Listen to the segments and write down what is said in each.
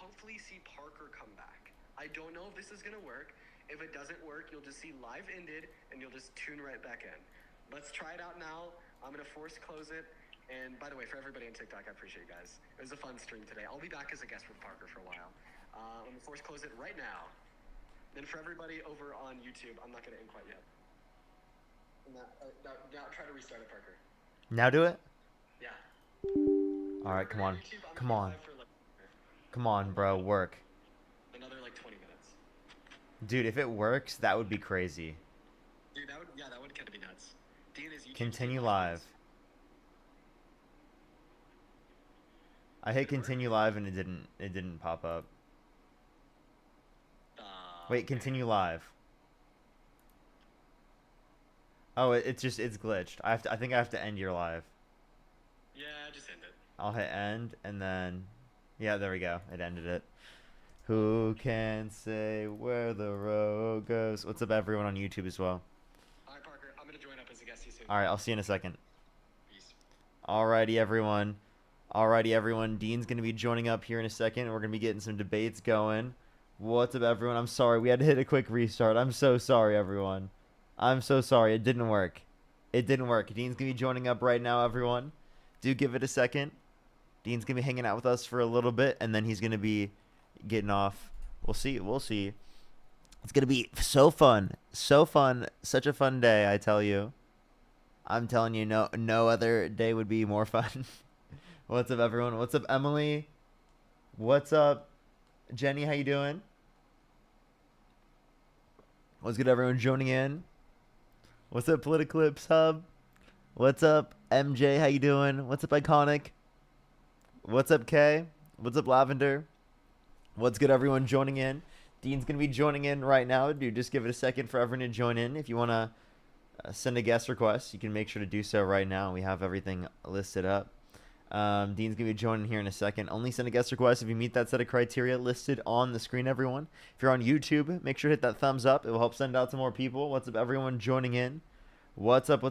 hopefully see Parker come back. I don't know if this is going to work. If it doesn't work, you'll just see live ended, and you'll just tune right back in. Let's try it out now. I'm going to force close it. And by the way, for everybody on TikTok, I appreciate you guys. It was a fun stream today. I'll be back as a guest with Parker for a while. I'm going to force close it right now. Then for everybody over on YouTube, I'm not going to end quite yet. Now try to restart it, Parker. Now do it? Yeah. All right, come on. YouTube, Come on. Come on, bro. Work. Another like 20 minutes. Dude, if it works, that would be crazy. Dude, that would kind of be nuts. Dean, is YouTube Continue live. I hit continue live and it didn't pop up. Wait, continue live. Oh, it's glitched. I think I have to end your live. Yeah, just end it. I'll hit end and then yeah, there we go. It ended it. Who can say where the road goes? What's up, everyone on YouTube as well? All right, Parker, I'm gonna join up as a guest soon. All right, I'll see you in a second. Peace. Alrighty, everyone. Dean's gonna be joining up here in a second. We're gonna be getting some debates going. What's up, everyone? I'm sorry we had to hit a quick restart. I'm so sorry, everyone. I'm so sorry. It didn't work. Dean's gonna be joining up right now, everyone. Do give it a second. Dean's gonna be hanging out with us for a little bit, and then he's gonna be getting off. We'll see. It's gonna be so fun. Such a fun day, I tell you. I'm telling you, no other day would be more fun. What's up, everyone? What's up, Emily? What's up, Jenny? How you doing? What's good, everyone joining in? What's up, Politiclips Hub? What's up, MJ? How you doing? What's up, Iconic? What's up, Kay? What's up, Lavender? What's good, everyone joining in? Dean's going to be joining in right now. Dude, just give it a second for everyone to join in. If you want to send a guest request, you can make sure to do so right now. We have everything listed up. Dean's going to be joining here in a second. Only send a guest request if you meet that set of criteria listed on the screen, everyone. If you're on YouTube, make sure to hit that thumbs up. It will help send out to more people. What's up, everyone joining in? What's up? We're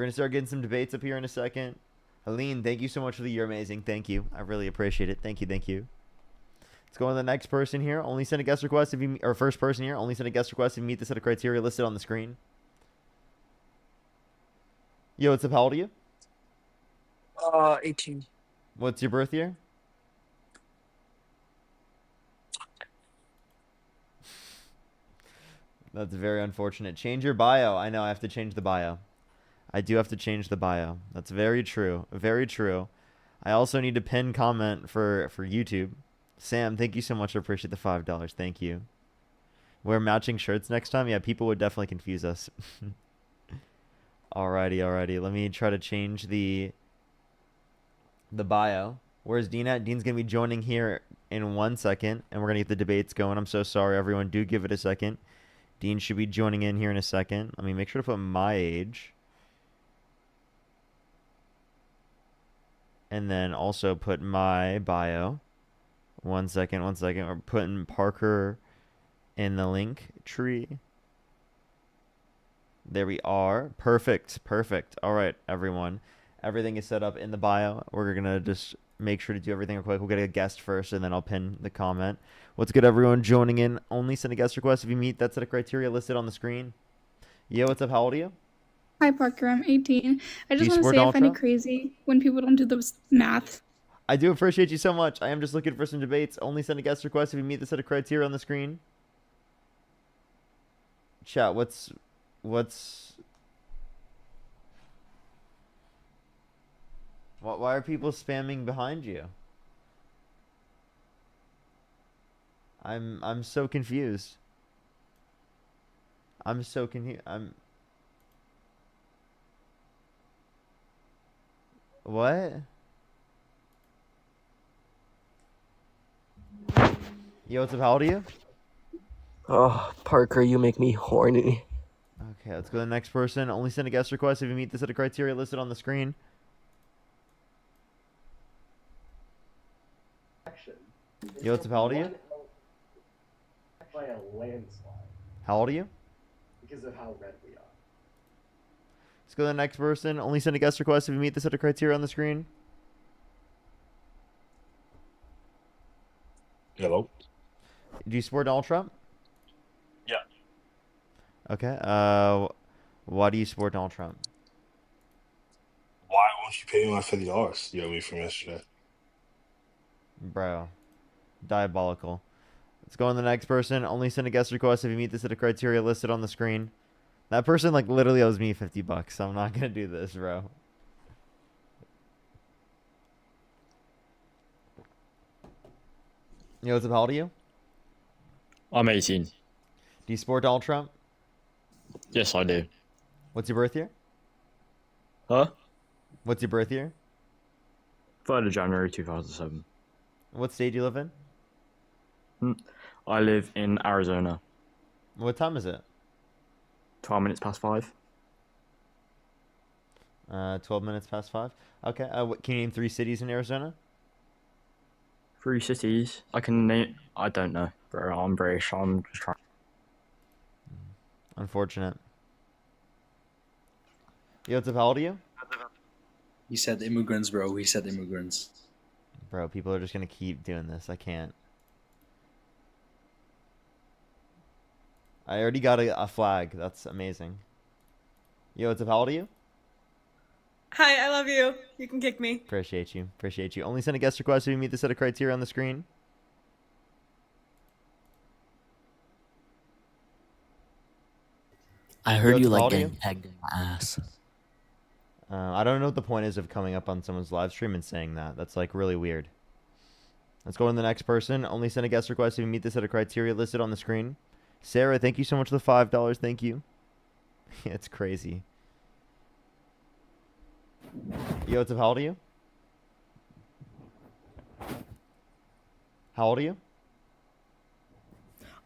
going to start getting some debates up here in a second. Helene, thank you so much for the You're Amazing. Thank you. I really appreciate it. Thank you. Let's go on to the next person here. Only send a guest request if you, or first person here. Only send a guest request if you meet the set of criteria listed on the screen. Yo, what's up? How old are you? 18. What's your birth year? That's very unfortunate. Change your bio. I know, I have to change the bio. I do have to change the bio. That's very true. Very true. I also need to pin comment for YouTube. Sam, thank you so much. I appreciate the $5. Thank you. Wear matching shirts next time? Yeah, people would definitely confuse us. Alrighty. Let me try to change the bio. Where's Dean at? Dean's going to be joining here in 1 second, and we're going to get the debates going. I'm so sorry, everyone. Do give it a second. Dean should be joining in here in a second. Let me make sure to put my age. And then also put my bio. 1 second. We're putting Parker in the link tree. There we are. Perfect. All right, everyone. Everything is set up in the bio. We're going to just make sure to do everything real quick. We'll get a guest first, and then I'll pin the comment. What's good, everyone joining in? Only send a guest request if you meet that set of criteria listed on the screen. Yo, what's up? How old are you? Hi, Parker. I'm 18. I just want to say I find it crazy when people don't do the math. I do appreciate you so much. I am just looking for some debates. Only send a guest request if you meet the set of criteria on the screen. Chat, what's... Why are people spamming behind you? I'm so confused. What? Yo, what's up? How old are you? Oh, Parker, you make me horny. Okay, let's go to the next person. Only send a guest request if you meet the set of criteria listed on the screen. Yo, what's up? How old are you? By a landslide. How old are you? Because of how red we are. Let's go to the next person. Only send a guest request if you meet the set of criteria on the screen. Hello? Do you support Donald Trump? Yeah. Okay. Why do you support Donald Trump? Why won't you pay me my $50 you owe me from yesterday? Bro, diabolical. Let's go on the next person. Only send a guest request if you meet the set of criteria listed on the screen. That person like literally owes me $50, so I'm not gonna do this, bro. Yo, what's up? How old are you? I'm 18. Do you support Donald Trump? Yes, I do. What's your birth year? Huh? What's your birth year? 3rd of January 2007. What state do you live in? I live in Arizona. What time is it? 12 minutes past 5. 12 minutes past 5. Okay. Can you name 3 cities in Arizona? 3 cities. I can name. I don't know, bro. I'm British. I'm just trying. Unfortunate. Yo, what's up? How old are you? He said immigrants, bro. He said immigrants. Bro, people are just gonna keep doing this. I can't. I already got a flag. That's amazing. Yo, what's up? How old are you? Hi, I love you. You can kick me. Appreciate you. Appreciate you. Only send a guest request if you meet the set of criteria on the screen. I heard you how like old are getting you? pegged in the ass. I don't know what the point is of coming up on someone's live stream and saying that. That's like really weird. Let's go to the next person. Only send a guest request if you meet the set of criteria listed on the screen. Sarah, thank you so much for the $5. Thank you. It's crazy. Yo, what's up? How old are you? How old are you?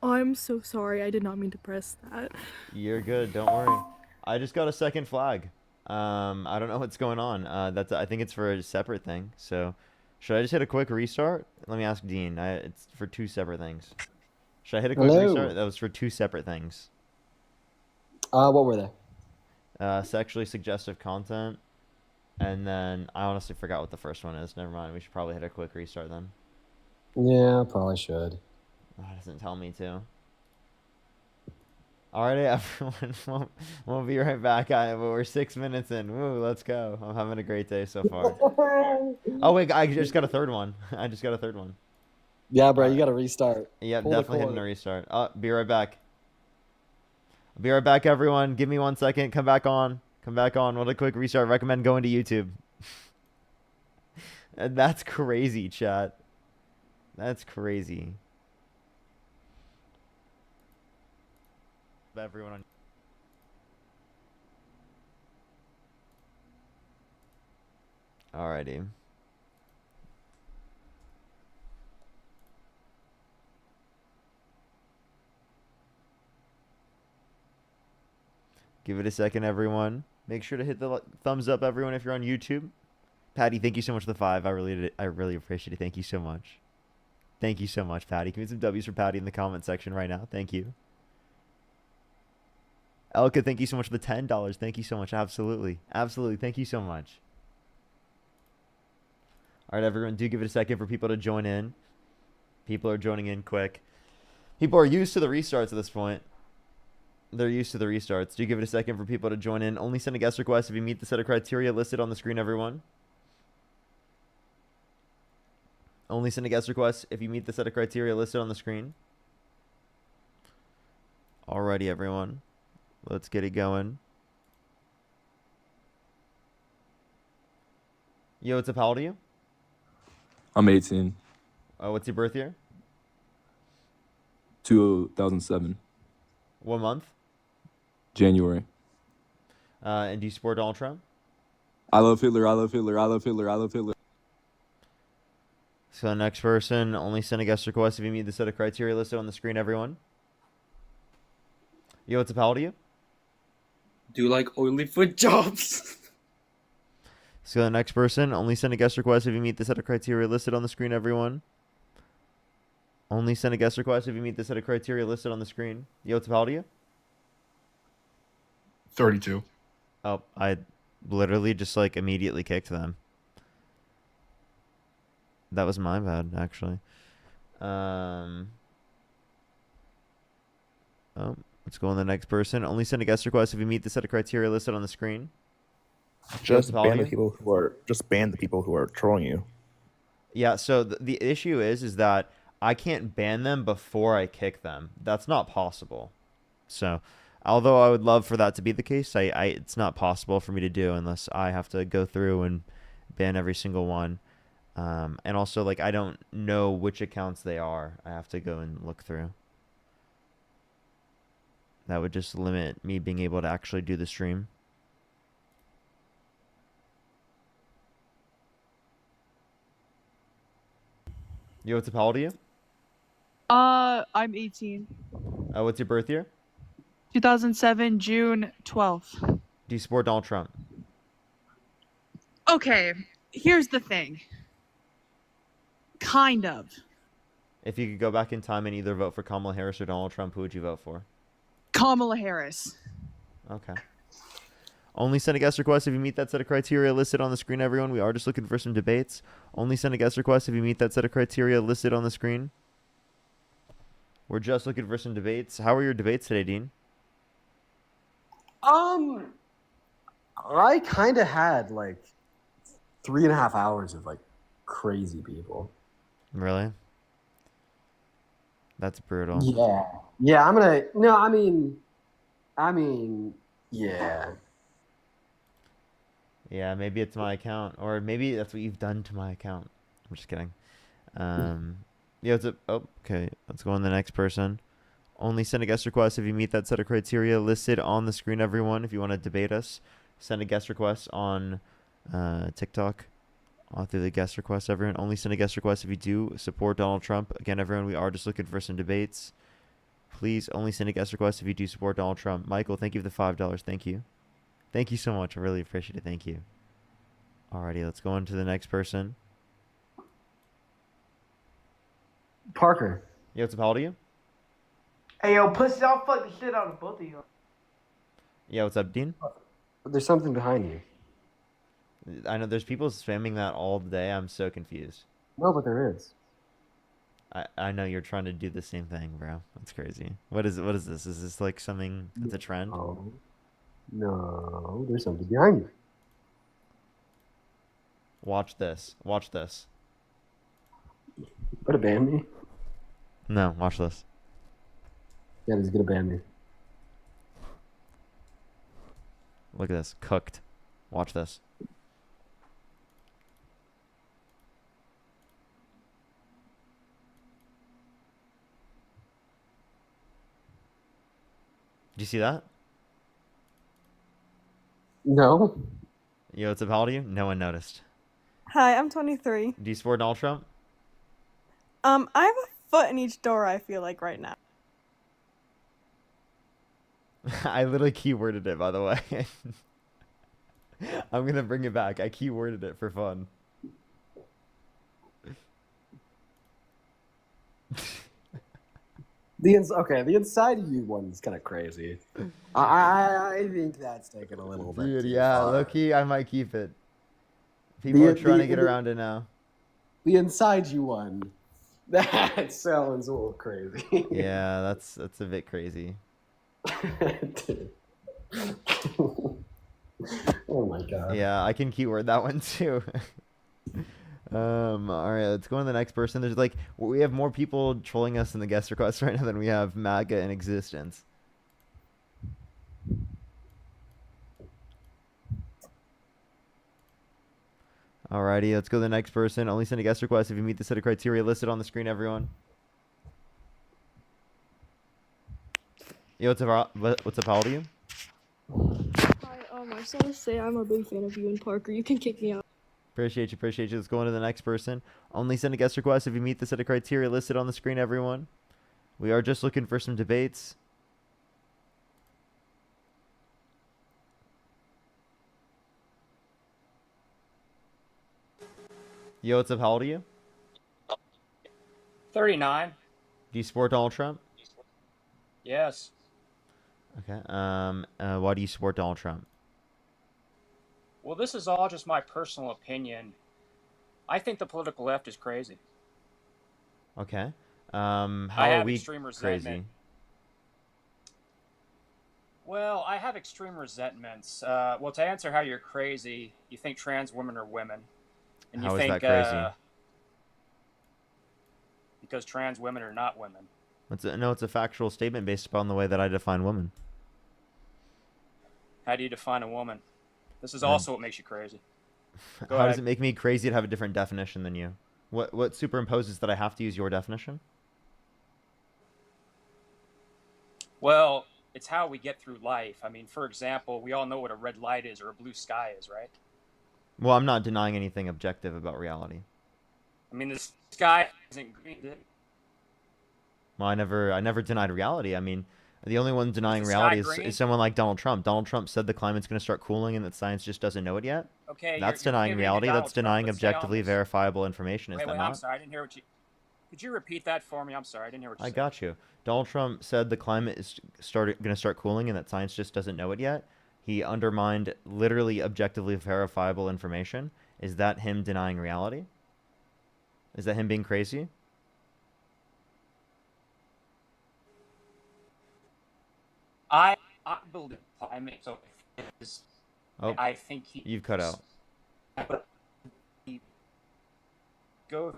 Oh, I'm so sorry. I did not mean to press that. You're good. Don't worry. I just got a second flag. I don't know what's going on. I think it's for a separate thing. So, should I just hit a quick restart? Let me ask Dean. It's for 2 separate things. Should I hit a quick restart? That was for 2 separate things. What were they? Sexually suggestive content. And then I honestly forgot what the first one is. Never mind. We should probably hit a quick restart then. Yeah, probably should. Oh, it doesn't tell me to. Alrighty, everyone. We'll be right back. We're 6 minutes in. Woo, let's go. I'm having a great day so far. Oh, wait. I just got a third one. I just got a third one. Yeah, bro. You got to restart. Yep, Pull the definitely hitting cord. a restart. Be right back. Be right back, everyone. Give me 1 second. Come back on. Come back on. What a quick restart. Recommend going to YouTube. And that's crazy, chat. That's crazy. Everyone on. Alrighty. Give it a second, everyone. Make sure to hit the thumbs up, everyone, if you're on YouTube. Patty, thank you so much for the 5. I really appreciate it. Thank you so much. Thank you so much, Patty. Give me some W's for Patty in the comment section right now. Thank you. Elka, thank you so much for the $10. Thank you so much. Absolutely. Absolutely. Thank you so much. All right, everyone, do give it a second for people to join in. People are joining in quick. People are used to the restarts at this point. They're used to the restarts. Do give it a second for people to join in. Only send a guest request if you meet the set of criteria listed on the screen, everyone. Only send a guest request if you meet the set of criteria listed on the screen. Alrighty, everyone. Let's get it going. Yo, what's up? How old are you? I'm 18. What's your birth year? 2007. What month? January. And do you support Donald Trump? I love Hitler. I love Hitler. I love Hitler. I love Hitler. So the next person, only send a guest request if you meet the set of criteria listed on the screen, everyone. Yo, what's up? How old are you? Do you like oily foot jobs? So the next person, only send a guest request if you meet the set of criteria listed on the screen, everyone. Only send a guest request if you meet the set of criteria listed on the screen. Yo, what's up? How old are you? 32. Oh, I literally just like immediately kicked them. That was my bad, actually. Oh, let's go on the next person. Only send a guest request if you meet the set of criteria listed on the screen. Just ban the people who are trolling you. Yeah, so the issue is that I can't ban them before I kick them. That's not possible. So, although I would love for that to be the case, it's not possible for me to do unless I have to go through and ban every single one. And also, like, I don't know which accounts they are. I have to go and look through. That would just limit me being able to actually do the stream. Yo, what's up? How old are you? I'm 18. What's your birth year? 2007, June 12th. Do you support Donald Trump? Okay, here's the thing. Kind of. If you could go back in time and either vote for Kamala Harris or Donald Trump, who would you vote for? Kamala Harris. Okay. Only send a guest request if you meet that set of criteria listed on the screen, everyone. We are just looking for some debates. Only send a guest request if you meet that set of criteria listed on the screen. We're just looking for some debates. How are your debates today, Dean? I kind of had like 3.5 hours of like crazy people. Really? That's brutal. Yeah. Yeah, I'm gonna. No, I mean, yeah. Yeah, maybe it's my account, or maybe that's what you've done to my account. I'm just kidding. Yeah, it's a. Oh, okay. Let's go on the next person. Only send a guest request if you meet that set of criteria listed on the screen, everyone. If you want to debate us, send a guest request on TikTok. Through the guest request, everyone. Only send a guest request if you do support Donald Trump. Again, everyone, we are just looking for some debates. Please only send a guest request if you do support Donald Trump. Michael, thank you for the $5. Thank you. Thank you so much. I really appreciate it. Thank you. Alrighty, let's go on to the next person. Parker. Yo, what's up? How old are you? Hey, yo, pussy, I'll fuck the shit out of both of you. Yeah, what's up, Dean? There's something behind you. I know there's people spamming that all day. I'm so confused. No, but there is. I know you're trying to do the same thing, bro. That's crazy. What is this? Is this like something that's a trend? No, there's something behind you. Watch this. Watch this. Gonna ban me? No, watch this. Yeah, he's gonna ban me. Look at this. Cooked. Watch this. Did you see that? No. Yo, what's up? How old are you? No one noticed. Hi, I'm 23. Do you support Donald Trump? I have a foot in each door, I feel like, right now. I literally keyworded it, by the way. I'm gonna bring it back. I keyworded it for fun. The inside of you one's kind of crazy. I think that's taken a little bit. Dude, too yeah, far. low-key, I might keep it. People are trying to get around it now. The inside you one, that sounds a little crazy. Yeah, that's a bit crazy. Oh my god. Yeah, I can keyword that one too. All right, let's go on to the next person. There's like we have more people trolling us in the guest requests right now than we have MAGA in existence. Alrighty, let's go to the next person. Only send a guest request if you meet the set of criteria listed on the screen, everyone. Yo, what's up? What's up? How old are you? Hi, I just want to say I'm a big fan of you and Parker. You can kick me out. Appreciate you. Let's go on to the next person. Only send a guest request if you meet the set of criteria listed on the screen, everyone. We are just looking for some debates. Yo, what's up? How old are you? 39. Do you support Donald Trump? Yes. Okay. Why do you support Donald Trump? Well, this is all just my personal opinion. I think the political left is crazy. Okay. How I are have we extreme resentment. crazy? Well, I have extreme resentments. Well, to answer how you're crazy, you think trans women are women, and you How is think that crazy? because trans women are not women. No, it's a factual statement based upon the way that I define women. How do you define a woman? This is also what makes you crazy. Go How ahead. does it make me crazy to have a different definition than you? What superimposes that I have to use your definition? Well, it's how we get through life. I mean, for example, we all know what a red light is or a blue sky is, right? Well, I'm not denying anything objective about reality. I mean, the sky isn't green. Well, I never denied reality. I mean, the only one denying the reality sky green? is someone like Donald Trump. Donald Trump said the climate's going to start cooling and that science just doesn't know it yet. Okay, That's you're denying pivoting to reality. Donald That's denying Trump. Let's stay on objectively this. verifiable information. Is Wait, that I'm not? sorry, I didn't hear what you. Could you repeat that for me? I'm sorry, I didn't hear what you I said. got you. Donald Trump said the climate is going to start cooling and that science just doesn't know it yet. He undermined literally objectively verifiable information. Is that him denying reality? Is that him being crazy? I believe climate. So Oh, I think you've cut out. Go.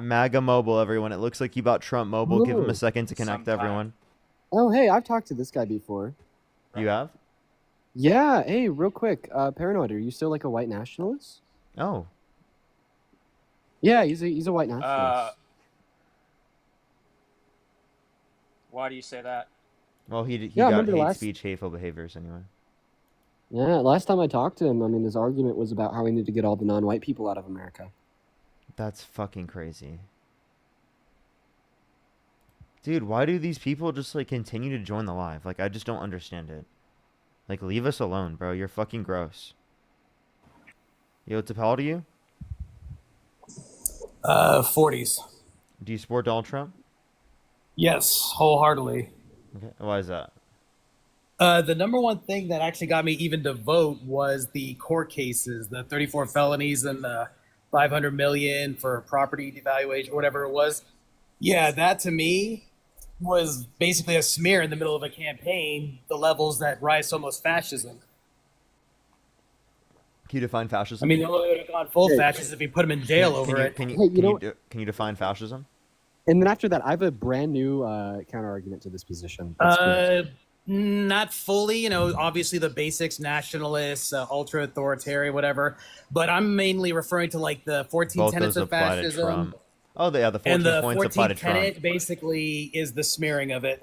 MAGA Mobile, everyone. It looks like you bought Trump Mobile. Give him a Ooh. second to connect everyone. Oh, hey, I've talked to this guy before. You have? Yeah. Hey, real quick. Paranoid, are you still like a white nationalist? Oh. Yeah, he's a white nationalist. Why do you say that? Well, he Yeah, I got remember hate last- speech, hateful behaviors anyway. Yeah, last time I talked to him, I mean, his argument was about how we need to get all the non-white people out of America. That's fucking crazy. Dude, why do these people just like continue to join the live? Like, I just don't understand it. Like, leave us alone, bro. You're fucking gross. Yo, what's up? How old are you? 40s. Do you support Donald Trump? Yes, wholeheartedly. Okay. Why is that? The number one thing that actually got me even to vote was the court cases, the 34 felonies and the 500 million for property devaluation, or whatever it was. Yeah, that to me was basically a smear in the middle of a campaign, the levels that rise to almost fascism. Can you define fascism? I mean, the only way would have gone full fascist if he put him in jail over it. Can Hey, you define fascism? And then after that, I have a brand new counter argument to this position. Not fully, you know, obviously the basics, nationalists, ultra authoritarian, whatever. But I'm mainly referring to like the 14 Both tenets those of apply to fascism. Trump. Oh, yeah, the 14 And the points apply to 14th Trump. tenet basically is the smearing of it.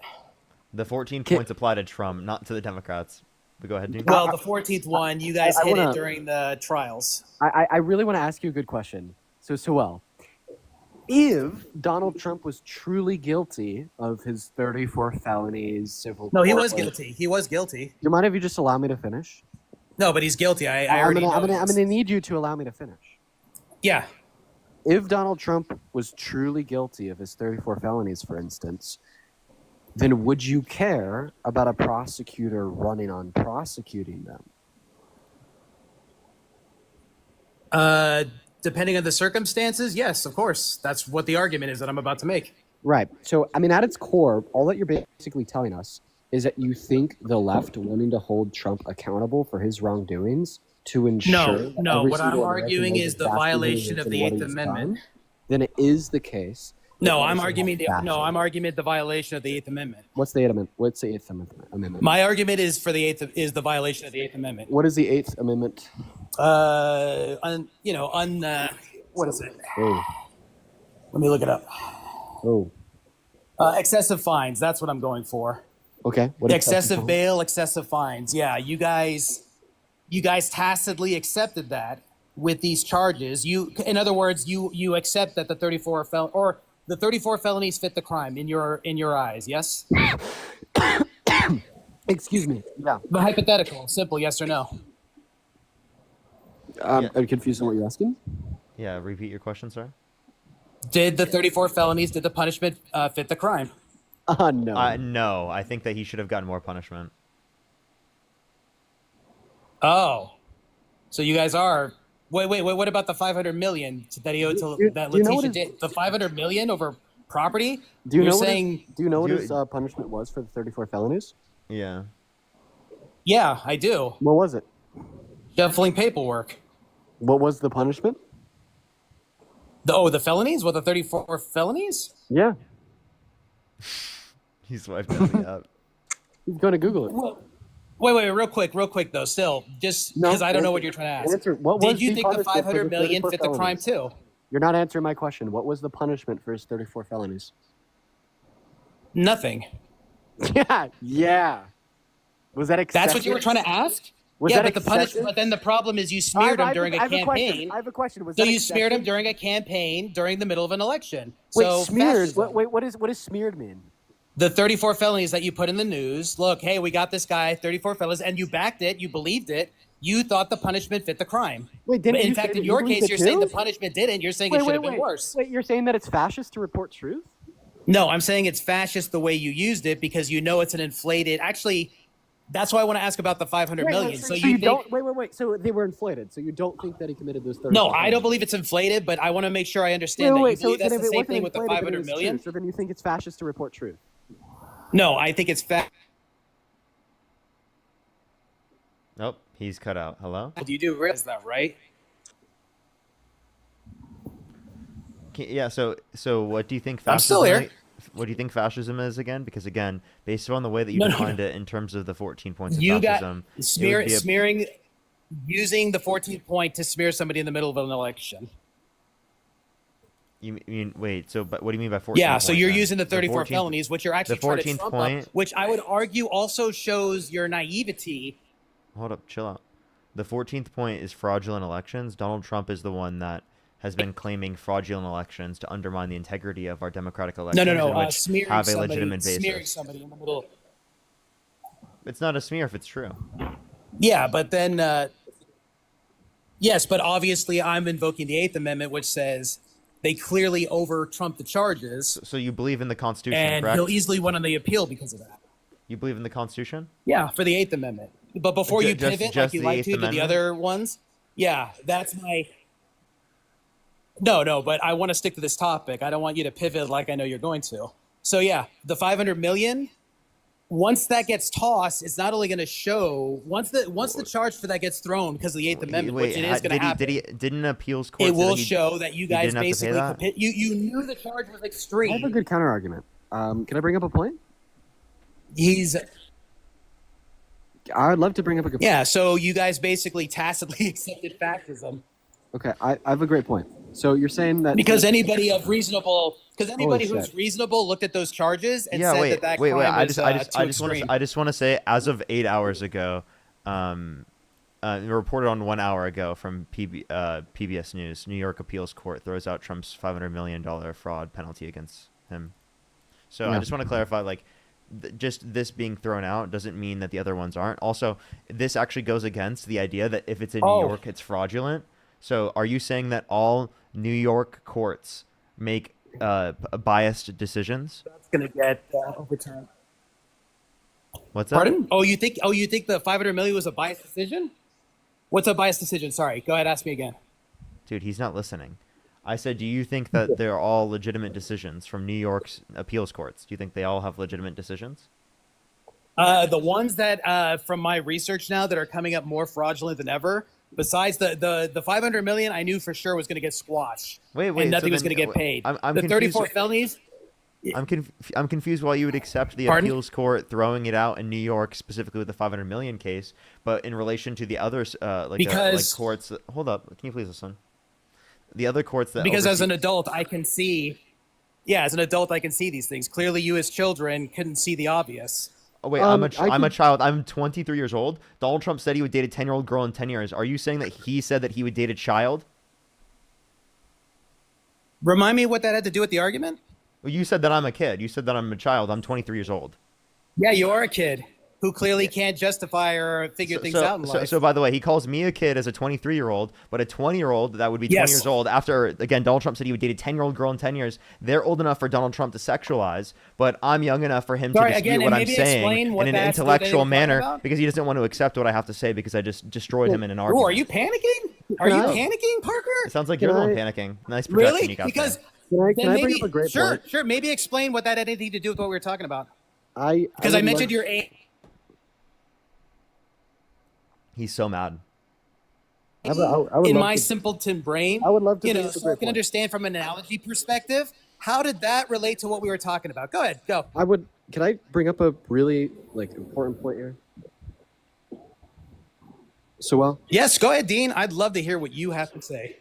The 14 points apply to Trump, not to the Democrats. But go ahead, dude. Well, the 14th one, you guys I hit wanna- it during the trials. I really want to ask you a good question. So, if Donald Trump was truly guilty of his 34 felonies, civil No, he court, was guilty. He was guilty. Do you mind if you just allow me to finish? No, but he's guilty. I I'm already know gonna this. need you to allow me to finish. Yeah. If Donald Trump was truly guilty of his 34 felonies, for instance, then would you care about a prosecutor running on prosecuting them? Depending on the circumstances, yes, of course. That's what the argument is that I'm about to make. Right. So, I mean, at its core, all that you're basically telling us is that you think the left wanting to hold Trump accountable for his wrongdoings to ensure No. every What I'm single arguing American is the knows exactly who he violation is of and the what Eighth he's Amendment. done, then it is the case. No, that I'm Donald arguing. Trump No, fascism. I'm arguing the violation of the Eighth Amendment. What's the Eighth Amendment? My argument is for the the violation of the Eighth Amendment. What is the Eighth Amendment? What is it? Oh. Let me look it up. Oh. Excessive fines. That's what I'm going for. Okay. What Excessive bail, excessive fines. Yeah, you guys tacitly accepted that with these charges. In other words, you accept that the 34 felonies fit the crime in your eyes. Yes. Excuse me. Yeah. The hypothetical, simple, yes or no. I'm confused on what you're asking. Yeah, repeat your question, sir. Did the 34 felonies, did the punishment fit the crime? No. No, I think that he should have gotten more punishment. Oh, so you guys are. Wait. What about the 500 million that he owed to that do you know Letitia what did? The 500 million over property. Do you You're know saying? what his punishment was for the 34 felonies? Yeah. Yeah, I do. What was it? Shuffling paperwork. What was the punishment? The felonies? What, the 34 felonies? Yeah. He swiped me up. He's going to Google it. Well, wait, real quick though. Still, just because I don't know what you're trying to ask. Did you think the 500 million fit the crime too? You're not answering my question. What was the punishment for his 34 felonies? Nothing. Yeah. Was that excessive? That's what you were trying to ask? Was yeah, that but the punishment. But then the problem is you smeared him during a campaign. I have a question. Was so that you excessive? smeared him during a campaign during the middle of an election. Wait, So smeared? fascism. What does smeared mean? The 34 felonies that you put in the news. Look, hey, we got this guy, 34 felonies, and you backed it. You believed it. You thought the punishment fit the crime. Wait, didn't but in you fact, say in that your you case, believed you're it saying too? the punishment didn't. You're saying it should have been worse. Wait, you're saying that it's fascist to report truth? No, I'm saying it's fascist the way you used it because you know it's an inflated. Actually, that's why I want to ask about the 500 million. So you think, don't wait. So they were inflated. So you don't think that he committed those 34? No, I don't believe it's inflated, but I want to make sure I understand that you believe that's the same thing with the 500 million. So then you think it's fascist to report truth? No, I think it's Nope, he's cut out. Hello? You do realize that, right? Yeah, so what do you think fascism I'm still here. What do you think fascism is again? Because again, based on the way that you No. defined it in terms of the 14 points of You fascism, got smearing, using the 14th point to smear somebody in the middle of an election. You mean wait? So, but what do you mean by 14? Yeah, so you're then? using the 34 14th felonies, which you're actually the trying to 14th trump point. up, which I would argue also shows your naivety. Hold up, chill out. The 14th point is fraudulent elections. Donald Trump is the one that has been claiming fraudulent elections to undermine the integrity of our democratic elections. No. Which Smearing have a somebody, legitimate basis. smearing somebody in the middle. It's not a smear if it's true. Yeah, but then, yes, but obviously I'm invoking the 8th Amendment, which says they clearly over-trumped the charges. So you believe in the Constitution, and correct? he'll easily win on the appeal because of that. You believe in the Constitution? Yeah, for the 8th Amendment. But before you Just pivot like you the like 8th to the Amendment? other ones, yeah, that's my... No, but I want to stick to this topic. I don't want you to pivot like I know you're going to. So yeah, the 500 million, once that gets tossed, it's not only going to show, once the charge for that gets thrown because of the 8th Amendment, which it is going to happen, didn't appeals court it say will that show that you guys didn't have to pay basically, that? you knew the charge was extreme. I have a good counter argument. Can I bring up a point? I'd love to bring up a good point. Yeah, so you guys basically tacitly accepted fascism. Okay, I have a great point. So you're saying that Because anybody who's shit. reasonable looked at those charges and Yeah, said that wait. crime I was just want to say, as of 8 hours ago, reported on 1 hour ago from PBS News, New York appeals court throws out Trump's $500 million fraud penalty against him. So I just want to clarify, like, just this being thrown out doesn't mean that the other ones aren't. Also, this actually goes against the idea that if it's in New York, it's fraudulent. So are you saying that all New York courts make biased decisions? That's going to get overturned. What's that? Pardon? Oh, you think the 500 million was a biased decision? What's a biased decision? Sorry, go ahead, ask me again. Dude, he's not listening. I said, do you think that they're all legitimate decisions from New York's appeals courts? Do you think they all have legitimate decisions? The ones that, from my research now, that are coming up more fraudulent than ever, besides the 500 million, I knew for sure was going to get squashed. Wait, and nothing was going to get paid. The 34 felonies. I'm confused why you would accept the Pardon? appeals court throwing it out in New York, specifically with the 500 million case, but in relation to the others, like courts. Hold up, can you please listen? The other courts that Because as an adult, I can see. Yeah, as an adult, I can see these things. Clearly, you as children couldn't see the obvious. Oh wait, I'm a child. I'm 23 years old. Donald Trump said he would date a 10-year-old girl in 10 years. Are you saying that he said that he would date a child? Remind me what that had to do with the argument? Well, you said that I'm a kid. You said that I'm a child. I'm 23 years old. Yeah, you are a kid who clearly can't justify or figure things out in life. So, by the way, he calls me a kid as a 23-year-old, but a 20-year-old that would be 20 Yes. years old after, again, Donald Trump said he would date a 10-year-old girl in 10 years. They're old enough for Donald Trump to sexualize, but I'm young enough for him to dispute what I'm saying in an intellectual manner because he doesn't want to accept what I have to say because I just destroyed him in an argument. Are you panicking? Are you panicking, Parker? It sounds like you're the one panicking. Nice projection Really? you got Because there. Can I bring up a great point? Sure. Maybe explain what that had anything to do with what we were talking about. Because I mentioned your age. He's so mad. I would In love my to- simpleton brain, I would love to you bring know, up a so I great can point. understand from an analogy perspective. How did that relate to what we were talking about? Go ahead, go. Can I bring up a really important point here? So well. Yes, go ahead, Dean. I'd love to hear what you have to say.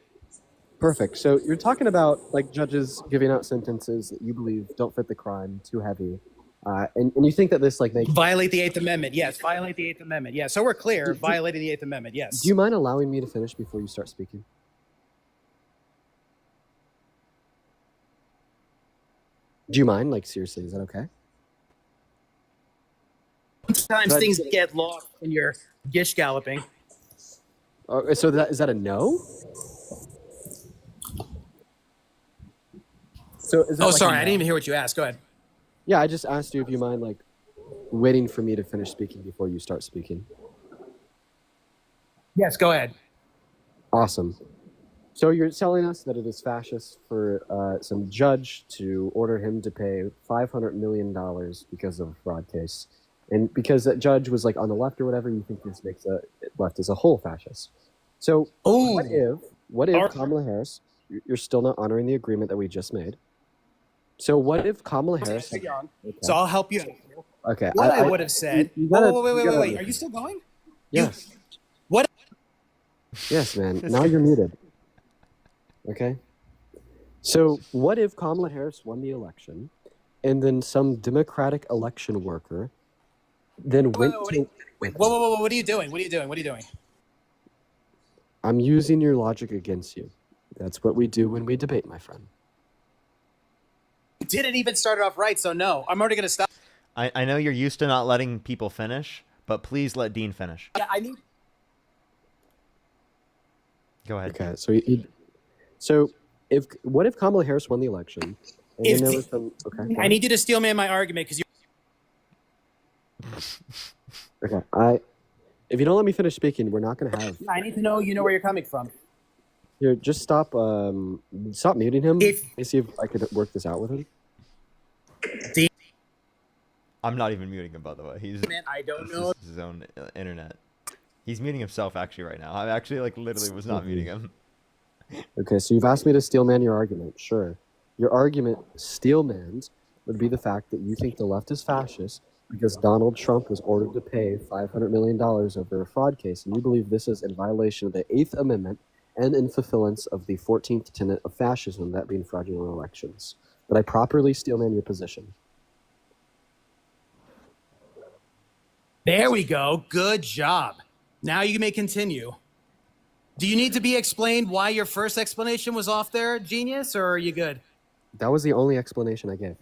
Perfect. So you're talking about judges giving out sentences that you believe don't fit the crime, too heavy, and you think that this makes Violate the Eighth Amendment. Yes, violate the Eighth Amendment. Yes, so we're clear. Violating the Eighth Amendment. Yes. Do you mind allowing me to finish before you start speaking? Do you mind? Seriously, is that okay? Sometimes things get lost when you're gish galloping. So is that a no? So is that sorry, I didn't even hear what you asked. Go ahead. Yeah, I just asked you if you mind waiting for me to finish speaking before you start speaking. Yes, go ahead. Awesome. So you're telling us that it is fascist for some judge to order him to pay $500 million because of a fraud case. And because that judge was on the left or whatever, you think this makes left as a whole fascist. So what if Kamala Harris, you're still not honoring the agreement that we just made. So what if Kamala Harris... Okay. So I'll help you. Okay. What I would have said... Wait. Are you still going? Yes. What? Yes, man. Now you're muted. Okay. So what if Kamala Harris won the election and then some Democratic election worker then went to... Whoa. What are you doing? What are you doing? I'm using your logic against you. That's what we do when we debate, my friend. Didn't even start it off right, so no. I'm already going to stop. I know you're used to not letting people finish, but please let Dean finish. Yeah, I need... Go ahead. Okay, what if Kamala Harris won the election? And then there was some... Okay. I need you to steel man my argument because you... Okay, if you don't let me finish speaking, we're not going to have... I need to know you know where you're coming from. Here, just stop muting him. Let me see if I could work this out with him. I'm not even muting him, by the way. I don't know. His own internet. He's muting himself actually right now. I actually literally was not muting him. Okay, so you've asked me to steelman your argument. Sure. Your argument, steelman's, would be the fact that you think the left is fascist because Donald Trump was ordered to pay $500 million over a fraud case, and you believe this is in violation of the 8th Amendment and in fulfillance of the 14th tenet of fascism, that being fraudulent elections. But I properly steelman your position. There we go. Good job. Now you may continue. Do you need to be explained why your first explanation was off there, genius, or are you good? That was the only explanation I gave.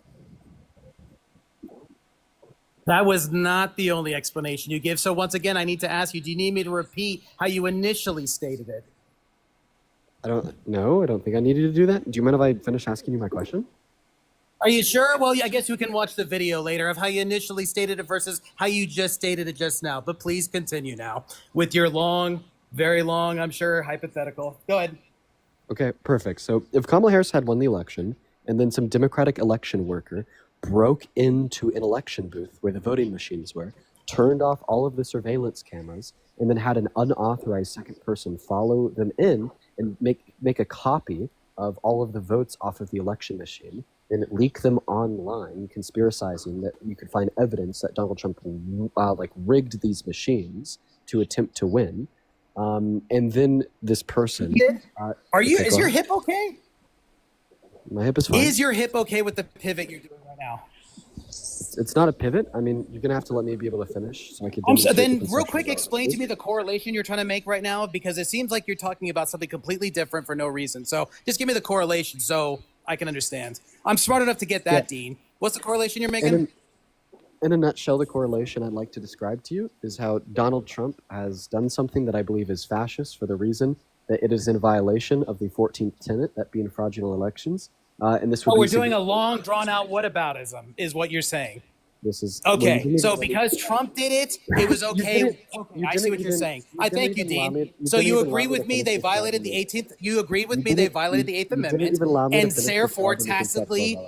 That was not the only explanation you give. So once again, I need to ask you, do you need me to repeat how you initially stated it? I don't think I needed to do that. Do you mind if I finish asking you my question? Are you sure? Well, I guess we can watch the video later of how you initially stated it versus how you just stated it just now. But please continue now with your long, very long, I'm sure, hypothetical. Go ahead. Okay, perfect. So if Kamala Harris had won the election and then some Democratic election worker broke into an election booth where the voting machines were, turned off all of the surveillance cameras, and then had an unauthorized second person follow them in and make a copy of all of the votes off of the election machine, and leak them online, conspiracizing that you could find evidence that Donald Trump rigged these machines to attempt to win. And then this person... Is your hip okay? My hip is fine. Is your hip okay with the pivot you're doing right now? It's not a pivot. I mean, you're going to have to let me be able to finish so I could... Then real quick, explain to me the correlation you're trying to make right now, because it seems like you're talking about something completely different for no reason. So just give me the correlation so I can understand. I'm smart enough to get that, Dean. What's the correlation you're making? In a nutshell, the correlation I'd like to describe to you is how Donald Trump has done something that I believe is fascist for the reason that it is in violation of the 14th tenet, that being fraudulent elections. And this would we're doing a long, drawn-out whataboutism, is what you're saying. This is okay. So because Trump did it, it was okay. Okay, I see what you're saying. I thank you, Dean. So you agree with me? They violated the 18th. You agree with me? They violated the 8th Amendment, and therefore tacitly.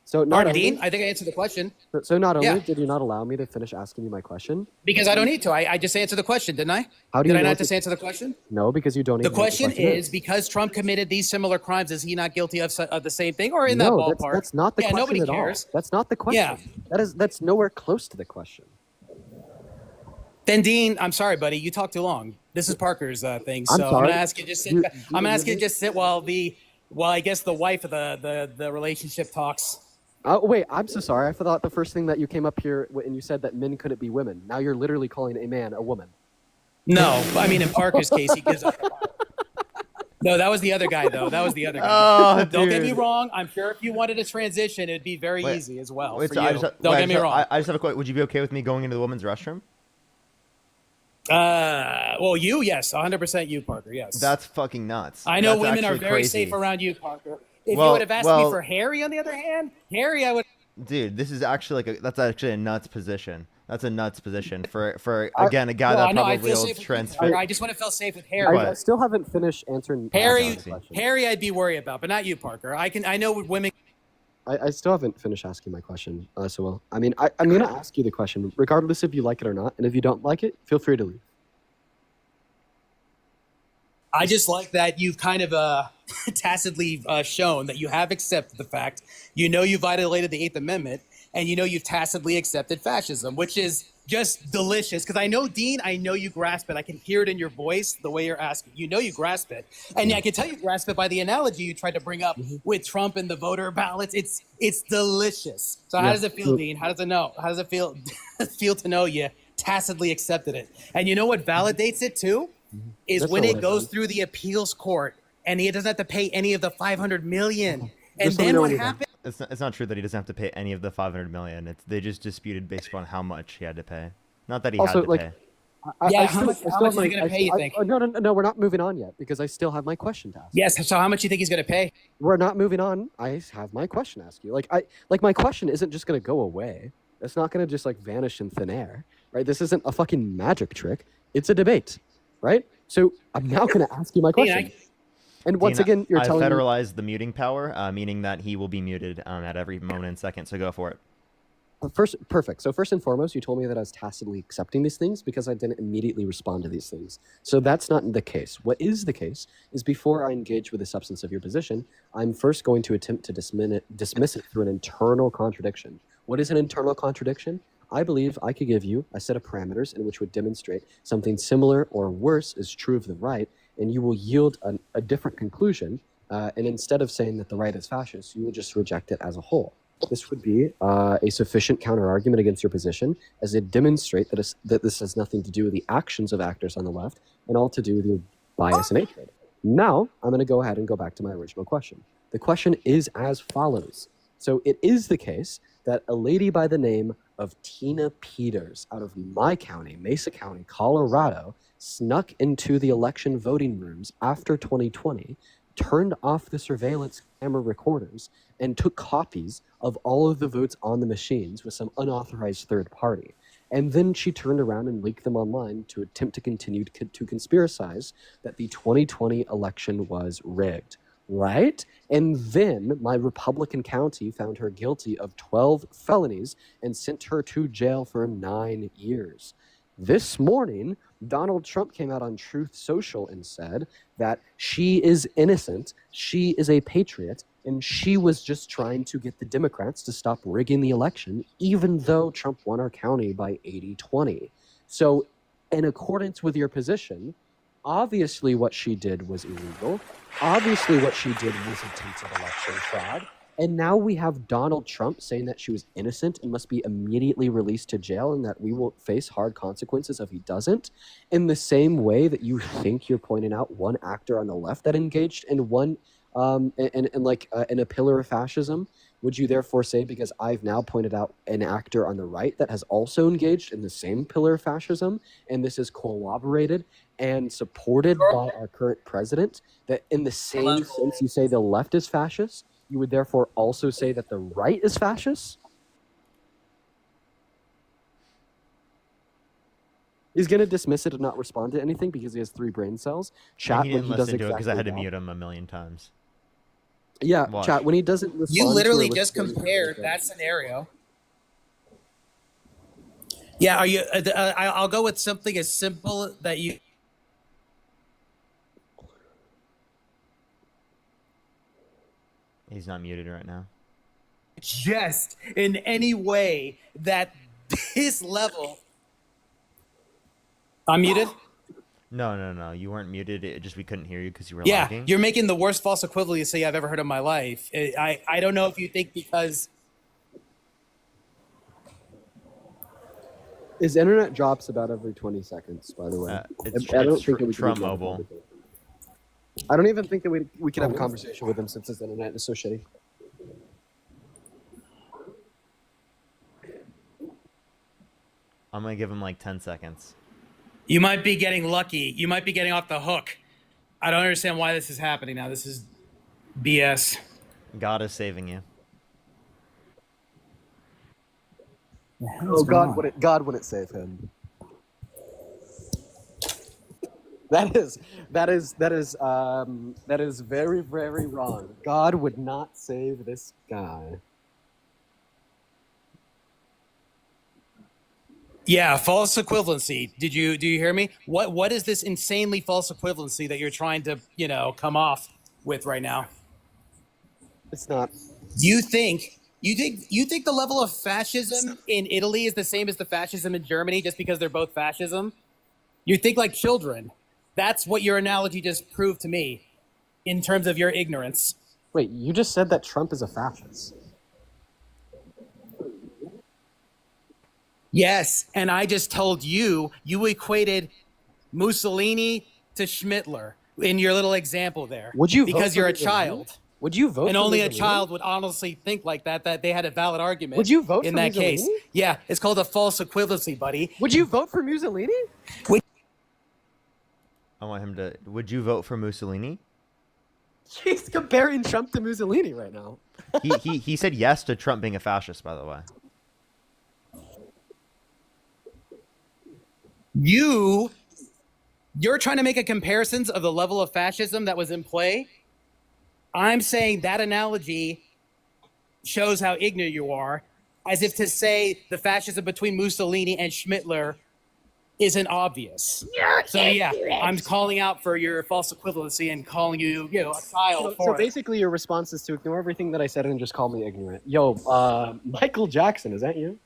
So not only, Dean, I think I answered the question. So not only did you not allow me to finish asking you my question, because I don't need to. I just answered the question, didn't I? How do you did I not just answer the question? No, because you don't. The question is because Trump committed these similar crimes, is he not guilty of the same thing, or in that ballpark? That's not the question nobody at cares. all. That's not the question. Yeah. That's nowhere close to the question. Then Dean, I'm sorry, buddy. You talked too long. This is Parker's thing, so I'm sorry. gonna ask you to just sit. I'm gonna ask you to just sit while I guess the wife of the relationship talks. Oh, wait, I'm so sorry. I thought the first thing that you came up here and you said that men couldn't be women. Now you're literally calling a man a woman. No, I mean in Parker's case, he gives up. No, that was the other guy, though. That was the other guy. Oh, Don't get dude. me wrong. I'm sure if you wanted to transition, it'd be very easy as well. Wait, for so you. Don't get me wrong. I just have a question. Would you be okay with me going into the women's restroom? Well, yes, 100% you, Parker. Yes. That's fucking nuts. I know That's women are actually very crazy. safe around you, Parker. If you would have asked me for Harry, on the other hand, Harry, I would. Dude, this is actually that's actually a nuts position. That's a nuts position for again a guy that probably holds trends. I just want to feel safe with Harry. I still haven't finished answering Harry, I'd be worried about, but not you, Parker. I know women. I still haven't finished asking my question. So well, I mean, I'm gonna ask you the question, regardless if you like it or not, and if you don't like it, feel free to leave. I just like that you've kind of tacitly shown that you have accepted the fact. You know you violated the 8th Amendment, and you know you've tacitly accepted fascism, which is just delicious. Because I know, Dean, I know you grasp it. I can hear it in your voice, the way you're asking. You know you grasp it. And I can tell you grasp it by the analogy you tried to bring up with Trump and the voter ballots. It's delicious. So how does it feel, Dean? How does it know? How does it feel to know you tacitly accepted it? And you know what validates it too? Is when it goes through the appeals court and he doesn't have to pay any of the $500 million. And then what happens? It's not true that he doesn't have to pay any of the $500 million. They just disputed based on how much he had to pay. Not that he had to pay. How much is he going to pay, you think? No, we're not moving on yet because I still have my question to ask. Yes, so how much do you think he's going to pay? We're not moving on. I have my question to ask you. My question isn't just going to go away. It's not going to just vanish in thin air, right? This isn't a fucking magic trick. It's a debate, right? So I'm now going to ask you my question. And once again, you're telling me... I federalized the muting power, meaning that he will be muted at every moment and second, so go for it. Perfect. So first and foremost, you told me that I was tacitly accepting these things because I didn't immediately respond to these things. So that's not the case. What is the case is before I engage with the substance of your position, I'm first going to attempt to dismiss it through an internal contradiction. What is an internal contradiction? I believe I could give you a set of parameters in which would demonstrate something similar or worse is true of the right, and you will yield a different conclusion. And instead of saying that the right is fascist, you will just reject it as a whole. This would be a sufficient counter-argument against your position, as it demonstrates that this has nothing to do with the actions of actors on the left, and all to do with your bias and hatred. Now, I'm going to go ahead and go back to my original question. The question is as follows. So it is the case that a lady by the name of Tina Peters out of my county, Mesa County, Colorado, snuck into the election voting rooms after 2020, turned off the surveillance camera recorders, and took copies of all of the votes on the machines with some unauthorized third party. And then she turned around and leaked them online to attempt to continue to conspiracize that the 2020 election was rigged. Right? And then my Republican county found her guilty of 12 felonies and sent her to jail for 9 years. This morning, Donald Trump came out on Truth Social and said that she is innocent, she is a patriot, and she was just trying to get the Democrats to stop rigging the election, even though Trump won our county by 80-20. So, in accordance with your position, obviously what she did was illegal. Obviously what she did was attempted election fraud. And now we have Donald Trump saying that she was innocent and must be immediately released to jail and that we will face hard consequences if he doesn't. In the same way that you think you're pointing out one actor on the left that engaged in one in a pillar of fascism, would you therefore say, because I've now pointed out an actor on the right that has also engaged in the same pillar of fascism, and this is corroborated and supported by our current president, that in the same sense you say the left is fascist, you would therefore also say that the right is fascist? He's gonna dismiss it and not respond to anything because he has 3 brain cells. Chat he when didn't he does listen to it because I had to exactly mute him a million times. Yeah, Watch. chat when he doesn't respond. You literally to a just response- compared that scenario. Yeah, are you? I'll go with something as simple that you. He's not muted right now. Just in any way that this level. I'm muted. No. You weren't muted. It just we couldn't hear you because you were Yeah, lagging. you're making the worst false equivalency I've ever heard in my life. I don't know if you think because. His internet drops about every 20 seconds. By the way, I don't think that we Trump can Mobile. I don't even think that we can have a conversation with him since his internet is so shitty. I'm gonna give him like 10 seconds. You might be getting lucky. You might be getting off the hook. I don't understand why this is happening now. This is BS. God is saving you. Oh God, would it save him? That is very, very wrong. God would not save this guy. Yeah, false equivalency. Do you hear me? What is this insanely false equivalency that you're trying to, come off with right now? It's not. You think the level of fascism in Italy is the same as the fascism in Germany just because they're both fascism? You think like children. That's what your analogy just proved to me in terms of your ignorance. Wait, you just said that Trump is a fascist. Yes, and I just told you equated Mussolini to Schmittler in your little example there. Would you vote because for you're a Mussolini? child. Would you vote And for only a Mussolini? child would honestly think like that they had a valid argument. Would you vote in for that Mussolini? case? Yeah, it's called a false equivalency, buddy. Would you vote for Mussolini? I want him to. Would you vote for Mussolini? He's comparing Trump to Mussolini right now. he said yes to Trump being a fascist, by the way. You're trying to make a comparisons of the level of fascism that was in play. I'm saying that analogy shows how ignorant you are, as if to say the fascism between Mussolini and Schmittler isn't obvious. So yeah, I'm calling out for your false equivalency and calling you, a child for So it. basically your response is to ignore everything that I said and just call me ignorant. Yo, Michael Jackson, is that you?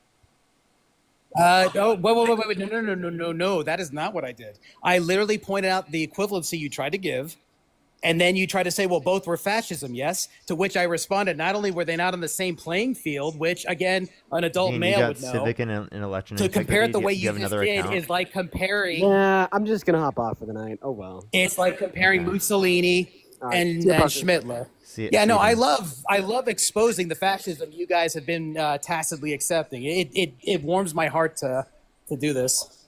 Oh, wait, no. That is not what I did. I literally pointed out the equivalency you tried to give, and then you tried to say, well, both were fascism, yes? To which I responded, not only were they not on the same playing field, which, again, an adult Dean, male you got would know. civic and election To compare it the way integrity? you have just another did account? is like comparing... Yeah, I'm just going to hop off for the night. Oh, well. It's like comparing Mussolini and Schmittler. I love exposing the fascism you guys have been tacitly accepting. It warms my heart to do this.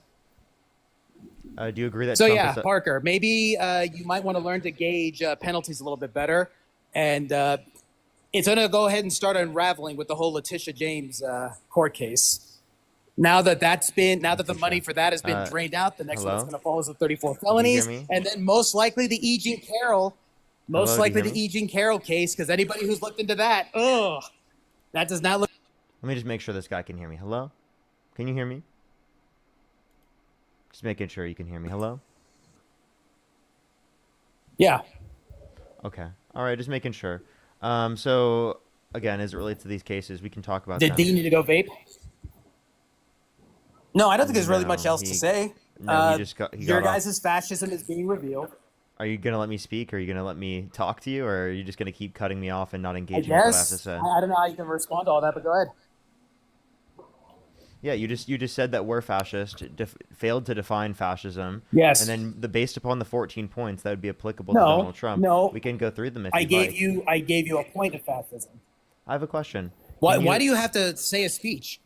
Do you agree that So Trump yeah, is Parker, maybe you might want to learn to gauge penalties a little bit better, and it's going to go ahead and start unraveling with the whole Letitia James court case. Now that the money for that has been drained out, the next one that's going to follow is the 34 felonies, and then most likely the E. Jean Carroll. Most likely the E. Jean Carroll case, because anybody who's looked into that, that does not look. Let me just make sure this guy can hear me. Hello? Can you hear me? Just making sure you can hear me. Hello? Yeah. Okay. All right, just making sure. So, again, as it relates to these cases, we can talk about Did them. Dean need to go vape? No, I don't think there's really much else to say. No, your guys' fascism is being revealed. Are you going to let me speak? Or are you going to let me talk to you? Or are you just going to keep cutting me off and not I engaging with what I have to guess. say? I don't know how you can respond to all that, but go ahead. Yeah, you just said that we're fascist, failed to define fascism. Yes. And then based upon the 14 points that would be applicable to No, Donald Trump, no. we can go through them if I you'd gave like. I gave you a point of fascism. I have a question. Why do you have to say a speech?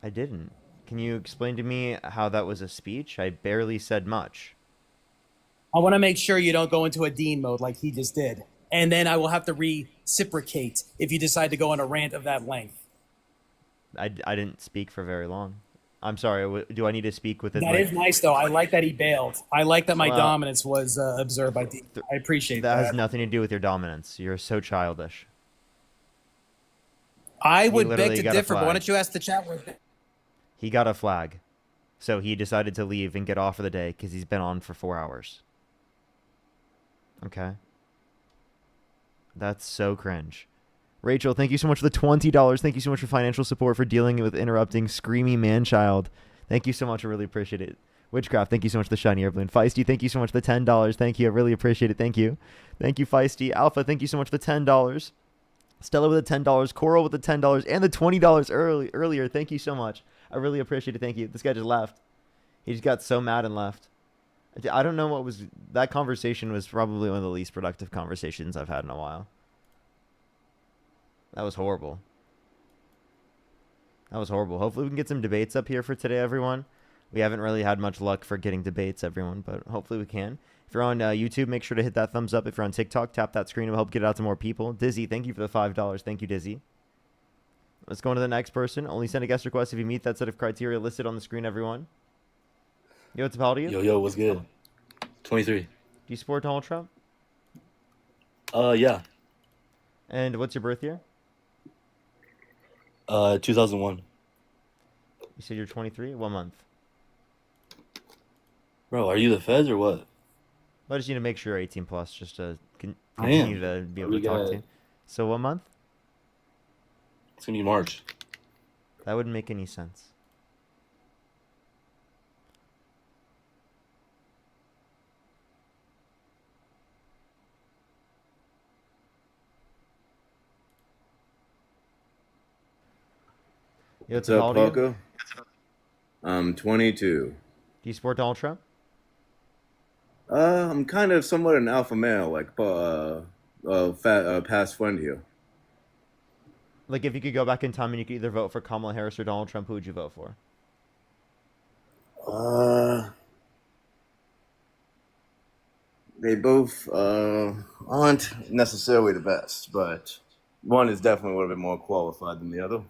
I didn't. Can you explain to me how that was a speech? I barely said much. I want to make sure you don't go into a Dean mode like he just did. And then I will have to reciprocate if you decide to go on a rant of that length. I didn't speak for very long. I'm sorry. Do I need to speak with it? That is nice, though. I like that he bailed. I like that my dominance was observed by Dean. I appreciate that. That has nothing to do with your dominance. You're so childish. I would beg to differ, but why don't you ask the chat with it? He got a flag. So he decided to leave and get off for the day because he's been on for 4 hours. Okay. That's so cringe. Rachel, thank you so much for the $20. Thank you so much for financial support for dealing with interrupting Screamy Man-Child. Thank you so much. I really appreciate it. Witchcraft, thank you so much for the shiny air balloon. Feisty, thank you so much for the $10. Thank you. I really appreciate it. Thank you. Thank you, Feisty. Alpha, thank you so much for the $10. Stella with the $10. Coral with the $10. And the $20 earlier. Thank you so much. I really appreciate it. Thank you. This guy just left. He just got so mad and left. I don't know what was... That conversation was probably one of the least productive conversations I've had in a while. That was horrible. That was horrible. Hopefully we can get some debates up here for today, everyone. We haven't really had much luck for getting debates, everyone, but hopefully we can. If you're on YouTube, make sure to hit that thumbs up. If you're on TikTok, tap that screen. It will help get it out to more people. Dizzy, thank you for the $5. Thank you, Dizzy. Let's go on to the next person. Only send a guest request if you meet that set of criteria listed on the screen, everyone. Yo, what's up, how old are you? Yo, what's good? 23. Do you support Donald Trump? Yeah. And what's your birth year? 2001. You said you're 23? What month? Bro, are you the feds or what? I just need to make sure you're 18 plus just to I am. continue to be able to talk to you. So what month? It's going to be March. That wouldn't make any sense. What's up, Paco? I'm 22. Do you support Donald Trump? I'm kind of somewhat an alpha male, like past friend here. Like, if you could go back in time and you could either vote for Kamala Harris or Donald Trump, who would you vote for? They both aren't necessarily the best, but one is definitely a little bit more qualified than the other.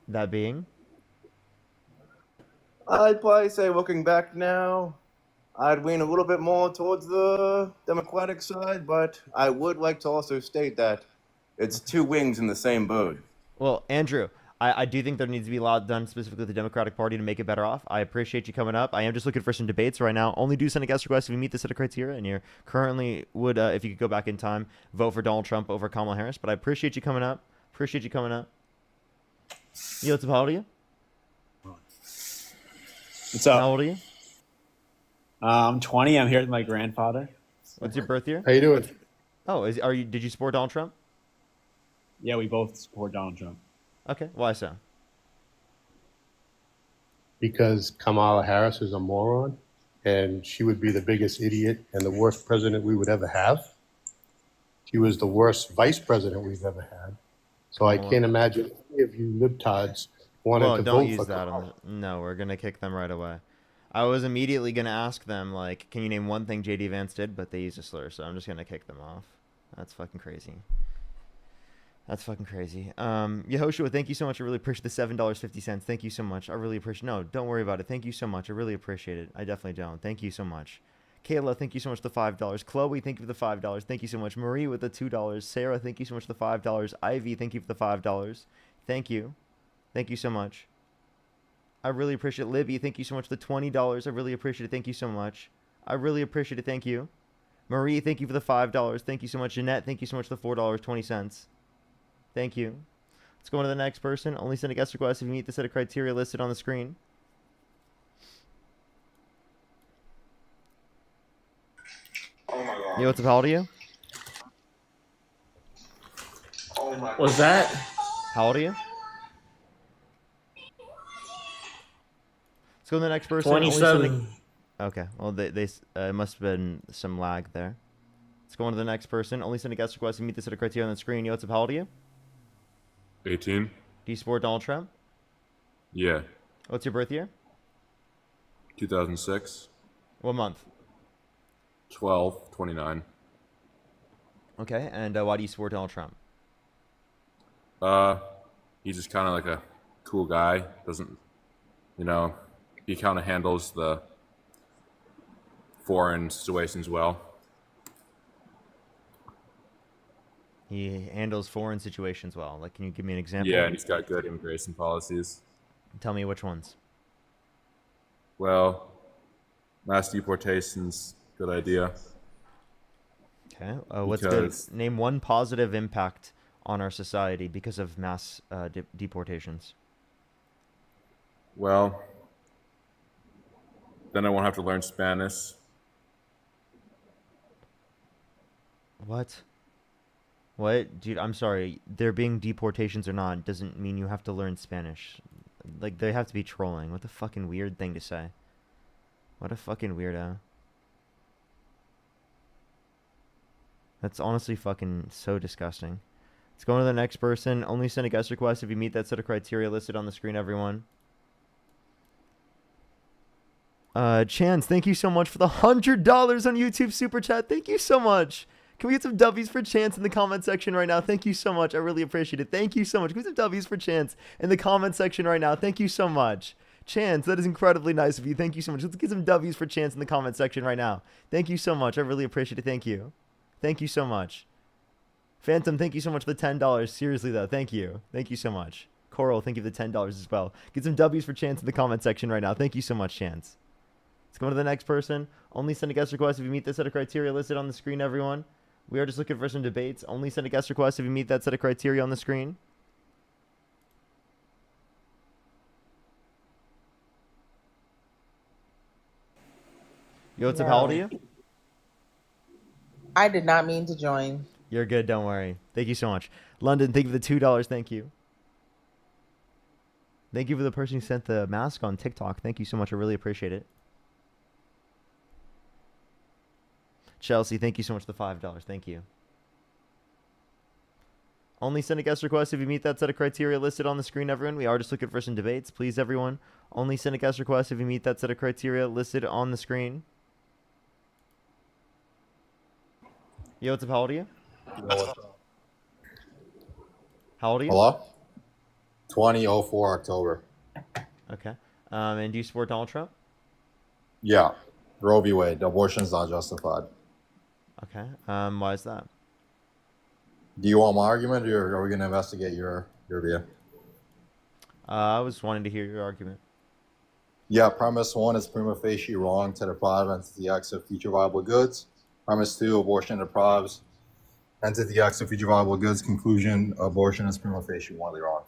That being? I'd probably say, looking back now, I'd lean a little bit more towards the Democratic side, but I would like to also state that it's two wings in the same bird. Well, Andrew, I do think there needs to be a lot done specifically with the Democratic Party to make it better off. I appreciate you coming up. I am just looking for some debates right now. Only do send a guest request if you meet the set of criteria, and you currently would, if you could go back in time, vote for Donald Trump over Kamala Harris. But I appreciate you coming up. Appreciate you coming up. Yo, what's up? How old are you? What's up? How old are you? I'm 20. I'm here with my grandfather. What's your birth year? How you doing? Oh, did you support Donald Trump? Yeah, we both support Donald Trump. Okay, why so? Because Kamala Harris is a moron, and she would be the biggest idiot and the worst president we would ever have. She was the worst vice president we've ever had. So I can't imagine any of you libtards wanted to don't vote use for that. Kamala. No, we're gonna kick them right away. I was immediately gonna ask them, like, can you name one thing JD Vance did, but they used a slur, so I'm just gonna kick them off. That's fucking crazy. That's fucking crazy. Yehoshua, thank you so much. I really appreciate the $7.50. Thank you so much. I really appreciate. No, don't worry about it. Thank you so much. I really appreciate it. I definitely don't. Thank you so much. Kayla, thank you so much for the $5. Chloe, thank you for the $5. Thank you so much. Marie with the $2. Sarah, thank you so much for the $5. Ivy, thank you for the $5. Thank you. Thank you so much. I really appreciate it. Libby, thank you so much for the $20. I really appreciate it. Thank you so much. I really appreciate it. Thank you. Marie, thank you for the $5. Thank you so much. Jeanette, thank you so much for the $4.20. Thank you. Let's go on to the next person. Only send a guest request if you meet the set of criteria listed on the screen. Oh my god. Yo, what's up? How old are you? Oh my god. What's that? How old are you? Let's go to the next person. 27. Okay. Well, they must have been some lag there. Let's go on to the next person. Only send a guest request to meet the set of criteria on the screen. Yo, what's up? How old are you? 18. Do you support Donald Trump? Yeah. What's your birth year? 2006. What month? 12/29. Okay. And why do you support Donald Trump? He's just kind of like a cool guy. Doesn't, you know, he kind of handles the foreign situations well. He handles foreign situations well. Like, can you give me an example? Yeah, and he's got good immigration policies. Tell me which ones. Well, mass deportations, good idea. Okay. What's good? Name one positive impact on our society because of mass deportations. Well, then I won't have to learn Spanish. What? What? Dude, I'm sorry. There being deportations or not doesn't mean you have to learn Spanish. Like, they have to be trolling. What a fucking weird thing to say. What a fucking weirdo. That's honestly fucking so disgusting. Let's go on to the next person. Only send a guest request if you meet that set of criteria listed on the screen, everyone. Chance, thank you so much for the $100 on YouTube Super Chat. Thank you so much. Can we get some W's for Chance in the comment section right now? Thank you so much. I really appreciate it. Thank you so much. Can we get some W's for Chance in the comment section right now? Thank you so much. Chance, that is incredibly nice of you. Thank you so much. Let's get some W's for Chance in the comment section right now. Thank you so much. I really appreciate it. Thank you. Thank you so much. Phantom, thank you so much for the $10. Seriously, though. Thank you. Thank you so much. Coral, thank you for the $10 as well. Get some W's for Chance in the comment section right now. Thank you so much, Chance. Let's go to the next person. Only send a guest request if you meet the set of criteria listed on the screen, everyone. We are just looking for some debates. Only send a guest request if you meet that set of criteria on the screen. Yo, what's up? How old are you? I did not mean to join. You're good. Don't worry. Thank you so much. London, thank you for the $2. Thank you. Thank you for the person who sent the mask on TikTok. Thank you so much. I really appreciate it. Chelsea, thank you so much for the $5. Thank you. Only send a guest request if you meet that set of criteria listed on the screen, everyone. We are just looking for some debates. Please, everyone. Only send a guest request if you meet that set of criteria listed on the screen. Yo, what's up? How old are you? How old are you? Hello? 2004 October. Okay. And do you support Donald Trump? Yeah. Roe v. Wade. Abortion is not justified. Okay. Why is that? Do you want my argument, or are we going to investigate your view? I was wanting to hear your argument. Yeah, premise one is prima facie wrong to deprive entity X of future viable goods. Premise two, abortion deprives entity X of future viable goods. Conclusion, abortion is prima facie morally wrong.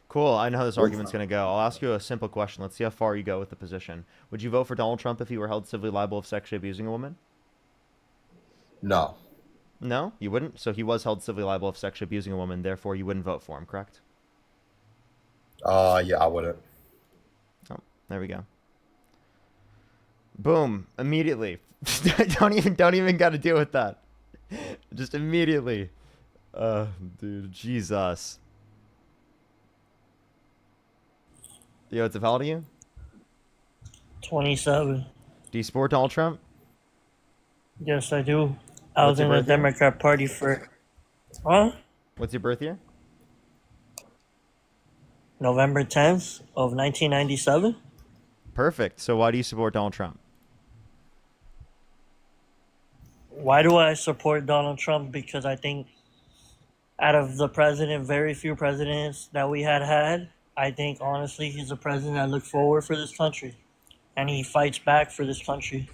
Cool. I know how this argument's going to go. I'll ask you a simple question. Let's see how far you go with the position. Would you vote for Donald Trump if he were held civilly liable of sexually abusing a woman? No. No? You wouldn't? So he was held civilly liable of sexually abusing a woman, therefore you wouldn't vote for him, correct? Yeah, I wouldn't. Oh, there we go. Boom. Immediately. don't even got to deal with that. Just immediately. Dude, Jesus. Yo, what's up? How old are you? 27. Do you support Donald Trump? Yes, I do. I was in the Democrat Party for... Huh? What's your birth year? November 10th of 1997. Perfect. So why do you support Donald Trump? Why do I support Donald Trump? Because I think out of the president, very few presidents that we had, I think honestly he's a president that looked forward for this country. And he fights back for this country.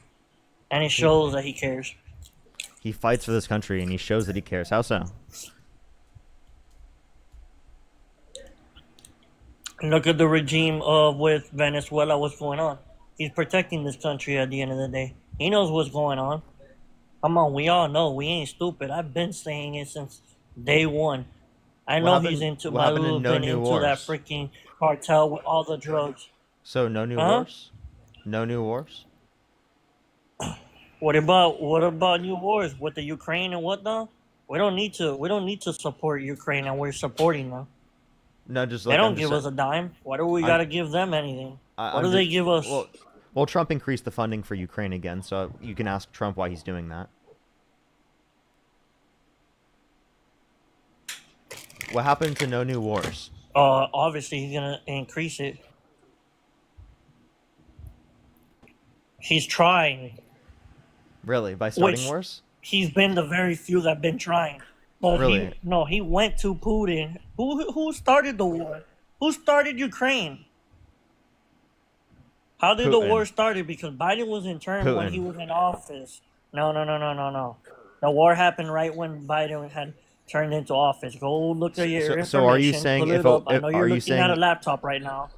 And it shows that he cares. He fights for this country and he shows that he cares. How so? Look at the regime with Venezuela, what's going on. He's protecting this country at the end of the day. He knows what's going on. Come on, we all know. We ain't stupid. I've been saying it since day one. I know he's into Malu, been into that freaking cartel with all the drugs. So no new wars? No new wars? What about new wars with the Ukraine and whatnot? We don't need to support Ukraine, and we're supporting them. No, just they don't give us a dime. Why do we gotta give them anything? What do they give us? Well, Trump increased the funding for Ukraine again, so you can ask Trump why he's doing that. What happened to no new wars? Obviously he's gonna increase it. He's trying. Really? By starting Which wars? he's been the very few that been trying. But Really? he went to Putin. Who started the war? Who started Ukraine? How did the war Putin. started? Because Biden was in term when he Putin. was in office. No. The war happened right when Biden had turned into office. Go look at your information. So are you saying pull it if up. I know are you're you looking at a saying laptop right now.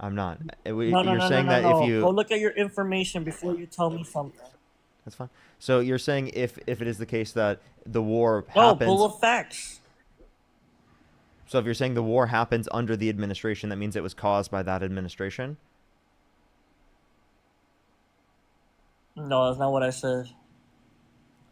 I'm not? No. You're saying that if Go you look at your information before you tell me something. That's fine. So you're saying if it is the case that the war No, happens. pull up facts. So if you're saying the war happens under the administration, that means it was caused by that administration? No, that's not what I said.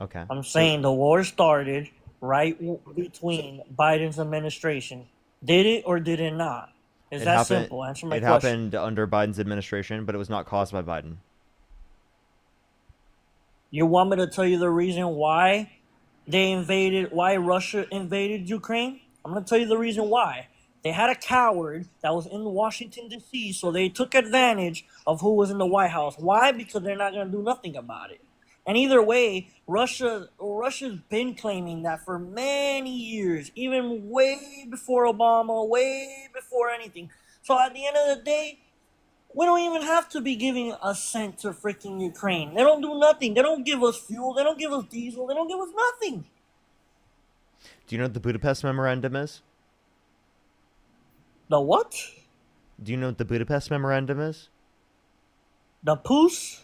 Okay. I'm saying the war started right between Biden's administration. Did it or did it not? Is that simple? Answer my It question. happened under Biden's administration, but it was not caused by Biden. You want me to tell you the reason why why Russia invaded Ukraine? I'm going to tell you the reason why. They had a coward that was in Washington, D.C., so they took advantage of who was in the White House. Why? Because they're not going to do nothing about it. And either way, Russia's been claiming that for many years, even way before Obama, way before anything. So at the end of the day, we don't even have to be giving a cent to freaking Ukraine. They don't do nothing. They don't give us fuel. They don't give us diesel. They don't give us nothing. Do you know what the Budapest Memorandum is? The what? Do you know what the Budapest Memorandum is? The Poos?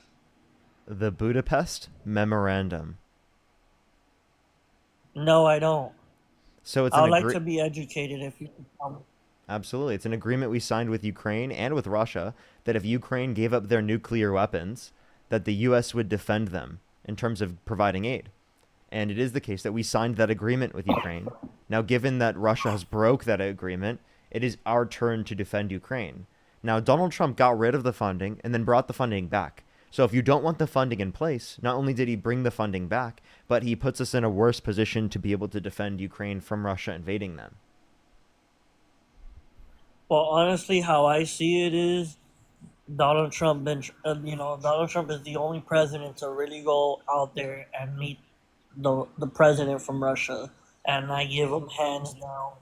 The Budapest Memorandum. No, I don't. So it's I would like to be educated if you can tell me. Absolutely. It's an agreement we signed with Ukraine and with Russia that if Ukraine gave up their nuclear weapons, that the U.S. would defend them in terms of providing aid. And it is the case that we signed that agreement with Ukraine. Now, given that Russia has broke that agreement, it is our turn to defend Ukraine. Now, Donald Trump got rid of the funding and then brought the funding back. So if you don't want the funding in place, not only did he bring the funding back, but he puts us in a worse position to be able to defend Ukraine from Russia invading them. Well, honestly, how I see it is Donald Trump Donald Trump is the only president to really go out there and meet the president from Russia, and I give him hands down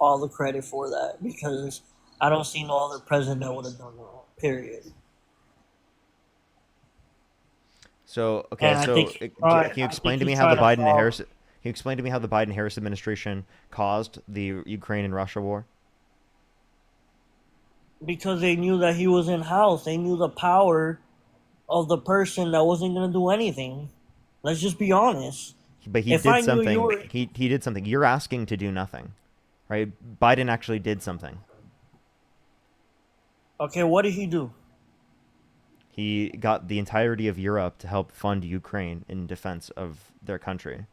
all the credit for that because I don't see no other president that would have done that. Period. So okay, And I so think- can you explain to me he's how the trying to Biden solve- Harris? Can you explain to me how the Biden Harris administration caused the Ukraine and Russia war? Because they knew that he was in house. They knew the power of the person that wasn't going to do anything. Let's just be honest. But he If I did knew something. you were- He did something. You're asking to do nothing, right? Biden actually did something. Okay, what did he do? He got the entirety of Europe to help fund Ukraine in defense of their country.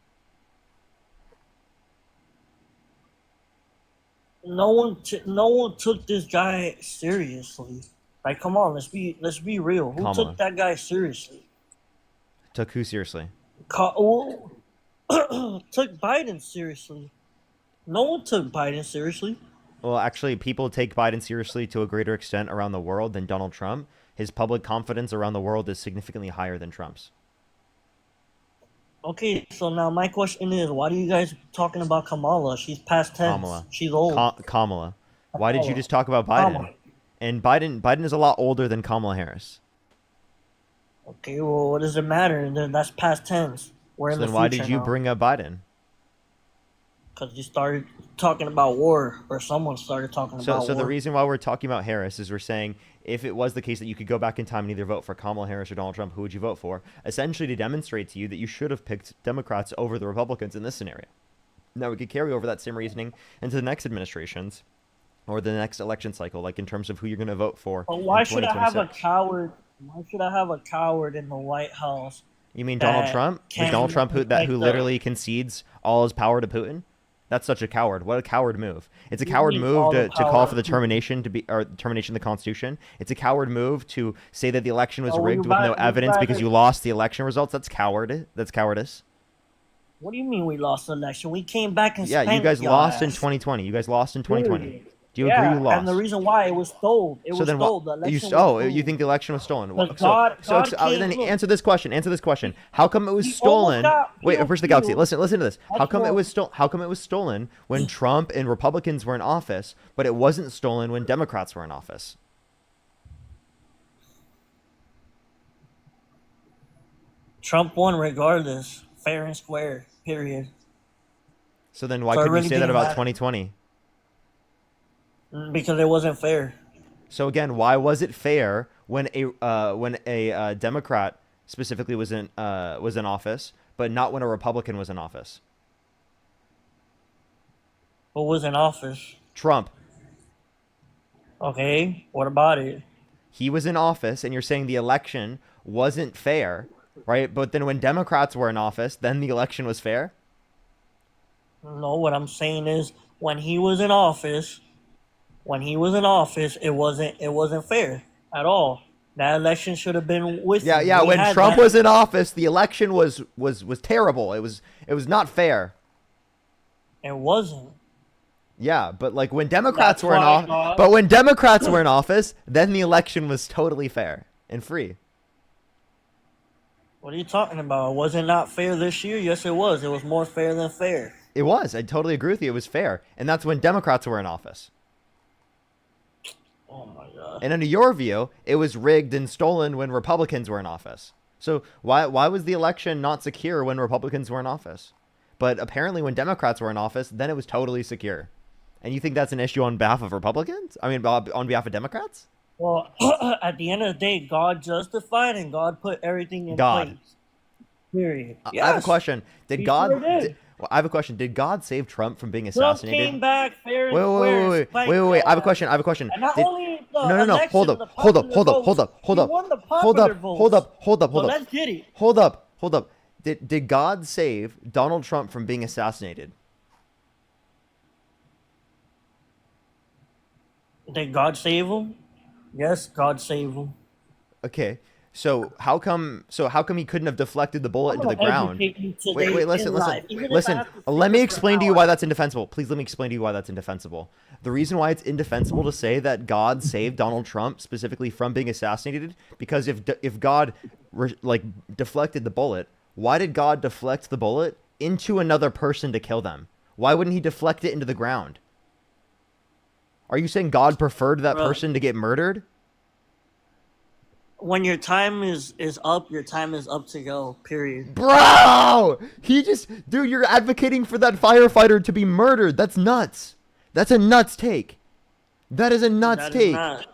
No one took this guy seriously. Like, come on, let's be real. Who Kamala. took that guy seriously? Took who seriously? Took Biden seriously. No one took Biden seriously. Well, actually, people take Biden seriously to a greater extent around the world than Donald Trump. His public confidence around the world is significantly higher than Trump's. Okay, so now my question is, why do you guys talking about Kamala? She's past tense. Kamala. She's old. Kamala. Why did you Kamala. just talk about Biden? Kamala. And Biden is a lot older than Kamala Harris. Okay, well, what does it matter? Then that's past tense. We're So in the then why did future you now. bring up Biden? Because you started talking about war, or someone started talking So about war. the reason why we're talking about Harris is we're saying if it was the case that you could go back in time and either vote for Kamala Harris or Donald Trump, who would you vote for? Essentially to demonstrate to you that you should have picked Democrats over the Republicans in this scenario. Now we could carry over that same reasoning into the next administrations or the next election cycle, like in terms of who you're going to vote for. But why in should I have a 2026. coward? Why should I have a coward in the White House? You mean Donald that Trump? The can't Donald Trump who protect the- literally concedes all his power to Putin? That's such a coward. What a coward move. It's a You coward mean move all to the call power for the to- termination termination of the Constitution. It's a coward move to say that the election was Oh, rigged you with no guys- you evidence guys because are- you lost the election results. That's coward. That's cowardice. What do you mean we lost the election? We came back and Yeah, you spanked guys y'all lost in ass. 2020. You guys lost in 2020. Do you agree you lost? And the reason why it was stolen. It So was then stolen. The you election was you stolen. think the election was stolen? But God came, Then look, answer this question. Answer this question. How come it was he almost stolen? got Wait, pew first the galaxy. pew. Listen to this. How come it Actual- was How come it was stolen when Trump and Republicans were in office, but it wasn't stolen when Democrats were in office? Trump won regardless, fair and square. Period. So then why So it couldn't really you say that didn't about matter. 2020? Because it wasn't fair. So again, why was it fair when a Democrat specifically was in office, but not when a Republican was in office? Who was in office? Trump. Okay, what about it? He was in office, and you're saying the election wasn't fair, right? But then when Democrats were in office, then the election was fair? No, what I'm saying is when he was in office, it wasn't fair at all. That election should have been with Yeah, him. yeah. We When had Trump that. was in office, the election was terrible. It was not fair. It wasn't. Yeah, but like when Democrats That's were in why office, God- but when Democrats were in office, then the election was totally fair and free. What are you talking about? Was it not fair this year? Yes, it was. It was more fair than fair. It was. I totally agree with you. It was fair, and that's when Democrats were in office. Oh my god. And under your view, it was rigged and stolen when Republicans were in office. So why was the election not secure when Republicans were in office? But apparently when Democrats were in office, then it was totally secure. And you think that's an issue on behalf of Republicans? I mean, on behalf of Democrats? Well, at the end of the day, God justified and God put everything in God. place. Period. I have a Yes. question. Did He God? sure did. I have a question. Did God save Trump from being Trump assassinated? came back fair and Wait. square. I have a question. I have a question. And not Did- only the No. election, Hold up. the Hold up. popular Hold up. votes, Hold up. Hold he up. won the Hold popular up. votes. Hold up. Hold up. So Hold up. let's get it. Hold up. Hold up. Did God save Donald Trump from being assassinated? Did God save him? Yes, God saved him. Okay. So how come he couldn't have deflected the bullet I'm into the gonna ground? educate you today Wait, listen, in listen, life, even if I listen. have to Let sit me here for explain an to you hour. why that's indefensible. Please let me explain to you why that's indefensible. The reason why it's indefensible to say that God saved Donald Trump specifically from being assassinated, because if God deflected the bullet, why did God deflect the bullet into another person to kill them? Why wouldn't he deflect it into the ground? Are you saying God preferred that Bro. person to get murdered? When your time is up, your time is up to go. Period. Bro! Dude, you're advocating for that firefighter to be murdered. That's nuts. That's a nuts take. That is a nuts That is take. not-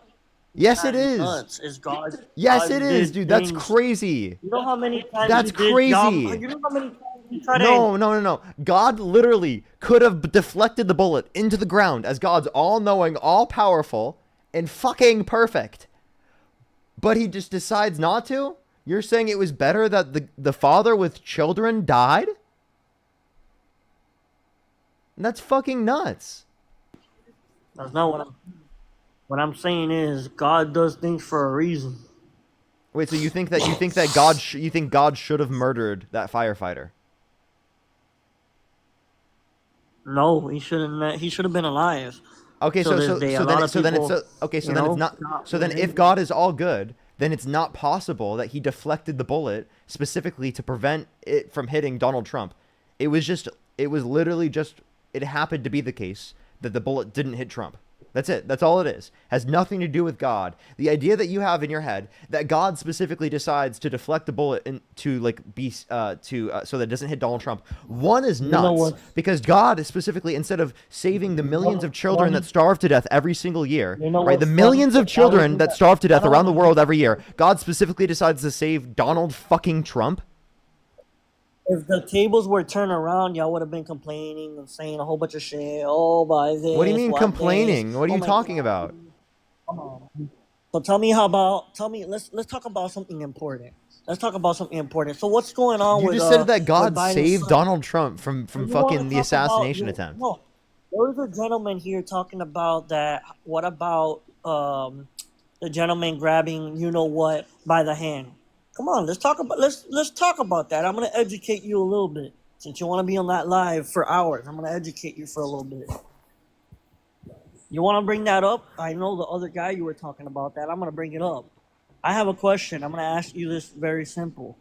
Yes, not it is. nuts. It's God. Yes, God it is, did dude. That's things- crazy. You know how many times That's he did crazy. You know how many times he tried to No. God literally could have deflected the bullet into the ground as God's all-knowing, all-powerful, and fucking perfect. But he just decides not to? You're saying it was better that the father with children died? That's fucking nuts. That's not what I'm saying is God does things for a reason. Wait, so you think that God should have murdered that firefighter? No, he shouldn't. He should have been alive. Okay, till so this day. A then lot it- of so then it's people, okay, so you then know, it's not so then if God is all good, then it's not possible that he deflected the bullet specifically to prevent it from hitting Donald Trump. It was literally just it happened to be the case that the bullet didn't hit Trump. That's it. That's all it is. Has nothing to do with God. The idea that you have in your head that God specifically decides to deflect the bullet so that it doesn't hit Donald Trump. One is You know nuts what? because God is specifically, instead of saving the millions of children that starve to death every single year, You know right? The what's millions funny? of children that starve to death I don't around the wanna- world every year. God specifically decides to save Donald fucking Trump. If the tables were turned around, y'all would have been complaining and saying a whole bunch of shit. Oh, by this. What do you mean why complaining? this? What are Oh you my talking God. about? Come on. So tell me. Let's talk about something important. Let's talk about something important. So what's going on You with? just said that God with Biden's saved son? Donald Trump from You wanna fucking the talk assassination about, attempt. No, there was a gentleman here talking about that. What about the gentleman grabbing you know what by the hand? Come on, let's talk about that. I'm gonna educate you a little bit since you want to be on that live for hours. I'm gonna educate you for a little bit. You want to bring that up? I know the other guy you were talking about that. I'm going to bring it up. I have a question. I'm going to ask you this very simple.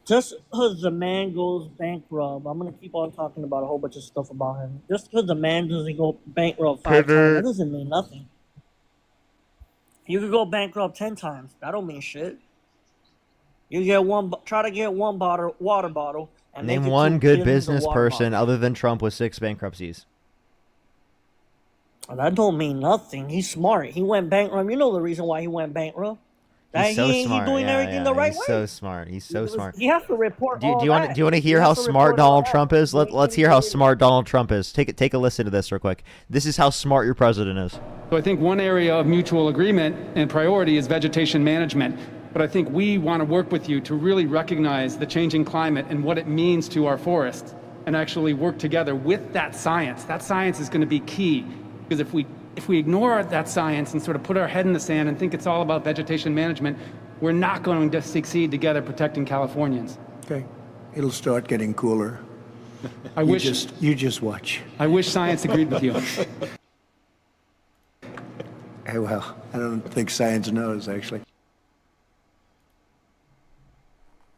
Just because the man goes bankrupt, I'm going to keep on talking about a whole bunch of stuff about him. Just because the man doesn't go bankrupt 5 times, that doesn't mean nothing. You could go bankrupt 10 times. That don't mean shit. You get try to get one water bottle. And Name make it one 2 good billion business water person bottles. other than Trump with 6 bankruptcies. That don't mean nothing. He's smart. He went bankrupt. You know the reason why he went bankrupt. He's so smart. He doing everything the right he's way. so smart. He's so smart. He has to report Do all you want that. do you want to hear He how has to smart report all Donald that. Trump is? Let's hear how smart Donald Trump is. Take a listen to this real quick. This is how smart your president is. So I think one area of mutual agreement and priority is vegetation management. But I think we want to work with you to really recognize the changing climate and what it means to our forests and actually work together with that science. That science is going to be key, because if we ignore that science and sort of put our head in the sand and think it's all about vegetation management, we're not going to succeed together protecting Californians. Okay. It'll start getting cooler. You just watch. I wish science agreed with you. Hey, well, I don't think science knows, actually.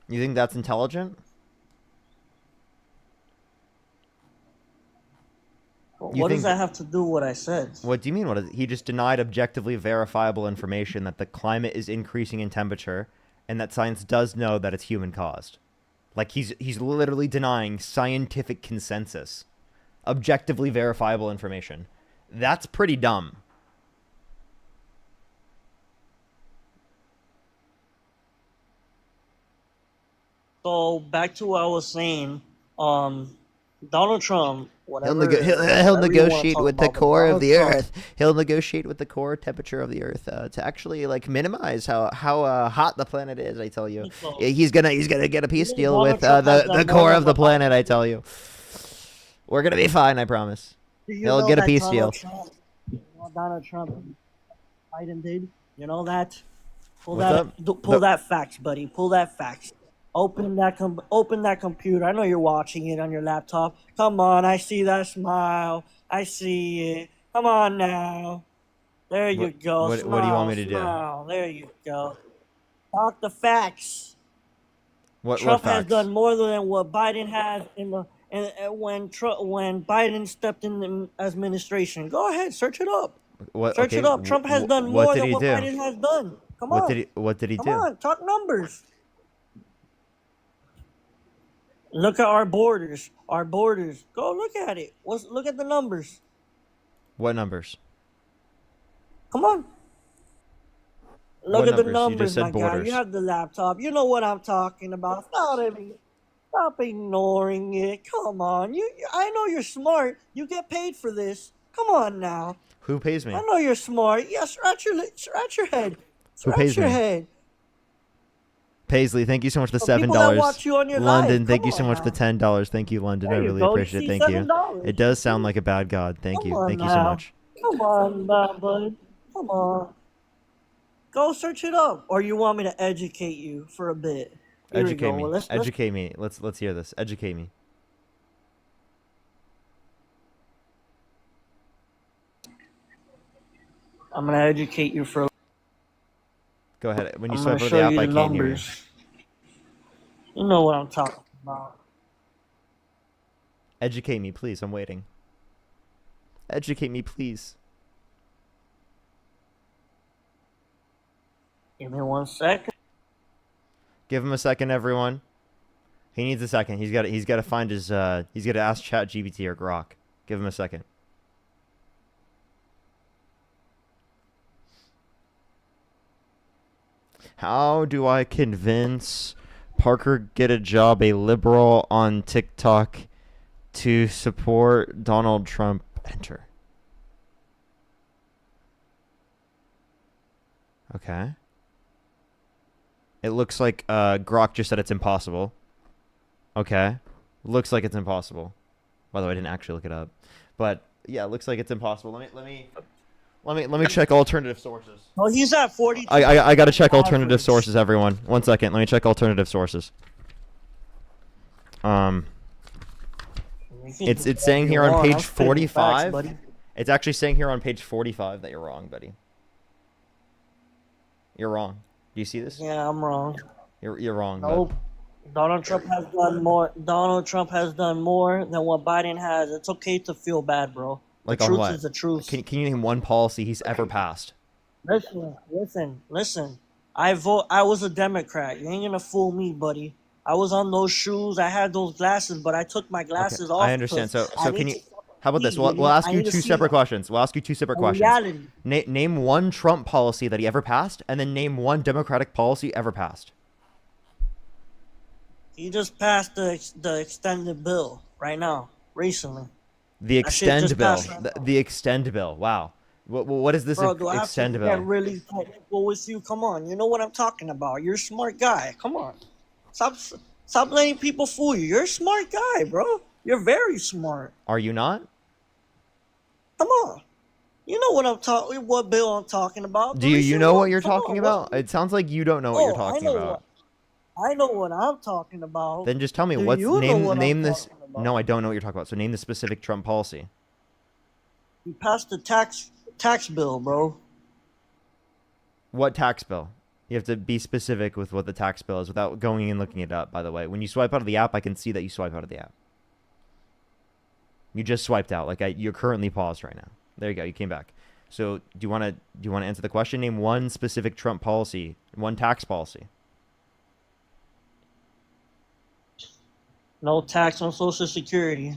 You think that's intelligent? What does that have to do with what I said? What do you mean? He just denied objectively verifiable information that the climate is increasing in temperature and that science does know that it's human caused. Like he's literally denying scientific consensus. Objectively verifiable information. That's pretty dumb. So back to what I was saying, Donald Trump, whatever. He'll negotiate with the core of the earth. He'll negotiate with the core temperature of the earth to actually like minimize how hot the planet is. I tell you, he's gonna get a peace deal with the core of the planet. I tell you, we're gonna be fine. I promise. He'll get a peace deal. Donald Trump, Biden did. You know that. Pull What's that facts, buddy. Pull that facts. Open that computer. I know you're watching it on your laptop. Come on, I see that smile. I see it. Come on now. There you go. What do you want me to do? Smile. There you go. Talk the facts. what Trump has facts? done more than what Biden has when Biden stepped in the administration. Go ahead, search it up. Search it up. Trump has done more than what Biden has done. Come on. What did he do? Come on, talk numbers. Look at our borders. Our borders. Go look at it. Look at the numbers. What numbers? Come on. Look at the You just numbers, said my guy. borders. You have the laptop. You know what I'm talking about. Stop ignoring it. Come on. I know you're smart. You get paid for this. Come on now. Who pays me? I know you're smart. Yeah, scratch your head. Who Scratch pays your me? head. Paisley, thank you so much for the People that $7. watch you on your London, live, thank come you so on much for the $10. Thank you, London. There I you really go. You appreciate it. see Thank you. $7. It does sound like a bad god. Thank you. Come on Thank you so now. much. Come on, bud. Come on. Go search it up. Or you want me to educate you for a bit? Here we Educate go. me. Well, let's Educate me. Let's hear this. Educate me. I'm gonna educate you for. Go ahead. When you I'm swipe gonna over the show app, you I the can't hear you. numbers. You know what I'm talking about. Educate me, please. I'm waiting. Educate me, please. Give me 1 second. Give him a second, everyone. He needs a second. He's got to find his he's got to ask ChatGPT or Grok. Give him a second. How do I convince Parker get a job, a liberal on TikTok, to support Donald Trump? Enter. Okay. It looks like Grok just said it's impossible. Okay. Looks like it's impossible. By the way, I didn't actually look it up. But yeah, it looks like it's impossible. Let me check alternative sources. Oh, he's at 42. I gotta check alternative sources, everyone. 1 second. Let me check alternative sources. It's saying here on page 45. It's actually saying here on page 45 that you're wrong, buddy. You're wrong. Do you see this? Yeah, I'm wrong. You're wrong. Nope. Donald Trump has done more. Donald Trump has done more than what Biden has. It's okay to feel bad, bro. Like the on truth what? is the truth. Can you name one policy he's ever passed? Listen. I was a Democrat. You ain't gonna fool me, buddy. I was on those shoes. I had those glasses, but I took my glasses off. I understand. So can you? How about this? We'll ask you two separate questions. Reality. Name one Trump policy that he ever passed, and then name one Democratic policy ever passed. He just passed the extended bill right now, recently. The extend bill. The extend bill. Wow. What is this extend bill? Bro, do I have to get really technical with you? Come on, you know what I'm talking about. You're a smart guy. Come on. Stop letting people fool you. You're a smart guy, bro. You're very smart. Are you not? Come on. You know what bill I'm talking about. Do you know what you're talking about? It sounds like you don't know what you're talking about. I know what I'm talking about. Then just tell me name this. No, I don't know what you're talking about. So name the specific Trump policy. He passed the tax bill, bro. What tax bill? You have to be specific with what the tax bill is without going and looking it up, by the way. When you swipe out of the app, I can see that you swipe out of the app. You just swiped out. You're currently paused right now. There you go. You came back. So do you want to answer the question? Name one specific Trump policy, one tax policy. No tax on Social Security.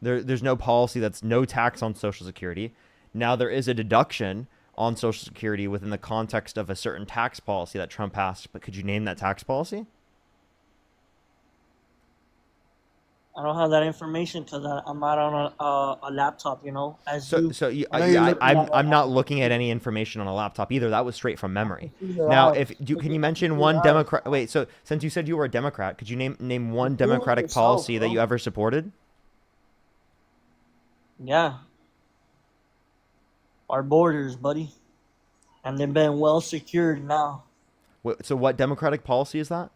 There's no policy that's no tax on Social Security. Now there is a deduction on Social Security within the context of a certain tax policy that Trump passed, but could you name that tax policy? I don't have that information because I'm not on a laptop, you know. I'm not looking at any information on a laptop either. That was straight from memory. Now, can you mention one Democrat? Wait, so since you said you were a Democrat, could you name one Democratic policy that you ever supported? Yeah. Our borders, buddy, and they've been well secured now. So what Democratic policy is that?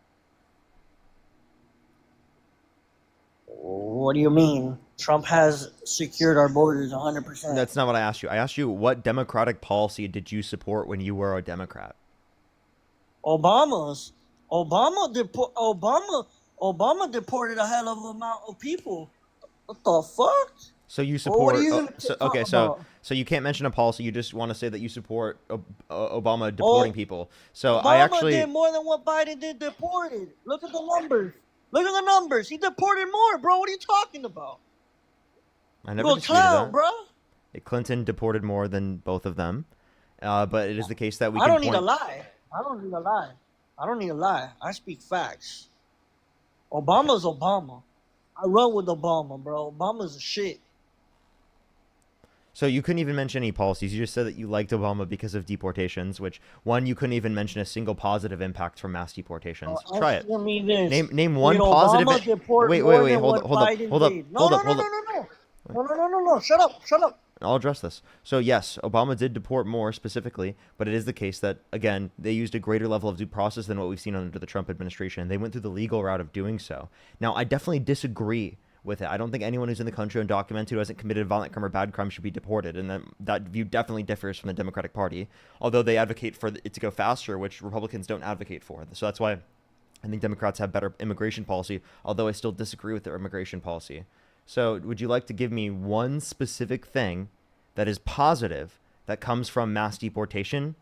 What do you mean? Trump has secured our borders 100%. That's not what I asked you. I asked you what Democratic policy did you support when you were a Democrat? Obama deported a hell of an amount of people. What the fuck? So you support? So you can't mention a policy. You just want to say that you support Obama deporting people. So Obama did more than what Biden did deported. Look at the numbers. Look at the numbers. He deported more, bro. What are you talking about? I never disputed clown, that. Bro. Clinton deported more than both of them, but it is the case that we. I don't need a lie. I don't need a lie. I speak facts. Obama's Obama. I run with Obama, bro. Obama's a shit. So you couldn't even mention any policies. You just said that you liked Obama because of deportations, which you couldn't even mention a single positive impact from mass deportations. Try it. Name one positive. Wait. Hold up. No. Shut up. I'll address this. So yes, Obama did deport more specifically, but it is the case that, again, they used a greater level of due process than what we've seen under the Trump administration. They went through the legal route of doing so. Now, I definitely disagree with it. I don't think anyone who's in the country undocumented who hasn't committed a violent crime or bad crime should be deported, and that view definitely differs from the Democratic Party, although they advocate for it to go faster, which Republicans don't advocate for. So that's why I think Democrats have better immigration policy, although I still disagree with their immigration policy. So would you like to give me one specific thing that is positive that comes from mass deportation?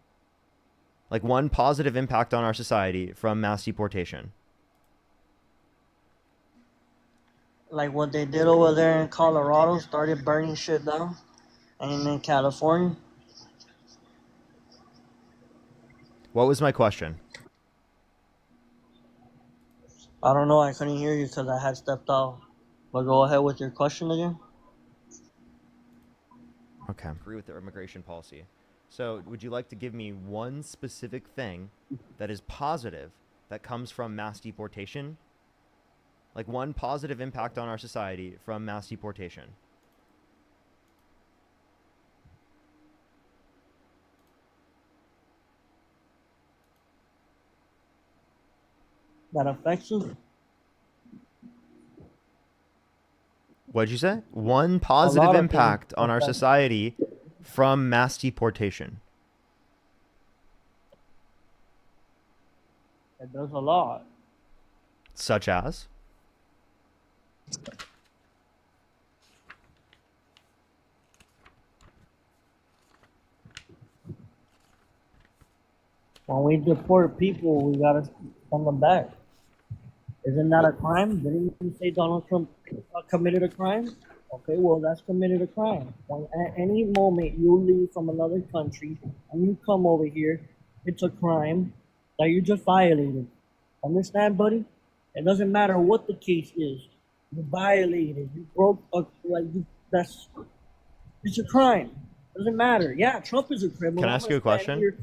Like one positive impact on our society from mass deportation? Like what they did over there in Colorado, started burning shit down. And in California. What was my question? I don't know. I couldn't hear you because I had stepped out. But go ahead with your question again. Okay. I agree with their immigration policy. So would you like to give me one specific thing that is positive that comes from mass deportation? Like one positive impact on our society from mass deportation? That affects you? What'd you say? One A positive lot of things impact on our affect. society from mass deportation. It does a lot. Such as? When we deport people, we gotta send them back. Isn't that a crime? Didn't you say Donald Trump committed a crime? Okay, well, that's committed a crime. When at any moment you leave from another country and you come over here, it's a crime that you just violated. Understand, buddy? It doesn't matter what the case is. You violated. You broke a that's it's a crime. Doesn't matter. Yeah, Trump is a criminal. Can I ask you a question?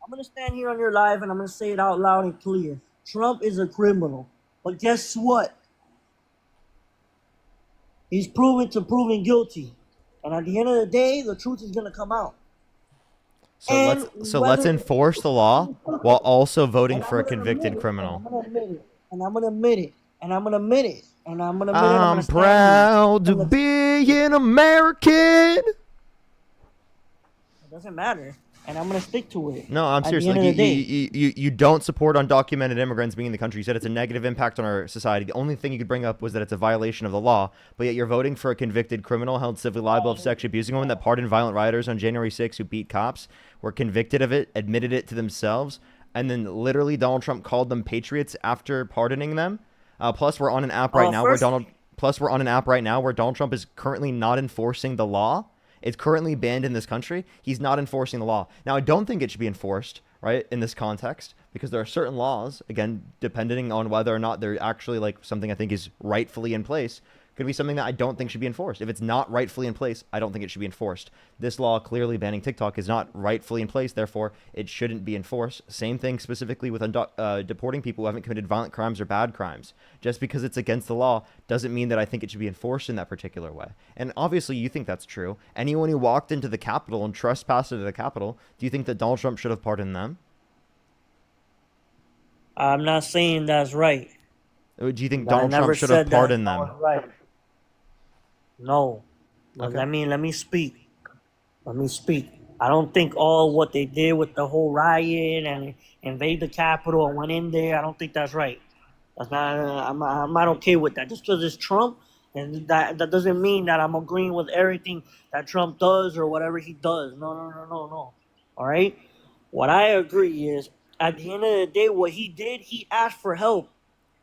I'm gonna stand here on your live and I'm gonna say it out loud and clear. Trump is a criminal. But guess what? He's proven guilty. And at the end of the day, the truth is gonna come out. So let's enforce the law while also voting for a convicted criminal. I'm gonna admit it. And I'm gonna admit it. And I'm gonna admit it. And I'm gonna admit it. I'm proud to be an American. It doesn't matter. And I'm gonna stick to it. No, I'm serious. Like, you don't support undocumented immigrants being in the country. You said it's a negative impact on our society. The only thing you could bring up was that it's a violation of the law, but yet you're voting for a convicted criminal held civilly liable of sexually abusing a woman that pardoned violent rioters on January 6th who beat cops, were convicted of it, admitted it to themselves, and then literally Donald Trump called them patriots after pardoning them. Plus, we're on an app right now where Donald Trump is currently not enforcing the law. It's currently banned in this country. He's not enforcing the law. Now, I don't think it should be enforced, right, in this context, because there are certain laws, again, depending on whether or not they're actually like something I think is rightfully in place, could be something that I don't think should be enforced. If it's not rightfully in place, I don't think it should be enforced. This law clearly banning TikTok is not rightfully in place, therefore it shouldn't be enforced. Same thing specifically with deporting people who haven't committed violent crimes or bad crimes. Just because it's against the law doesn't mean that I think it should be enforced in that particular way. And obviously you think that's true. Anyone who walked into the Capitol and trespassed into the Capitol, do you think that Donald Trump should have pardoned them? I'm not saying that's right. Do you think Donald Trump should have pardoned them? Right. No. Okay. Let me speak. Let me speak. I don't think all what they did with the whole riot and invade the Capitol and went in there, I don't think that's right. That's not. I'm not okay with that. Just because it's Trump, and that doesn't mean that I'm agreeing with everything that Trump does or whatever he does. No. All right. What I agree is, at the end of the day, what he did, he asked for help,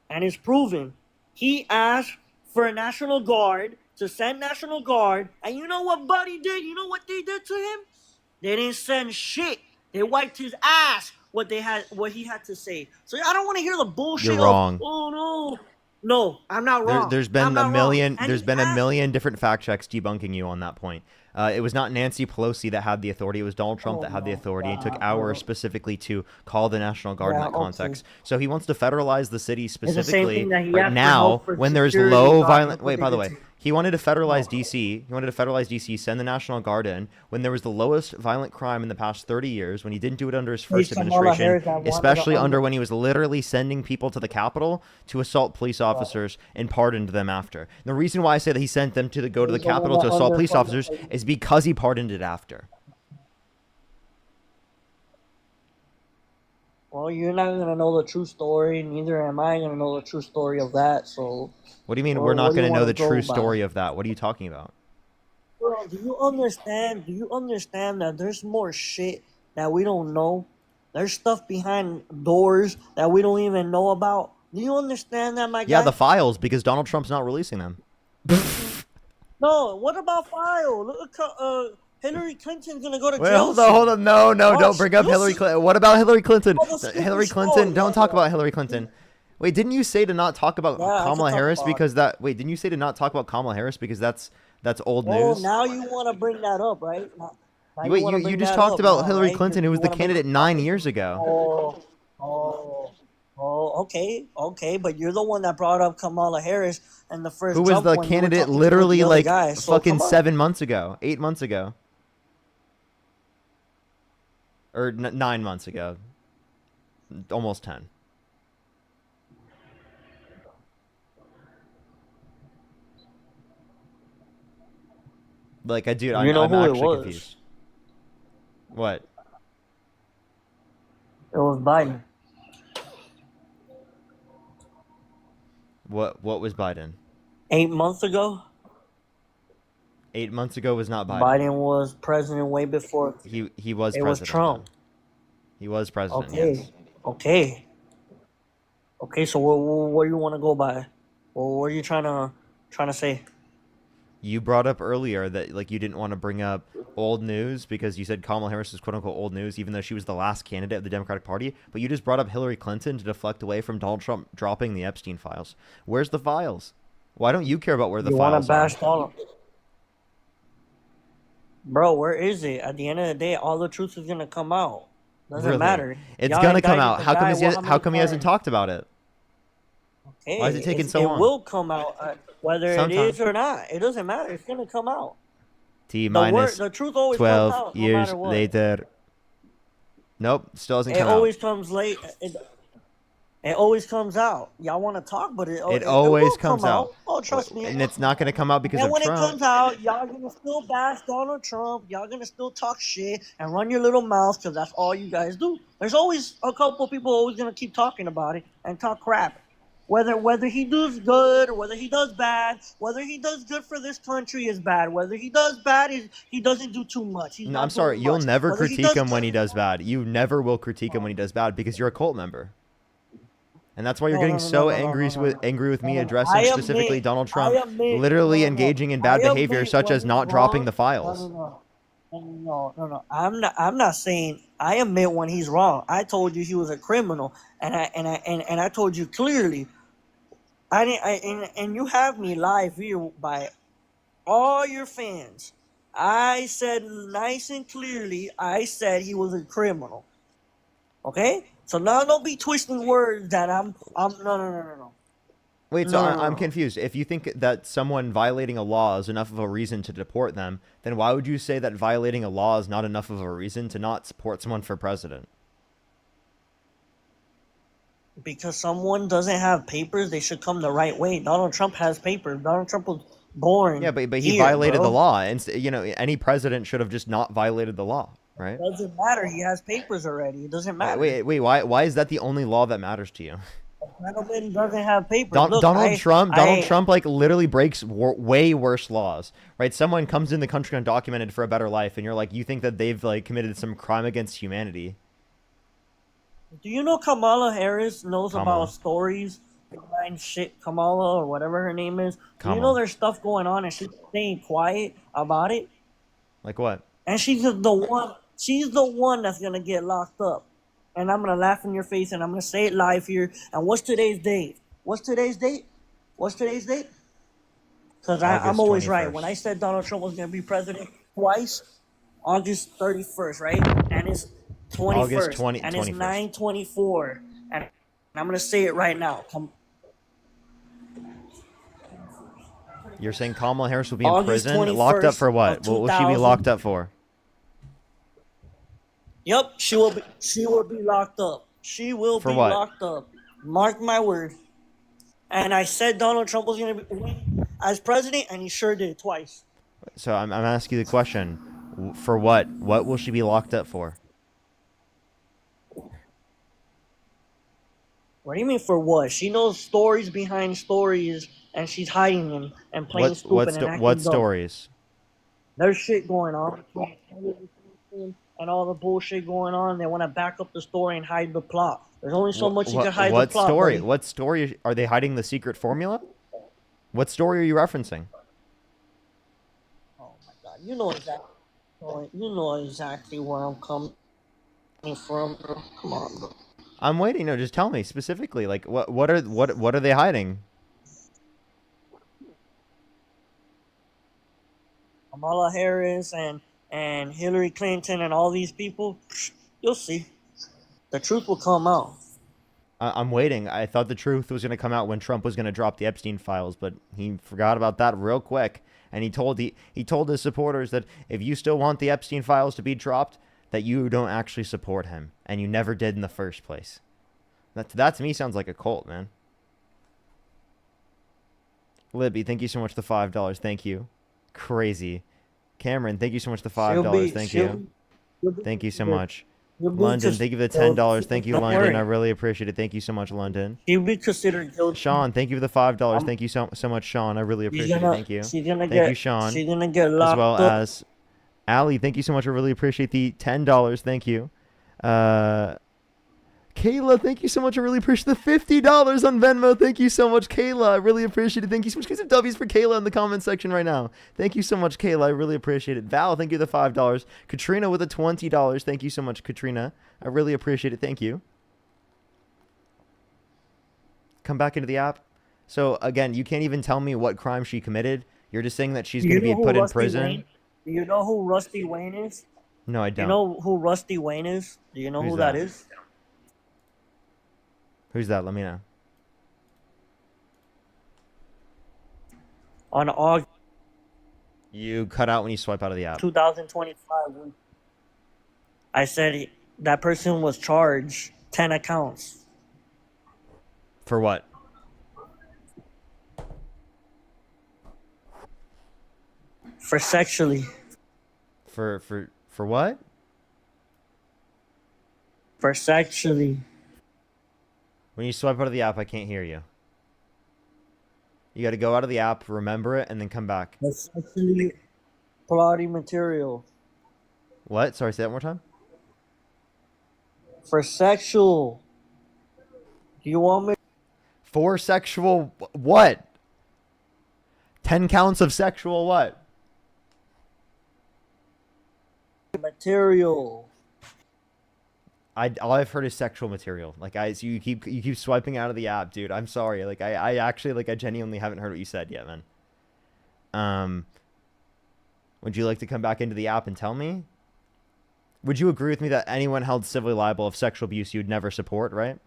and it's proven. He asked for a National Guard to send National Guard, and you know what Buddy did? You know what they did to him? They didn't send shit. They wiped his ass. What he had to say. So I don't want to hear the bullshit. You're wrong. Of, oh no, I'm not wrong. There's been a million different fact checks debunking you on that point. It was not Nancy Pelosi that had the authority. It was Donald Trump that had the authority. It took hours specifically to call the National Guard in that context. So he wants to federalize the city specifically right now when there's low violent. Wait, by the way, he wanted to federalize D.C. He wanted to federalize D.C., send the National Guard in when there was the lowest violent crime in the past 30 years, when he didn't do it under his first administration, especially under when he was literally sending people to the Capitol to assault police officers and pardoned them after. The reason why I say that he sent them to go to the Capitol to assault police officers is because he pardoned it after. Well, you're not going to know the true story, neither am I going to know the true story of that, so... What do you mean we're not going to know the true story of that? What are you talking about? Bro, do you understand that there's more shit that we don't know? There's stuff behind doors that we don't even know about. Do you understand that, my guy? Yeah, the files, because Donald Trump's not releasing them. No, what about file? Look, Hillary Clinton's gonna go to jail. Hold on. No, don't bring up Hillary Clinton. What about Hillary Clinton? Hillary Clinton, don't talk about Hillary Clinton. Wait, didn't you say to not talk about Kamala Harris because that? Wait, didn't you say to not talk about Kamala Harris because that's old news? Oh, now you want to bring that up, right? Wait, you just talked about Hillary Clinton, who was the candidate 9 years ago. Okay, but you're the one that brought up Kamala Harris and the first. Who was the candidate literally like fucking 7 months ago, 8 months ago, or 9 months ago, almost 10. Like, dude, You I'm know who it actually was? confused. What? It was Biden. What was Biden? 8 months ago, 8 months ago was not Biden. Biden was president way before. He was It was president then. Trump. He was president, Okay. yes. Okay. Okay. So what do you want to go by? Well, what are you trying to say? You brought up earlier that like you didn't want to bring up old news because you said Kamala Harris is quote unquote old news, even though she was the last candidate of the Democratic Party. But you just brought up Hillary Clinton to deflect away from Donald Trump dropping the Epstein files. Where's the files? Why don't you care about where the You want files to bash are? Donald? Bro, where is it? At the end of the day, all the truth is gonna come out. Doesn't Really? matter. It's Y'all gonna come indicted out. the How come guy, he well, how how many come he hasn't times? talked about it? Okay, Why is it taking so it long? will come out, whether Sometime. it is or not. It doesn't matter. It's gonna come out. T The word, minus the truth always 12 comes out, no years matter what. later. Nope, still hasn't It come always out. comes late. It always comes out. Y'all want to talk, but It it always will comes come out. Oh, trust me. And it's not going to come out because And of when it Trump. comes out, y'all gonna still bash Donald Trump. Y'all gonna still talk shit and run your little mouth because that's all you guys do. There's always a couple people always gonna keep talking about it and talk crap. Whether he does good or whether he does bad, whether he does good for this country is bad. Whether he does bad is he doesn't do too much. He's No, not I'm sorry. doing You'll much. never Whether he critique does him when good- he does bad. You never will critique him when he does bad because you're a cult member. And that's why you're No, getting no, no, so no, no, angry no, no, with no. angry with me No, addressing I specifically admit- Donald I Trump admit- literally no, no, engaging in I bad behavior admit such when as he's not dropping wrong. the files. No. I'm not saying I admit when he's wrong. I told you he was a criminal, and I told you clearly. And you have me live here by all your fans. I said nice and clearly. I said he was a criminal. Okay, so now don't be twisting words that I'm. No. Wait, so No. I'm confused. If you think that someone violating a law is enough of a reason to deport them, then why would you say that violating a law is not enough of a reason to not support someone for president? Because someone doesn't have papers, they should come the right way. Donald Trump has papers. Donald Trump was born. Yeah, but he here, violated bro. the law, and any president should have just not violated the law, right? Doesn't matter. He has papers already. It doesn't matter. Wait. Why is that the only law that matters to you? Gentleman doesn't have papers. Look, Donald Trump I- like literally breaks way worse laws, right? Someone comes in the country undocumented for a better life, and you're like, you think that they've like committed some crime against humanity? Do you know Kamala Harris knows Kamala. about stories behind shit? Kamala or whatever her name is. Do you Kamala. know there's stuff going on and she's staying quiet about it? Like what? And she's the one. She's the one that's gonna get locked up. And I'm gonna laugh in your face and I'm gonna say it live here. And what's today's date? Because I'm August always 21st. right. When I said Donald Trump was gonna be president twice, August 31st, right? And it's 21st. August 20 and it's 21st. 9/24. And I'm gonna say it right now. You're saying Kamala Harris will be in August prison, locked up for 21st what? of What will she be 2000. locked up for? Yep, she will be locked up. She will For be what? locked up. Mark my word. And I said Donald Trump was gonna win as president, and he sure did twice. So I'm asking you the question: for what? What will she be locked up for? What do you mean for what? She knows stories behind stories, and she's hiding them and playing stupid and acting What dumb. stories? There's shit going on and all the bullshit going on. They want to back up the story and hide the plot. There's only so much you can hide What the plot. story? buddy. What story are they hiding? The secret formula? What story are you referencing? God, you know exactly where I'm coming from, bro. Come on, bro. I'm waiting. No, just tell me specifically. Like, what are they hiding? Kamala Harris and Hillary Clinton and all these people, you'll see. The truth will come out. I'm waiting. I thought the truth was going to come out when Trump was going to drop the Epstein files, but he forgot about that real quick. And he told his supporters that if you still want the Epstein files to be dropped, that you don't actually support him, and you never did in the first place. That to me sounds like a cult, man. Libby, thank you so much for the $5. Thank you. Crazy. Cameron, thank you so much for the She'll $5. be. Thank She'll you. be. She'll be Thank you so considered. much. She'll be London, thank you for the $10. Thank you, Don't London. worry. I really appreciate it. Thank you so much, London. She'll be considered guilty. Sean, thank you for the $5. Thank you so much, Sean. I really She's appreciate it. gonna. Thank you. She's gonna Thank get. you, Sean. She's gonna get As locked well up. as Ali, thank you so much. I really appreciate the $10. Thank you. Kayla, thank you so much. I really appreciate the $50 on Venmo. Thank you so much, Kayla. I really appreciate it. Thank you so much. Get some W's for Kayla in the comment section right now. Thank you so much, Kayla. I really appreciate it. Val, thank you for the $5. Katrina with the $20. Thank you so much, Katrina. I really appreciate it. Thank you. Come back into the app. So, again, you can't even tell me what crime she committed. You're just saying that she's going to be put in prison. Do you know who Rusty Wayne is? No, I Do you don't. know who Rusty Wayne is? Do you know Who's who that that? is? Who's that? Let me know. On August You cut out when you swipe out of the app. 2025, I said that person was charged 10 accounts. For what? For sexually. For what? For sexually. When you swipe out of the app, I can't hear you. You got to go out of the app, remember it, and then come back. For sexually plotting material. What? Sorry, say that one more time. For sexual. Do you want me? For sexual what? 10 counts of sexual what? Material. All I've heard is sexual material. Like so you keep swiping out of the app, dude. I'm sorry. Like I actually I genuinely haven't heard what you said yet, man. Would you like to come back into the app and tell me? Would you agree with me that anyone held civilly liable of sexual abuse you would never support, right?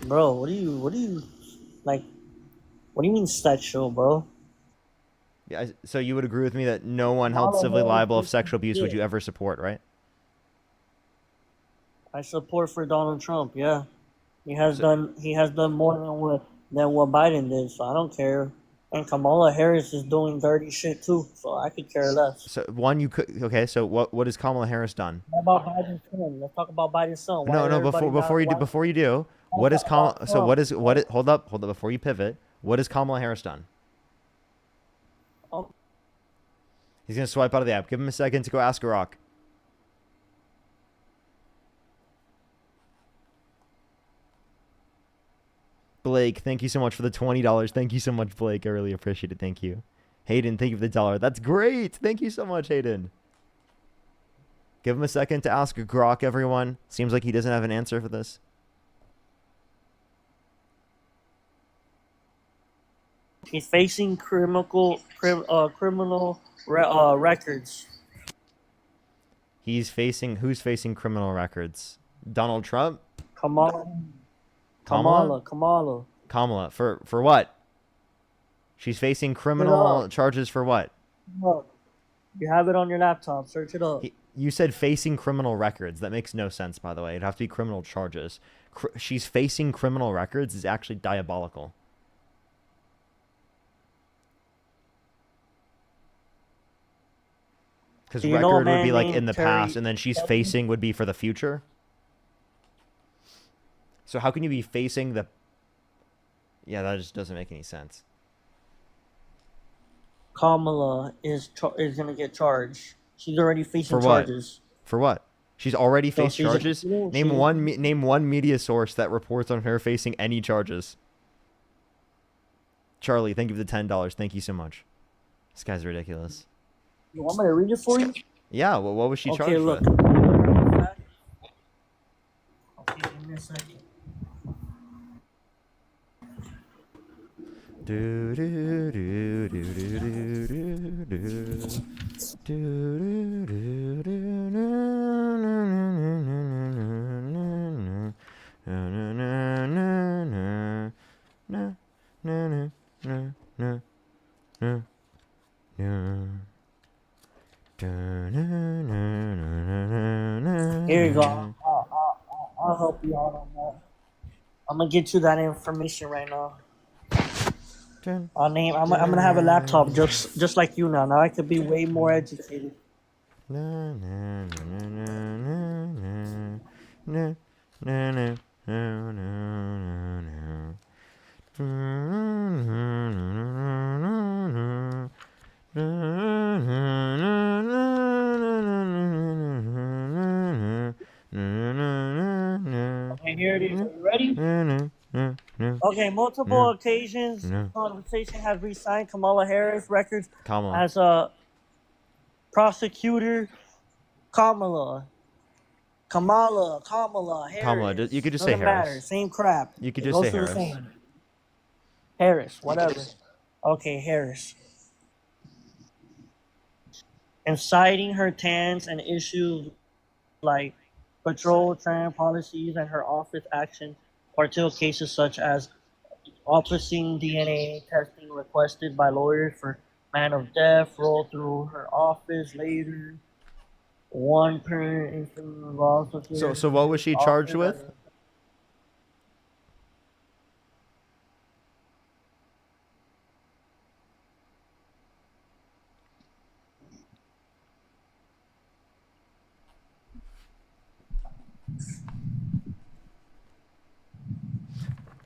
Bro, what do you like? What do you mean sexual, bro? Yeah, so you would agree with me that no one held civilly liable of sexual abuse would you ever support, right? I support for Donald Trump. Yeah, he has done more than what Biden did. So I don't care. And Kamala Harris is doing dirty shit too. So I could care less. So one, you could so what has Kamala Harris done? What about Biden's son? Let's talk about Biden's son. No, before you do, what is hold up before you pivot. What has Kamala Harris done? Oh. He's gonna swipe out of the app. Give him a second to go ask a rock. Blake, thank you so much for the $20. Thank you so much, Blake. I really appreciate it. Thank you. Hayden, thank you for the $1. That's great. Thank you so much, Hayden. Give him a second to ask Grok, everyone. Seems like he doesn't have an answer for this. He's facing criminal records. Who's facing criminal records? Donald Trump? Kamala. For what? She's facing criminal charges for what? Look, you have it on your laptop. Search it up. You said facing criminal records. That makes no sense, by the way. It'd have to be criminal charges. She's facing criminal records is actually diabolical. Because record would be like in the past, and then she's facing would be for the future. So how can you be facing the... Yeah, that just doesn't make any sense. Kamala is going to get charged. She's already facing charges. For what? She's already faced charges? Name one media source that reports on her facing any charges. Charlie, thank you for the $10. Thank you so much. This guy's ridiculous. You want me to read it for you? Yeah, well, what was she charged with? Okay, give me a second. Do do do do do do do do do do Here you go. I'll help you out on that. I'm gonna get you that information right now. I'm gonna have a laptop just like you now. Now I could be way more educated. Okay, here it is. Are you ready? Okay, multiple occasions, conversation has re-signed Kamala Harris records Kamala. as a prosecutor. Kamala Harris. Kamala, you could just say Doesn't matter. Harris. Same crap. You could It just goes say to the Harris. same. Harris, whatever. Okay, Harris. Inciting her tans and issues like patrol train policies and her office action, particular cases such as opposing DNA testing requested by lawyers for man of death, roll through her office later. One parent incident involves So what was she charged with?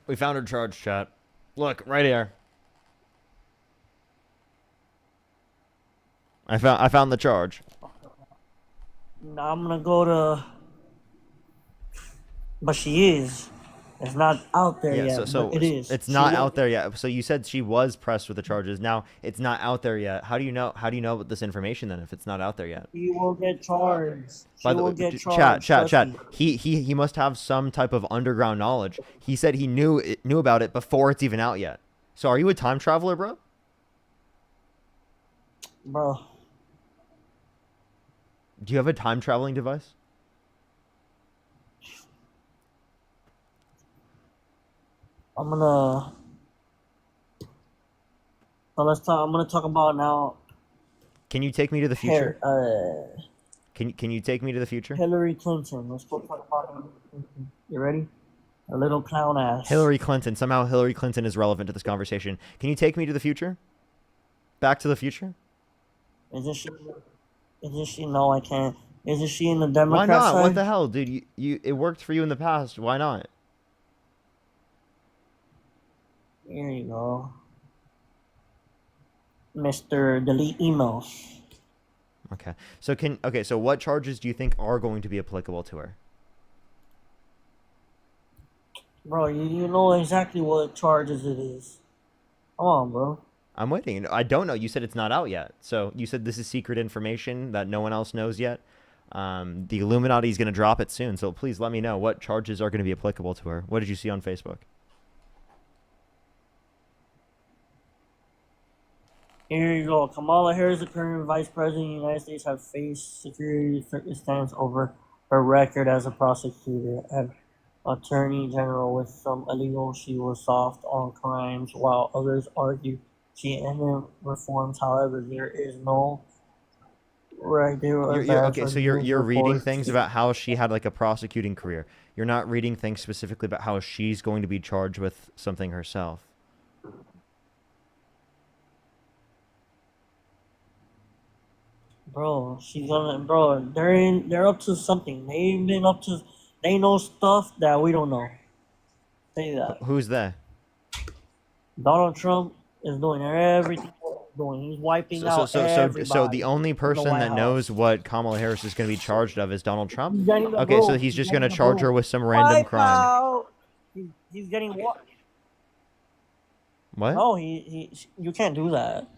We found her charge, chat. Look, right here. I found the charge. Now I'm gonna go to, but she is. It's not out there yet. But it is. It's not out there yet. So you said she was pressed with the charges. Now it's not out there yet. How do you know? How do you know this information then if it's not out there yet? She will get charged. By the way, chat. He must have some type of underground knowledge. He said he knew about it before it's even out yet. So are you a time traveler, bro? Bro. Do you have a time traveling device? I'm gonna. So let's talk. I'm gonna talk about now. Can you take me to the future? Can you take me to the future? Hillary Clinton. Let's go talk about Hillary Clinton. You ready? A little clown ass. Hillary Clinton. Somehow Hillary Clinton is relevant to this conversation. Can you take me to the future? Back to the future? Isn't she? No, I can't. Isn't she in the Democrat Why not? side? What the hell, dude? It worked for you in the past. Why not? Here you go. Mr. Delete emails. Okay. So what charges do you think are going to be applicable to her? Bro, you know exactly what charges it is. Come on, bro. I'm waiting. I don't know. You said it's not out yet. So you said this is secret information that no one else knows yet. The Illuminati is going to drop it soon. So please let me know what charges are going to be applicable to her. What did you see on Facebook? Here you go. Kamala Harris, the current Vice President of the United States, has faced security circumstance over her record as a prosecutor and attorney general. With some illegal, she was soft on crimes, while others argue she ended reforms. However, there is no right there. Okay, so you're reading things about how she had like a prosecuting career. You're not reading things specifically about how she's going to be charged with something herself. Bro, they're up to something. They know stuff that we don't know. Say that. Who's that? Donald Trump is doing everything he's doing. He's wiping out everybody. So the only person that knows what Kamala Harris is going to be charged of is Donald Trump? Okay, so he's just going to charge her with some random crime. He's getting what? What? No, you can't do that.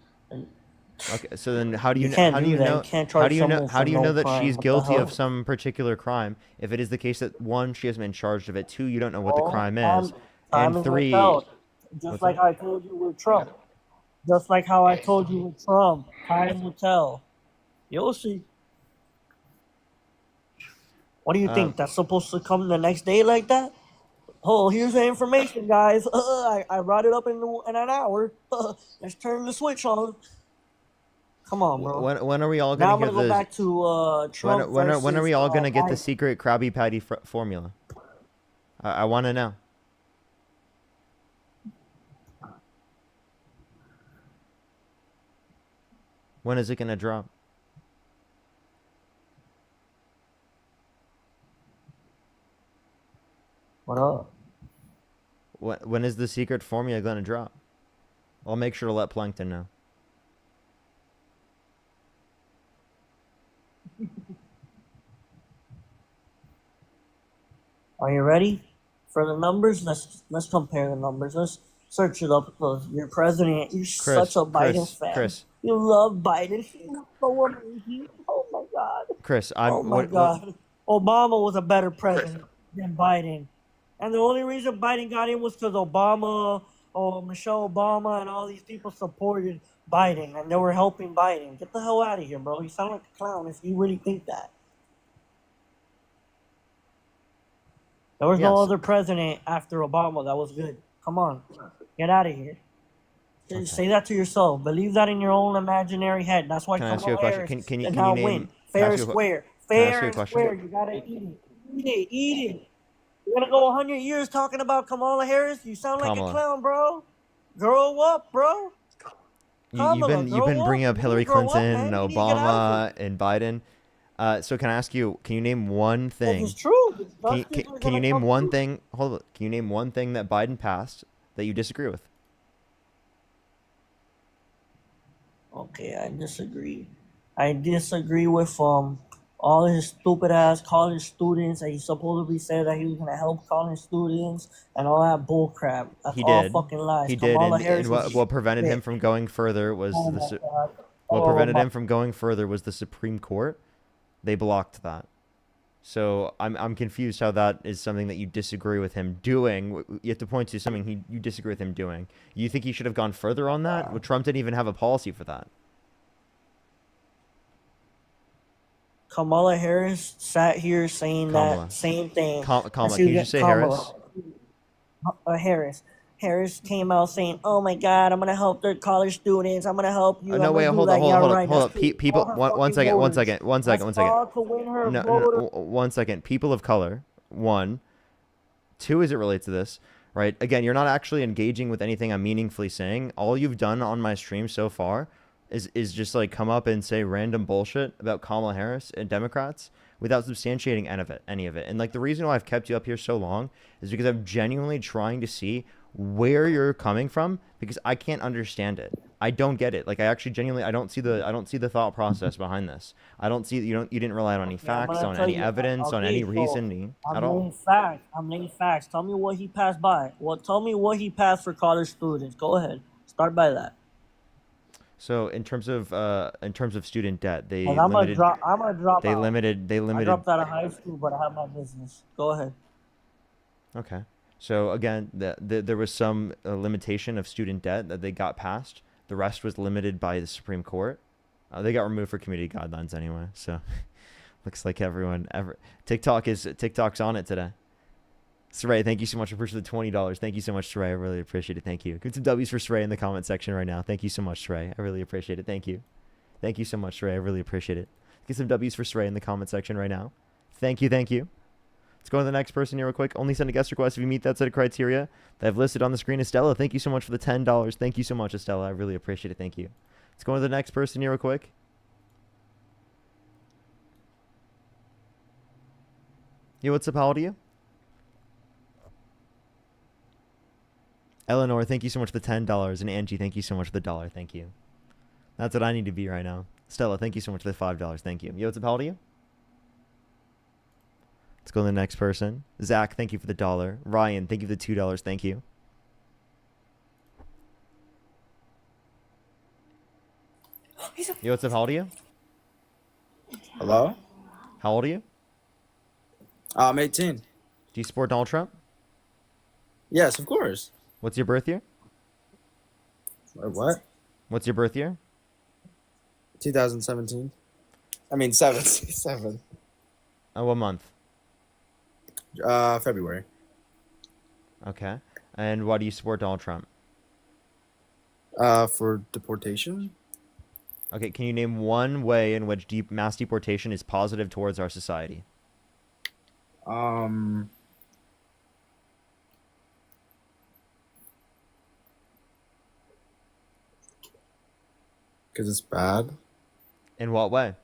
Okay, so then how do you know that she's guilty of some particular crime? If it is the case that one, she hasn't been charged of it, two, you don't know what the crime is, and three, just like I told you with Trump, just like how I told you with Trump, time will tell. You'll see. What do you think? That's supposed to come the next day like that? Oh, here's the information, guys. I brought it up in an hour. Let's turn the switch on. Come on, bro. When are we all going to get go back to Trump when are we all going to get the Biden. secret Krabby Patty formula? I want to know. When is it gonna drop? What up? When is the secret formula gonna drop? I'll make sure to let Plankton know. Are you ready for the numbers? Let's compare the numbers. Let's search it up because you're president. You're such a Biden fan. Chris, You love Biden. He's so amazing. Oh my god. Chris, Oh my god. Obama was a better president than Biden. And the only reason Biden got in was because Obama or Michelle Obama and all these people supported Biden and they were helping Biden. Get the hell out of here, bro. You sound like a clown if you really think that. There was no other president after Obama that was good. Come on. Get out of here. Say that to yourself. Believe that in your own imaginary head. That's why Can I ask you Kamala a question? Harris Can you did not name? win. Can I Fair ask and you a- square. Can I ask Fair you a and question? square. You gotta eat it. Eat it. Eat it. You're gonna go 100 years talking about Kamala Harris? You sound like Kamala. a clown, bro. Grow up, bro. You've been bringing up Hillary grow up, Clinton, man. You need to get out of Obama, and Biden. So can I ask you? Can you name one thing? It's true. Can you name one thing? Hold on. Can you name one thing that Biden passed that you disagree with? Okay, I disagree. I disagree with all his stupid ass college students that he supposedly said that he was gonna help college students and all that bull crap. That's He all did. fucking lies. He did, Kamala and Harris was what prevented him shit. from going further was Oh my God. what Oh prevented my- him from going further was the Supreme Court. They blocked that. So I'm confused how that is something that you disagree with him doing. You have to point to something you disagree with him doing. You think he should have gone further on that? Well, Trump didn't even have a policy for that. Kamala Harris sat here saying Kamala. that same thing. Kamala. And Can you just say Harris? Harris. Harris came out saying, "Oh my God, I'm gonna help the college students. I'm gonna help you." No, I'm wait, gonna hold do up, that. hold Yeah, up, hold right. up, hold up. That's People, all her one fucking second, one voters. second, one second, one That's second. all to win her No, voter. one second. People of color, one. Two, as it relates to this, right? Again, you're not actually engaging with anything I'm meaningfully saying. All you've done on my stream so far is just like come up and say random bullshit about Kamala Harris and Democrats without substantiating any of it. And like the reason why I've kept you up here so long is because I'm genuinely trying to see where you're coming from because I can't understand it. I don't get it. Like I actually genuinely I don't see the thought process behind this. I don't see you didn't rely on any facts, on any evidence, on any reasoning at all. I'm naming facts. Tell me what he passed by. Well, tell me what he passed for college students. Go ahead. Start by that. So in terms of student debt, they 'Cause I'm limited. gonna drop They out. limited. They I limited. dropped out of high school, but I have my business. Go ahead. Okay. So again, there was some limitation of student debt that they got passed. The rest was limited by the Supreme Court. They got removed for community guidelines anyway. So looks like TikTok's on it today. Saray, thank you so much. I appreciate the $20. Thank you so much, Saray. I really appreciate it. Thank you. Give some W's for Saray in the comment section right now. Thank you so much, Saray. I really appreciate it. Thank you. Thank you so much, Saray. I really appreciate it. Get some W's for Saray in the comment section right now. Thank you. Thank you. Let's go to the next person here real quick. Only send a guest request if you meet that set of criteria that I've listed on the screen. Estella, thank you so much for the $10. Thank you so much, Estella. I really appreciate it. Thank you. Let's go to the next person here real quick. Yo, what's up? How old are you? Eleanor, thank you so much for the $10. And Angie, thank you so much for the $1. Thank you. That's what I need to be right now. Stella, thank you so much for the $5. Thank you. Yo, what's up? How old are you? Let's go to the next person. Zach, thank you for the $1. Ryan, thank you for the $2. Thank you. Yo, what's up? How old are you? Hello? How old are you? I'm 18. Do you support Donald Trump? Yes, of course. What's your birth year? What? What's your birth year? 2017. I mean, 7. What month? February. Okay. And why do you support Donald Trump? For deportation? Okay, can you name one way in which mass deportation is positive towards our society? Because it's bad. In what way?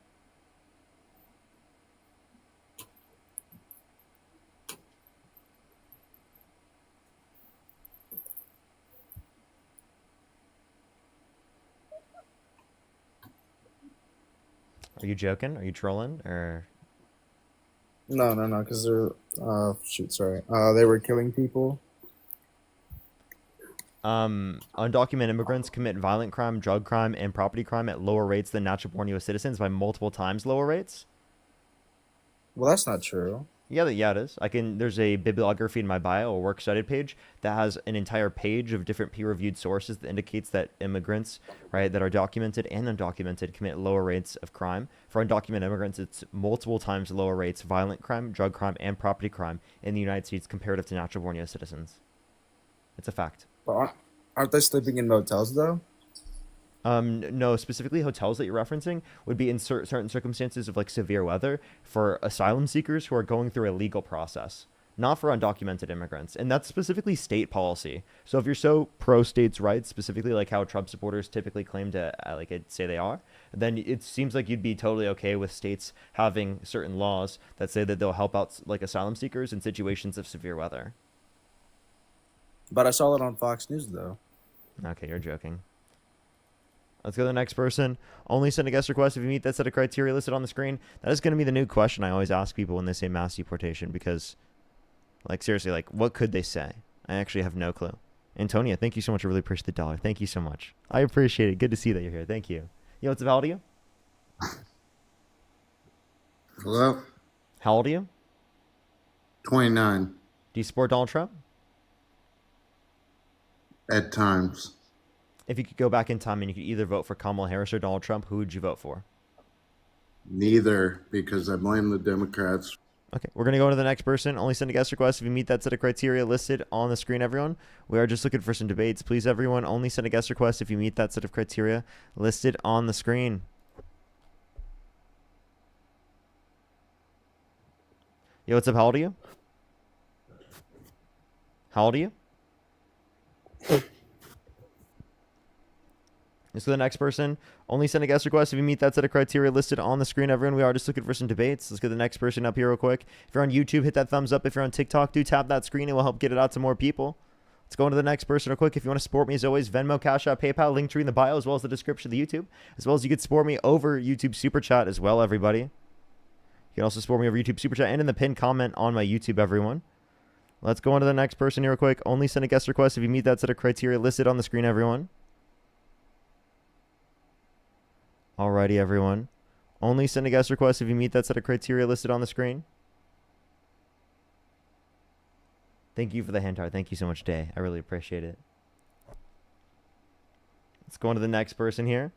Are you joking? Are you trolling? Or No, because they're sorry. They were killing people. undocumented immigrants commit violent crime, drug crime, and property crime at lower rates than natural-born U.S. citizens by multiple times lower rates. Well, that's not true. Yeah, it is. There's a bibliography in my bio, a works cited page, that has an entire page of different peer-reviewed sources that indicates that immigrants, right, that are documented and undocumented commit lower rates of crime. For undocumented immigrants, it's multiple times lower rates, violent crime, drug crime, and property crime in the United States comparative to natural-born U.S. citizens. It's a fact. But aren't they sleeping in motels though? No, specifically hotels that you're referencing would be in certain circumstances of like severe weather for asylum seekers who are going through a legal process, not for undocumented immigrants. And that's specifically state policy. So if you're so pro states' rights, specifically like how Trump supporters typically claim to say they are, then it seems like you'd be totally okay with states having certain laws that say that they'll help out like asylum seekers in situations of severe weather. But I saw it on Fox News though. Okay, you're joking. Let's go to the next person. Only send a guest request if you meet that set of criteria listed on the screen. That is going to be the new question I always ask people when they say mass deportation, because, like, seriously, like, what could they say? I actually have no clue. Antonia, thank you so much. I really appreciate the dollar. Thank you so much. I appreciate it. Good to see that you're here. Thank you. Yo, what's up? How old are you? Hello? How old are you? 29. Do you support Donald Trump? At times. If you could go back in time and you could either vote for Kamala Harris or Donald Trump, who would you vote for? Neither, because I blame the Democrats. Okay, we're going to go to the next person. Only send a guest request if you meet that set of criteria listed on the screen, everyone. We are just looking for some debates. Please, everyone, only send a guest request if you meet that set of criteria listed on the screen. Yo, what's up? How old are you? How old are you? Let's go to the next person. Only send a guest request if you meet that set of criteria listed on the screen, everyone. We are just looking for some debates. Let's get the next person up here real quick. If you're on YouTube, hit that thumbs up. If you're on TikTok, do tap that screen. It will help get it out to more people. Let's go into the next person real quick. If you want to support me, as always, Venmo, Cash App, PayPal, link tree in the bio, as well as the description of the YouTube, as well as you can support me over YouTube Super Chat as well, everybody. You can also support me over YouTube Super Chat and in the pinned comment on my YouTube, everyone. Let's go on to the next person here real quick. Only send a guest request if you meet that set of criteria listed on the screen, everyone. Alrighty, everyone. Only send a guest request if you meet that set of criteria listed on the screen. Thank you for the hand heart. Thank you so much, Day. I really appreciate it. Let's go on to the next person here.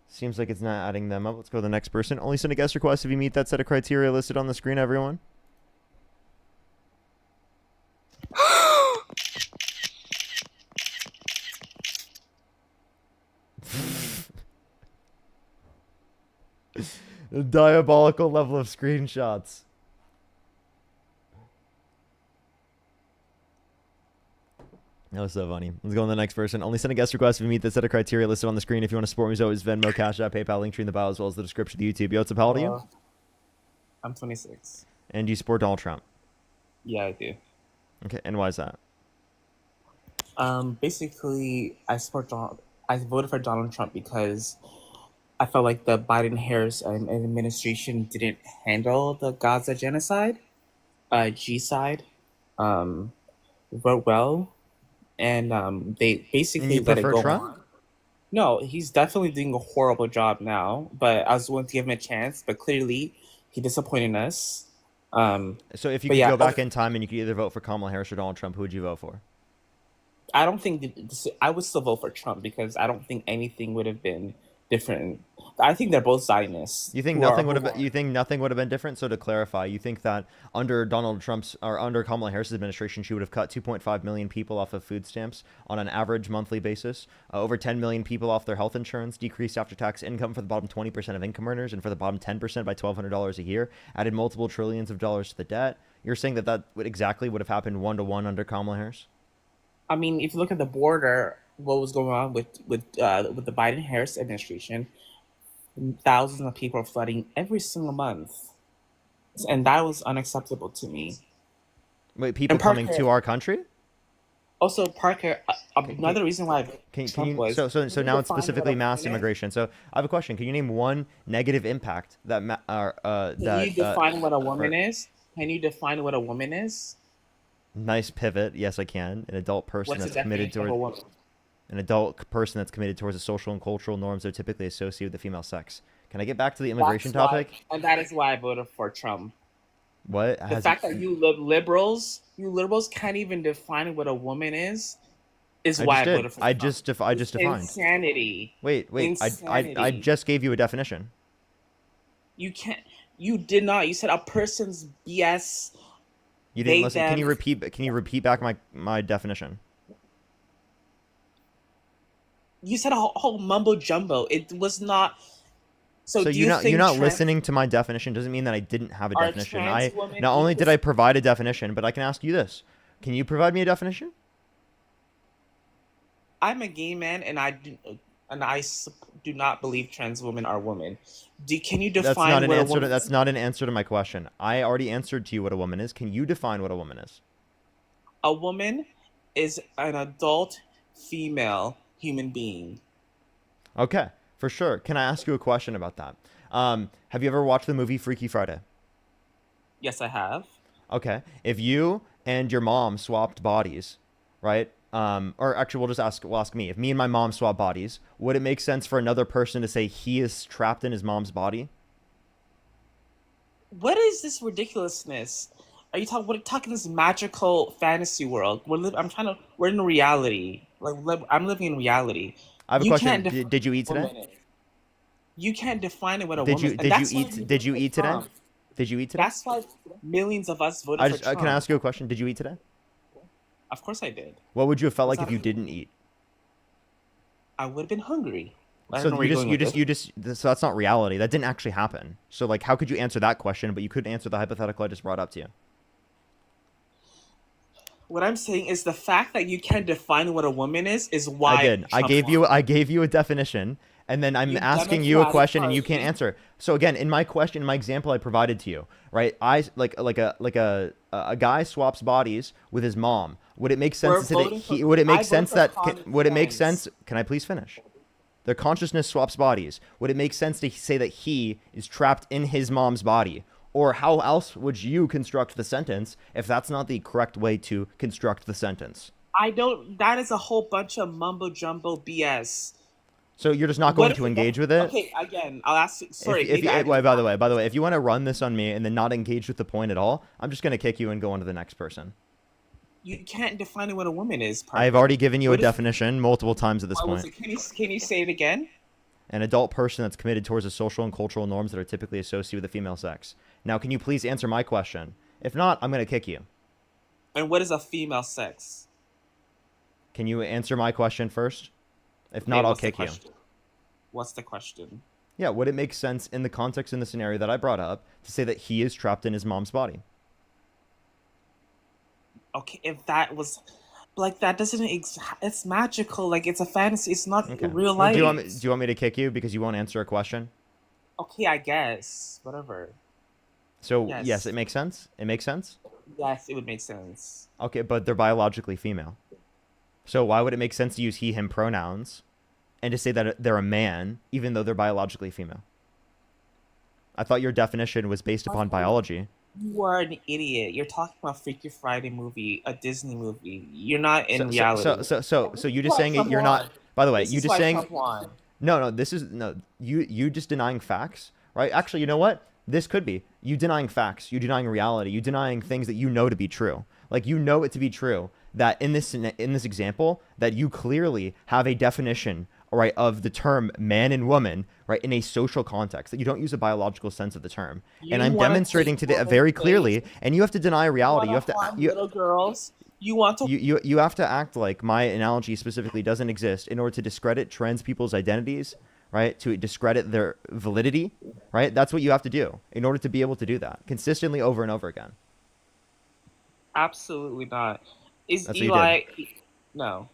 Seems like it's not adding them up. Let's go to the next person. Only send a guest request if you meet that set of criteria listed on the screen, everyone. The diabolical level of screenshots. That was so funny. Let's go on to the next person. Only send a guest request if you meet the set of criteria listed on the screen. If you want to support me, as always, Venmo, Cash App, PayPal, link tree in the bio, as well as the description of the YouTube. Yo, what's up? How old are you? I'm 26. And do you support Donald Trump? Yeah, I do. Okay, and why is that? Basically, I voted for Donald Trump because I felt like the Biden-Harris administration didn't handle the Gaza genocide, G-side, well, and they basically you let it prefer go Trump? on. No, he's definitely doing a horrible job now, but I was willing to give him a chance, but clearly he disappointed us. So if you could go back in time and you could either vote for Kamala Harris or Donald Trump, who would you vote for? I don't think I would still vote for Trump because I don't think anything would have been different. I think they're both Zionists. You think nothing would have been, you think nothing would have been different? So to clarify, you think that under Donald Trump's or under Kamala Harris's administration, she would have cut 2.5 million people off of food stamps on an average monthly basis, over 10 million people off their health insurance, decreased after-tax income for the bottom 20% of income earners and for the bottom 10% by $1,200 a year, added multiple trillions of dollars to the debt. You're saying that that would have happened 1-to-1 under Kamala Harris? I mean, if you look at the border, what was going on with the Biden-Harris administration, thousands of people are flooding every single month, and that was unacceptable to me. Wait, people And coming Parker, to our country? also Parker, another reason why Trump was. So Can you now it's define what specifically a mass woman is? immigration. So I have a question. Can you name one negative impact that Can you define what a woman or- is? Can you define what a woman is? Nice pivot. Yes, I can. An adult person What's the that's committed definition of towards a woman? an adult person that's committed towards the social and cultural norms that are typically associated with the female sex. Can I get back to the immigration topic? And that is why I voted for Trump. What The has fact that you liberals can't even define what a woman is I why just I did. voted for I Trump. just defined. Insanity. Wait. Insanity. I just gave you a definition. You can't. You did not. You said a person's BS. You didn't they, listen. them. Can you repeat back my definition? You said a whole mumbo jumbo. It was not. So do you're you not think listening to my definition doesn't mean that I didn't have a Are definition. trans women Not only did equal- I provide a definition, but I can ask you this. Can you provide me a definition? I'm a gay man, and I do not believe trans women are women. Can you define That's not an what answer. a woman? That's not an answer to my question. I already answered to you what a woman is. Can you define what a woman is? A woman is an adult female human being. Okay, for sure. Can I ask you a question about that? Have you ever watched the movie Freaky Friday? Yes, I have. Okay. If you and your mom swapped bodies, right? Or actually, we'll ask me. If me and my mom swap bodies, would it make sense for another person to say he is trapped in his mom's body? What is this ridiculousness? Are you talking? We're talking this magical fantasy world. We're in reality. I'm living in reality. I have a You question. can't Did you eat define today? what a woman is. You can't define it what a Did woman you is. And did you that's why eat we did you voted eat for today? Trump. Did you eat today? That's why millions of us voted for Trump. Can I ask you a question? Did you eat today? Of course I did. What would you have felt Was like if that- you didn't eat? I would have been hungry. I don't So know where you're going with this. so that's not reality. That didn't actually happen. So like, how could you answer that question, but you couldn't answer the hypothetical I just brought up to you? What I'm saying is the fact that you can't define what a woman is why I did. Trump I gave you a definition, and then I'm You asking you a Democratic question, and you Party. can't answer. So again, in my example I provided to you, right? A guy swaps bodies with his mom. Would it make sense We're to say that voting he? for- Would it I make vote sense for that? common Would it make sense. sense? Can I please finish? Their consciousness swaps bodies. Would it make sense to say that he is trapped in his mom's body? Or how else would you construct the sentence if that's not the correct way to construct the sentence? I don't. That is a whole bunch of mumbo jumbo BS. So you're just not going to engage with it? Okay, again, I'll ask. Sorry, If, maybe I wait, by the way, if you want to run this on me and then not engage with the point at all, I'm just going to kick you and go on to the next person. You can't define what a woman is. Parker. I've already given you a What is- definition multiple times at this what was point. it? Can you say it again? An adult person that's committed towards the social and cultural norms that are typically associated with the female sex. Now, can you please answer my question? If not, I'm going to kick you. And what is a female sex? Can you answer my question first? If Okay, not, I'll what's the kick you. question? What's the question? Yeah, would it make sense in the context in the scenario that I brought up to say that he is trapped in his mom's body? Okay, if that was like that doesn't it's magical, like it's a fantasy, it's not Okay. real Well, life. do you want me to kick you because you won't answer a question? Okay, I guess. Whatever. So, Yes. yes, it makes sense? It makes sense? Yes, it would make sense. Okay, but they're biologically female. So why would it make sense to use he, him pronouns and to say that they're a man even though they're biologically female? I thought your definition was based upon biology. You are an idiot. You're talking about Freaky Friday movie, a Disney movie. You're not in reality. So you just saying it, you're not. By the way, This you is just why saying. Trump won. No, this is no. You just denying facts, right? Actually, you know what? This could be you denying facts, you denying reality, you denying things that you know to be true. Like you know it to be true that in this example that you clearly have a definition, right, of the term man and woman, right, in a social context, that you don't use a biological sense of the term. And I'm demonstrating to the very clearly, and you have to deny reality. You have to little girls. You want to you have to act like my analogy specifically doesn't exist in order to discredit trans people's identities, right? To discredit their validity, right? That's what you have to do in order to be able to do that consistently over and over again. Absolutely not. Is That's what you Eli? No.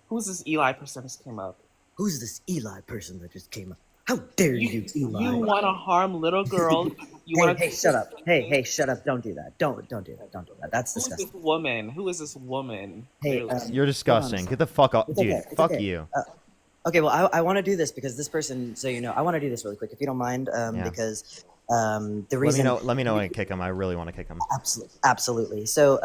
Who's this Eli person that just came up? Who's this Eli person that just came up? How dare you, Eli? You want to harm little girls. You Hey, want to hey, shut up. Hey, shut up. Don't do that. Don't do that. Don't do that. That's Who is disgusting. this woman? Who is this woman? Hey, Clearly. You're disgusting. Get the fuck off, It's dude. okay. It's Fuck okay. you. Okay, well, I want to do this because this person, so you know, I want to do this really quick, if you don't mind, Yeah. because the reason. Let me know when I kick him. I really want to kick him. Absolutely. So,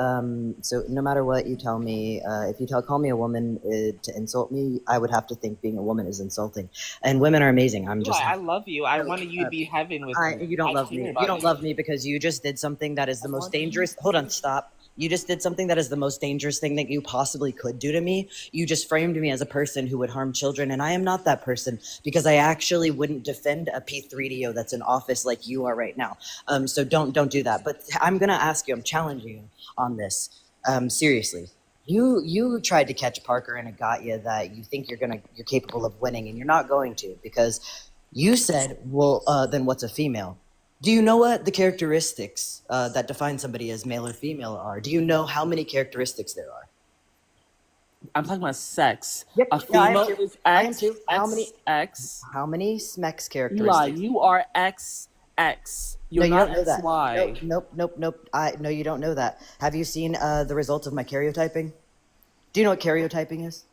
so no matter what you tell me, if you call me a woman to insult me, I would have to think being a woman is insulting. And women are amazing. I'm just. I love you. I wanted you to be heaven with me. You don't love me. You don't love me because you just did something that is the most dangerous. Hold on, stop. You just did something that is the most dangerous thing that you possibly could do to me. You just framed me as a person who would harm children, and I am not that person because I actually wouldn't defend a P3DO that's in office like you are right now. So don't do that. But I'm gonna ask you. I'm challenging you on this. Seriously. You tried to catch Parker and it got you that you think you're capable of winning, and you're not going to because you said, well, then what's a female? Do you know what the characteristics that define somebody as male or female are? Do you know how many characteristics there are? I'm talking about sex. Yep, A female is X. How many X? How many SMEX Eli, characteristics? you are XX. You're no, not you don't know XY. that. Nope. No, you don't know that. Have you seen the results of my karyotyping? Do you know what karyotyping is?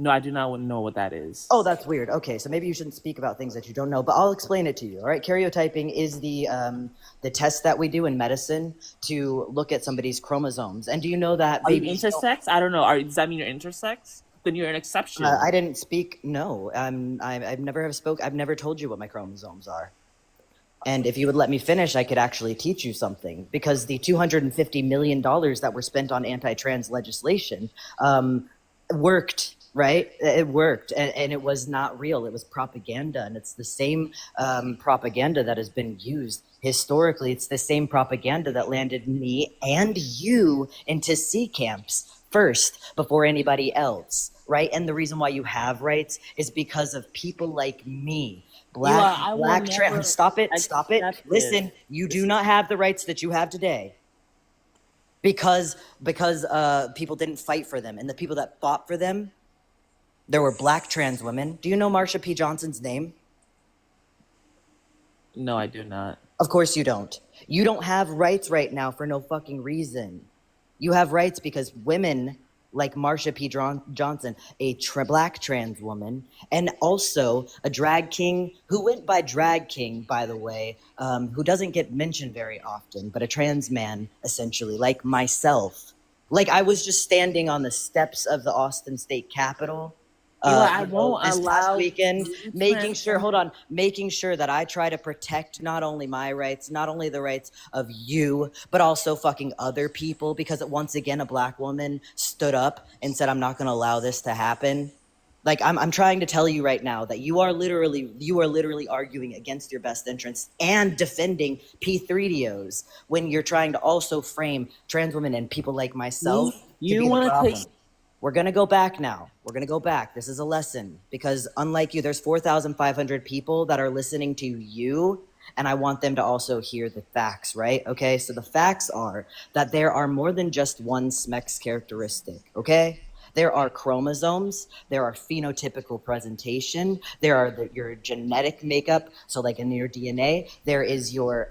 No, I do not know what that is. Oh, that's weird. Okay, so maybe you shouldn't speak about things that you don't know, but I'll explain it to you. All right, karyotyping is the test that we do in medicine to look at somebody's chromosomes. And do you know that Are you babies intersex? I don't know. Does that mean you're intersex? Then you're an exception. I didn't speak. No, I've never told you what my chromosomes are. And if you would let me finish, I could actually teach you something because the $250 million that were spent on anti-trans legislation worked. Right? It worked, and it was not real. It was propaganda, and it's the same propaganda that has been used historically. It's the same propaganda that landed me and you into C camps first before anybody else, right? And the reason why you have rights is because of people like me. Stop it. Listen, you do not have the rights that you have today. Because people didn't fight for them, and the people that fought for them, there were black trans women. Do you know Marsha P. Johnson's name? No, I do not. Of course you don't. You don't have rights right now for no fucking reason. You have rights because women like Marsha P. Johnson, a black trans woman, and also a drag king who went by drag king, by the way, who doesn't get mentioned very often, but a trans man, essentially, like myself. Like I was just standing on the steps of the Austin State Capitol I won't this allow past weekend, making sure that I try to protect not only my rights, not only the rights of you, but also fucking other people, because once again, a black woman stood up and said, I'm not going to allow this to happen. Like I'm trying to tell you right now that you are literally arguing against your best interests and defending P3DOs when you're trying to also frame trans women and people like myself. You want to take. We're going to go back now. We're going to go back. This is a lesson because unlike you, there's 4,500 people that are listening to you, and I want them to also hear the facts, right? Okay, so the facts are that there are more than just one SMEX characteristic, okay? There are chromosomes, there are phenotypical presentation, there are your genetic makeup, so like in your DNA, there is your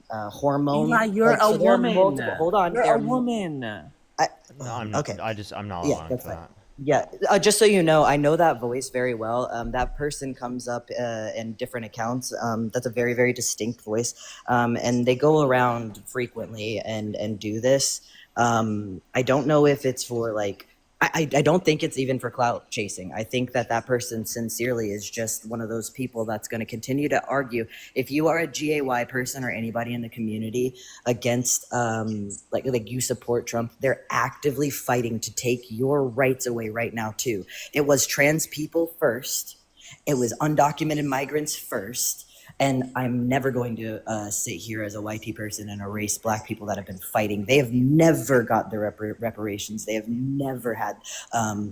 hormone. Eli, you're a woman. Hold on. You're a woman. I'm not allowing for that. Yeah, just so you know, I know that voice very well. That person comes up in different accounts. That's a very, very distinct voice. And they go around frequently and do this. I don't know if it's for like, I don't think it's even for clout chasing. I think that person sincerely is just one of those people that's going to continue to argue. If you are a GAY person or anybody in the community against, like you support Trump, they're actively fighting to take your rights away right now too. It was trans people first. It was undocumented migrants first. And I'm never going to sit here as a YT person and erase black people that have been fighting. They have never got their reparations. They have never had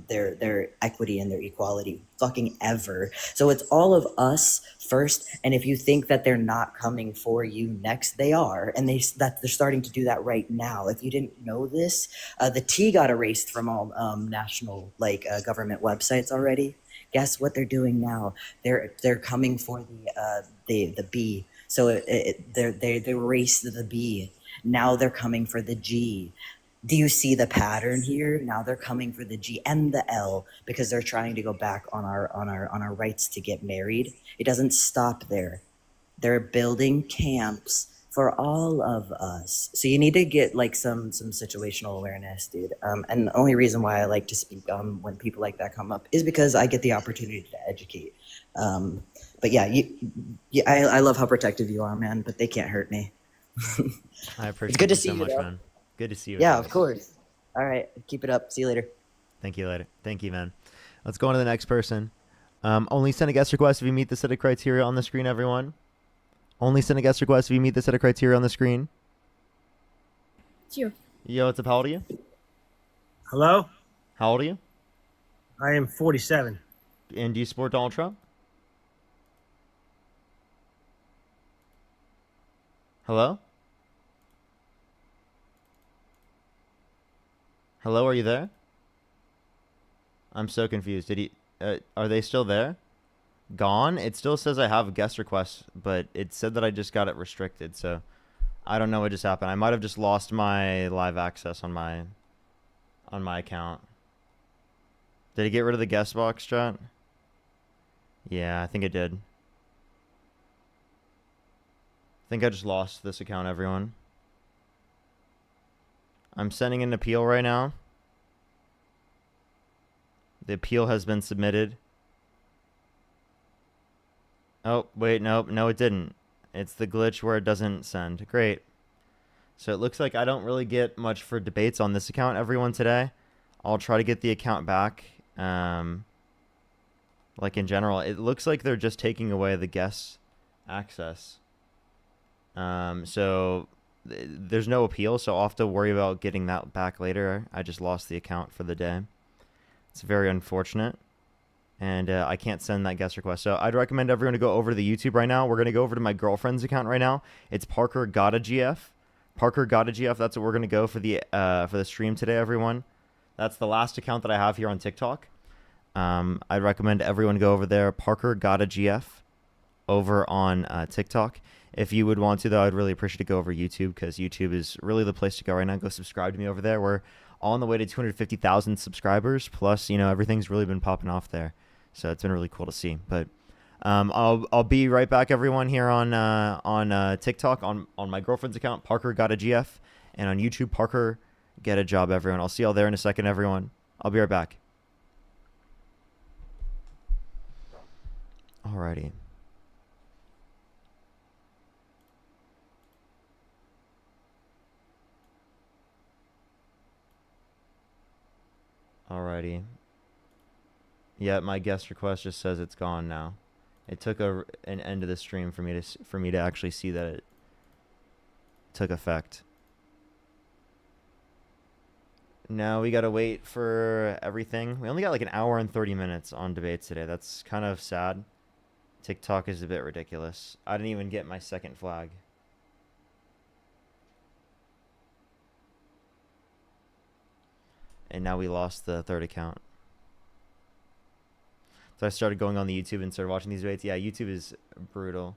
their equity and their equality fucking ever. So it's all of us first. And if you think that they're not coming for you next, they are. And they're starting to do that right now. If you didn't know this, the T got erased from all national government websites already. Guess what they're doing now? They're coming for the B. So they erased the B. Now they're coming for the G. Do you see the pattern here? Now they're coming for the G and the L because they're trying to go back on our rights to get married. It doesn't stop there. They're building camps for all of us. So you need to get like some situational awareness, dude. And the only reason why I like to speak when people like that come up is because I get the opportunity to educate. But yeah, I love how protective you are, man. But they can't hurt me. I appreciate It's good to you see so you, much, though. man. Good to see you. Yeah, as of always. course. All right, keep it up. See you later. Thank you later. Thank you, man. Let's go on to the next person. Only send a guest request if you meet the set of criteria on the screen, everyone. Only send a guest request if you meet the set of criteria on the screen. It's you. Yo, what's up? How old are you? Hello? How old are you? I am 47. And do you support Donald Trump? Hello? Hello, are you there? I'm so confused. Did he? Are they still there? Gone? It still says I have a guest request, but it said that I just got it restricted. So I don't know what just happened. I might have just lost my live access on my account. Did it get rid of the guest box, chat? Yeah, I think it did. I think I just lost this account, everyone. I'm sending an appeal right now. The appeal has been submitted. Oh, wait, nope. No, it didn't. It's the glitch where it doesn't send. Great. So it looks like I don't really get much for debates on this account, everyone, today. I'll try to get the account back. Like in general, it looks like they're just taking away the guest access. So there's no appeal, so I'll have to worry about getting that back later. I just lost the account for the day. It's very unfortunate. And I can't send that guest request. So I'd recommend everyone to go over to the YouTube right now. We're going to go over to my girlfriend's account right now. It's Parker Gotta GF. Parker Gotta GF. That's what we're going to go for the stream today, everyone. That's the last account that I have here on TikTok. I'd recommend everyone go over there. Parker Gotta GF over on TikTok. If you would want to, though, I'd really appreciate to go over YouTube because YouTube is really the place to go right now. Go subscribe to me over there. We're on the way to 250,000 subscribers. Plus, you know, everything's really been popping off there. So it's been really cool to see. But I'll be right back, everyone, here on TikTok on my girlfriend's account, Parker Got a GF, and on YouTube, Parker Get a Job, everyone. I'll see y'all there in a second, everyone. I'll be right back. Alrighty. Alrighty. Yeah, my guest request just says it's gone now. It took an end of the stream for me to actually see that it took effect. Now we gotta wait for everything. We only got like an hour and 30 minutes on debates today. That's kind of sad. TikTok is a bit ridiculous. I didn't even get my second flag. And now we lost the third account. So I started going on the YouTube and started watching these debates. Yeah, YouTube is brutal.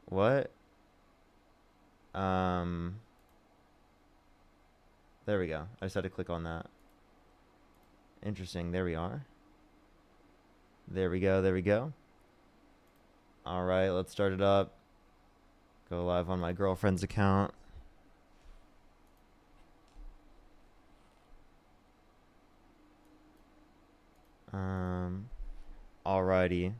What? There we go. I just had to click on that. Interesting. There we are. There we go. There we go. All right, let's start it up. Go live on my girlfriend's account. Alrighty.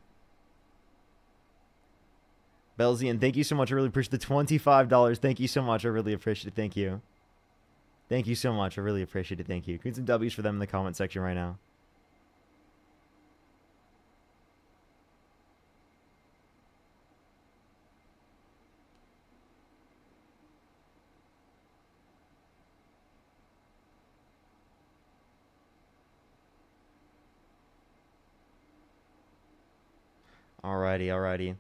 Belzian, thank you so much. I really appreciate the $25. Thank you so much. I really appreciate it. Thank you. Thank you so much. I really appreciate it. Thank you. Create some W's for them in the comment section right now. Alrighty.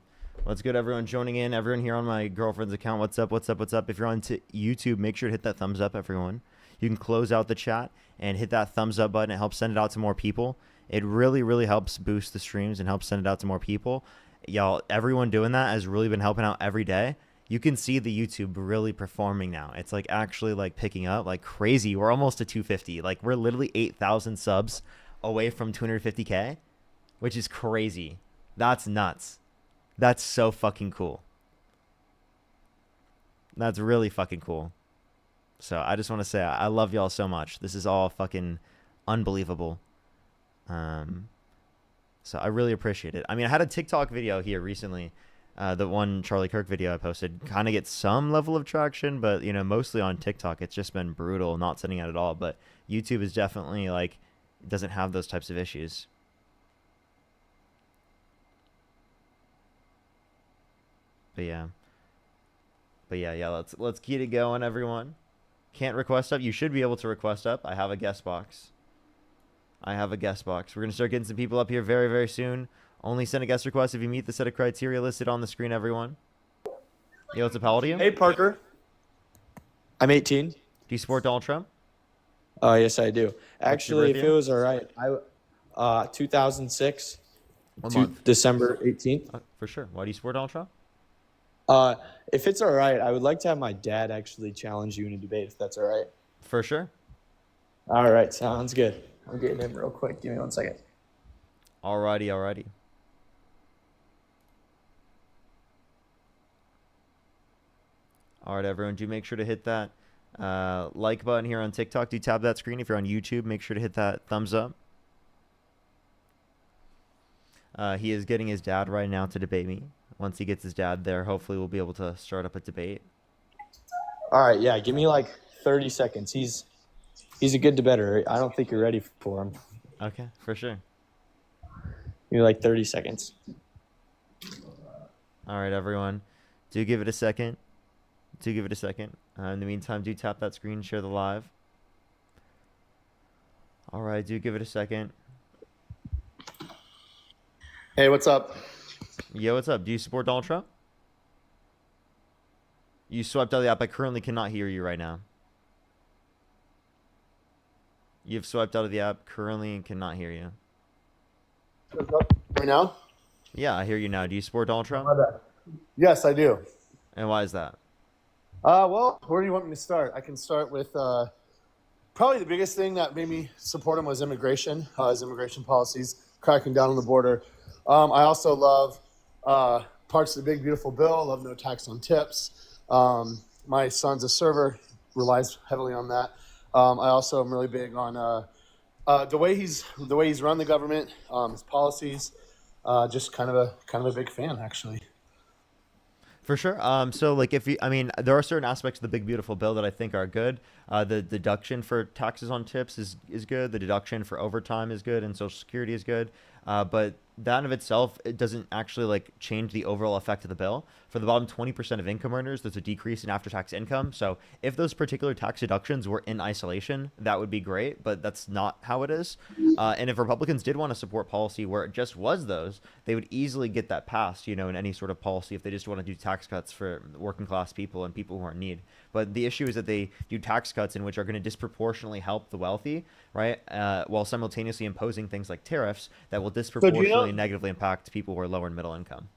Let's go to everyone joining in. Everyone here on my girlfriend's account. What's up? If you're on YouTube, make sure to hit that thumbs up, everyone. You can close out the chat and hit that thumbs up button. It helps send it out to more people. It really, really helps boost the streams and helps send it out to more people. Y'all, everyone doing that has really been helping out every day. You can see the YouTube really performing now. It's like actually like picking up like crazy. We're almost to 250. Like we're literally 8,000 subs away from 250K, which is crazy. That's nuts. That's so fucking cool. That's really fucking cool. So I just want to say I love y'all so much. This is all fucking unbelievable. So I really appreciate it. I mean, I had a TikTok video here recently. The one Charlie Kirk video I posted kind of gets some level of traction, but you know, mostly on TikTok, it's just been brutal, not sending out at all. But YouTube is definitely like, doesn't have those types of issues. But yeah, let's keep it going, everyone. Can't request up. You should be able to request up. I have a guest box. We're going to start getting some people up here very, very soon. Only send a guest request if you meet the set of criteria listed on the screen, everyone. Yo, what's up, how old are you? Hey, Parker. I'm 18. Do you support Donald Trump? Yes, I do. Actually, if birthday? it was all right, 2006, What month? December 18th. For sure. Why do you support Donald Trump? If it's all right, I would like to have my dad actually challenge you in a debate, if that's all right. For sure. All right, sounds good. I'm getting him real quick. Give me 1 second. Alrighty. All right, everyone, do make sure to hit that like button here on TikTok. Do tap that screen. If you're on YouTube, make sure to hit that thumbs up. He is getting his dad right now to debate me. Once he gets his dad there, hopefully we'll be able to start up a debate. All right, yeah, give me like 30 seconds. He's a good debater. I don't think you're ready for him. Okay, for sure. Give me like 30 seconds. All right, everyone. Do give it a second. In the meantime, do tap that screen, share the live. All right, do give it a second. Hey, what's up? Yo, what's up? Do you support Donald Trump? You swiped out of the app. I currently cannot hear you right now. You've swiped out of the app currently and cannot hear you. Right now? Yeah, I hear you now. Do you support Donald Trump? My bad. Yes, I do. And why is that? Well, where do you want me to start? I can start with probably the biggest thing that made me support him was immigration, his immigration policies, cracking down on the border. I also love parts of the big, beautiful bill. Love no tax on tips. My son's a server, relies heavily on that. I also am really big on the way he's run the government, his policies. Just kind of a big fan, actually. For sure. So like there are certain aspects of the big beautiful bill that I think are good. The deduction for taxes on tips is good. The deduction for overtime is good, and Social Security is good. But that in of itself, it doesn't actually like change the overall effect of the bill. For the bottom 20% of income earners, there's a decrease in after-tax income. So if those particular tax deductions were in isolation, that would be great, but that's not how it is. And if Republicans did want to support policy where it just was those, they would easily get that passed, in any sort of policy if they just want to do tax cuts for working class people and people who are in need. But the issue is that they do tax cuts in which are going to disproportionately help the wealthy, right? While simultaneously imposing things like tariffs that will disproportionately negatively impact people who are lower and middle income.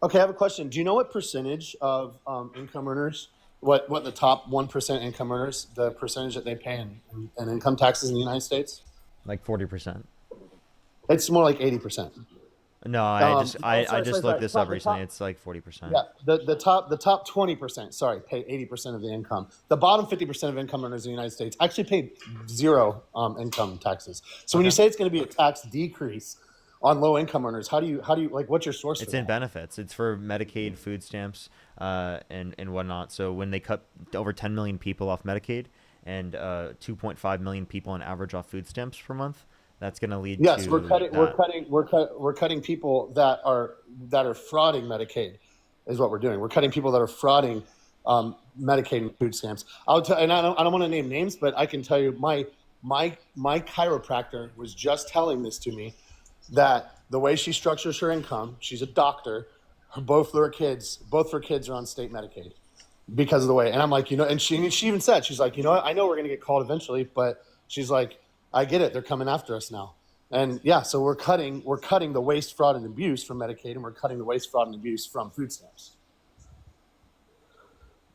Okay, I have a question. Do you know what percentage of income earners, what the top 1% income earners, the percentage that they pay in income taxes in the United States? Like 40%. It's more like 80%. No, I just looked this up recently. It's like 40%. Yeah, the top 20%, sorry, pay 80% of the income. The bottom 50% of income earners in the United States actually pay zero income taxes. So when you say it's going to be a tax decrease on low income earners, how do you like, what's your source? It's in benefits. It's for Medicaid, food stamps, and whatnot. So when they cut over 10 million people off Medicaid and 2.5 million people on average off food stamps per month, that's going to lead to we're cutting people that are frauding Medicaid is what we're doing. We're cutting people that are frauding Medicaid and food stamps. I'll tell, and I don't want to name names, but I can tell you my chiropractor was just telling this to me, that the way she structures her income, she's a doctor, both her kids are on state Medicaid because of the way. And I'm like, and she even said, she's like, I know we're going to get called eventually, but she's like, I get it. They're coming after us now. And yeah, so we're cutting the waste, fraud, and abuse from Medicaid, and we're cutting the waste, fraud, and abuse from food stamps.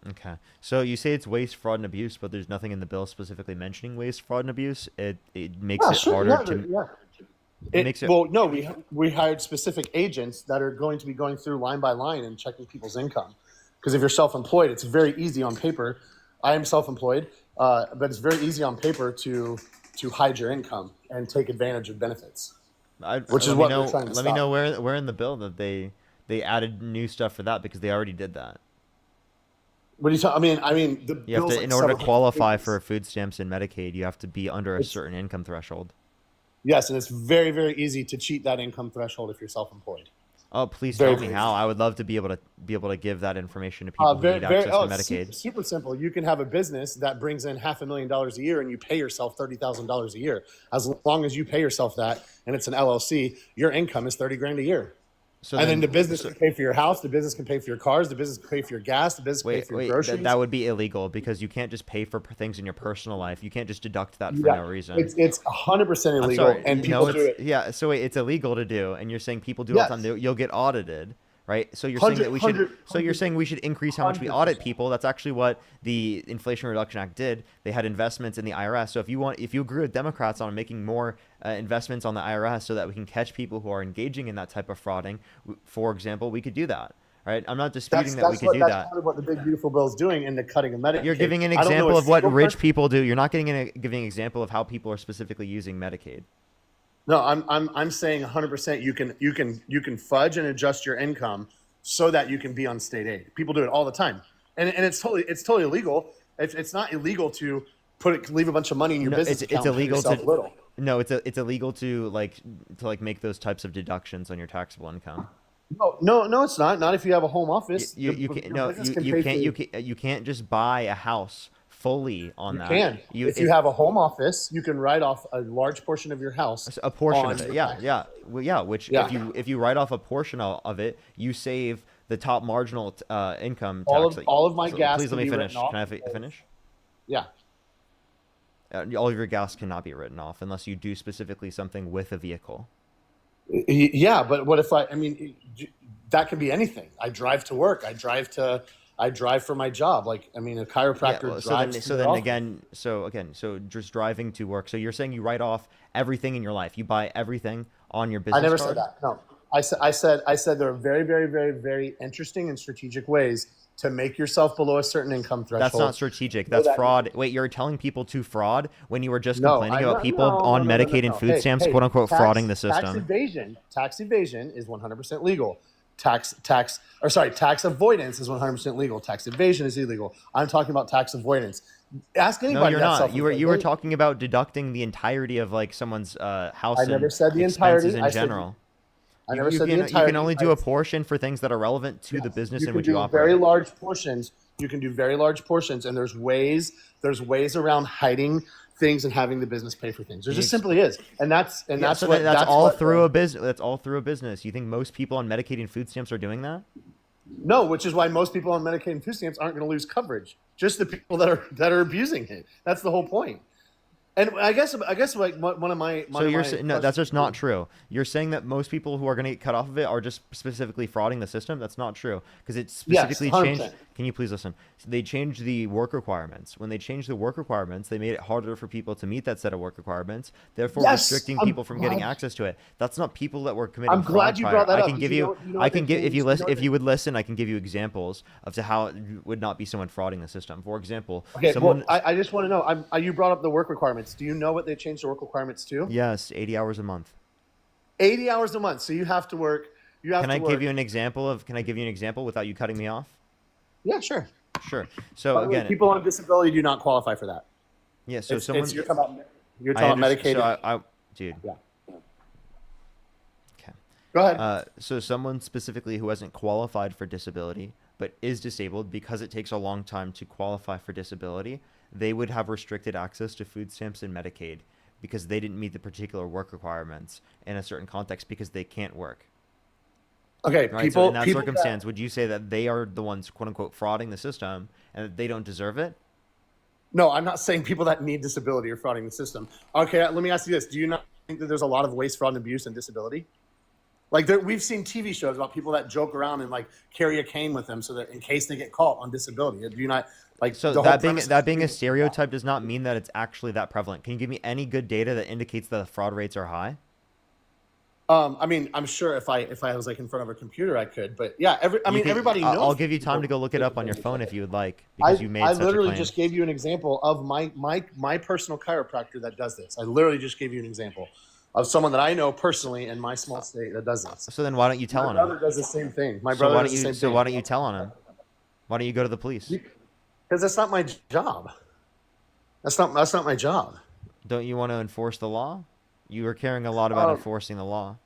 Okay. So you say it's waste, fraud, and abuse, but there's nothing in the bill specifically mentioning waste, fraud, and abuse. It makes it harder to. It makes it. Well, no, we hired specific agents that are going to be going through line by line and checking people's income. Because if you're self-employed, it's very easy on paper. I am self-employed, but it's very easy on paper to hide your income and take advantage of benefits. Which is what we're trying to stop. Let me know where in the bill that they added new stuff for that, because they already did that. What do you talk? I mean, the You have bill's to, like in order to 700 qualify pages. for food stamps and Medicaid, you have to be under a certain income threshold. Yes, and it's very, very easy to cheat that income threshold if you're self-employed. Oh, please Very, tell me very how. I would love to be able to give that information to people who need access to Medicaid. Super simple. You can have a business that brings in $500,000 a year, and you pay yourself $30,000 a year. As long as you pay yourself that, and it's an LLC, your income is $30,000 a year. So and then the business can pay for your house, the business can pay for your cars, the business can pay for your gas, the business can pay for your groceries. That would be illegal, because you can't just pay for things in your personal life. You can't just deduct that for no reason. It's 100% illegal, I'm sorry, and people do it. Yeah, so wait, it's illegal to do, and you're saying people do it all the time. You'll get audited, right? So you're saying that we should. So you're saying we should increase how much we audit people. That's actually what the Inflation Reduction Act did. They had investments in the IRS. So if you agree with Democrats on making more investments on the IRS so that we can catch people who are engaging in that type of frauding, for example, we could do that. Right? I'm not disputing that we could do that. That's part of what the Big Beautiful Bill is doing in the cutting of Medicaid. You're giving an example of what rich people do. You're not giving an example of how people are specifically using Medicaid. No, I'm saying 100%. You can fudge and adjust your income so that you can be on state aid. People do it all the time, and it's totally illegal. It's not illegal to leave a bunch of money in your business account. It's illegal to little. No, it's illegal to make those types of deductions on your taxable income. No, it's not. Not if you have a home office. You can't just buy a house fully on that. If you have a home office, you can write off a large portion of your house. A portion of it, yeah. If you write off a portion of it, you save the top marginal income tax. All of my gas. Please let me finish. Can I finish? Yeah. All of your gas cannot be written off unless you do specifically something with a vehicle. Yeah, but what if I mean, that could be anything. I drive to work. I drive for my job. Like, I mean, a chiropractor drives. So just driving to work. So you're saying you write off everything in your life. You buy everything on your business I never card? said that. No, I said there are very, very, very, very interesting and strategic ways to make yourself below a certain income threshold. That's not strategic. That's fraud. Wait, you're telling people to fraud when you were just complaining about people on Medicaid and food stamps, quote unquote, frauding the system. Tax evasion is 100% legal. Tax avoidance is 100% legal. Tax evasion is illegal. I'm talking about tax avoidance. Ask anybody. No, you're not. You were talking about deducting the entirety of like someone's house. I never said the entirety. In general. I never said the entirety. You can only do a portion for things that are relevant to the business in which you operate. Very large portions. You can do very large portions, and there's ways around hiding things and having the business pay for things. There just simply is, and that's all through a business. That's all through a business. You think most people on Medicaid and food stamps are doing that? No, which is why most people on Medicaid and food stamps aren't going to lose coverage. Just the people that are abusing it. That's the whole point. And I guess like one of my that's just not true. You're saying that most people who are going to get cut off of it are just specifically frauding the system. That's not true, because it specifically changed. Can you please listen? They changed the work requirements. When they changed the work requirements, they made it harder for people to meet that set of work requirements, therefore restricting people from getting access to it. That's not people that were committing fraud. I'm glad you brought that up. If you would listen, I can give you examples of how it would not be someone frauding the system. For example, I just want to know. You brought up the work requirements. Do you know what they changed the work requirements to? Yes, 80 hours a month. 80 hours a month. So you have to work. Can I give you an example without you cutting me off? Yeah, sure. Sure. So again, people on disability do not qualify for that. Yeah. So you're talking about Medicaid. Dude. Yeah. Okay. Go ahead. So someone specifically who hasn't qualified for disability but is disabled because it takes a long time to qualify for disability, they would have restricted access to food stamps and Medicaid because they didn't meet the particular work requirements in a certain context because they can't work. Okay, right? So in that circumstance, would you say that they are the ones, quote unquote, frauding the system and that they don't deserve it? No, I'm not saying people that need disability are frauding the system. Okay, let me ask you this: do you not think that there's a lot of waste, fraud, and abuse and disability? Like we've seen TV shows about people that joke around and like carry a cane with them so that in case they get caught on disability. Do you not like So the whole premise that being a stereotype does not mean that it's actually that prevalent. Can you give me any good data that indicates that the fraud rates are high? I mean, I'm sure if I was like in front of a computer, I could. But yeah, everybody knows. I'll give you time to go look it up on your phone if you would like, because you made I such a literally claim. just gave you an example of my personal chiropractor that does this. I literally just gave you an example of someone that I know personally in my small state that does this. So then why don't you tell on him? My brother does the same thing. My brother does the same thing. So why don't you tell on him? Why don't you go to the police? Because that's not my job. That's not my job. Don't you want to enforce the law? You were caring a lot about enforcing the law.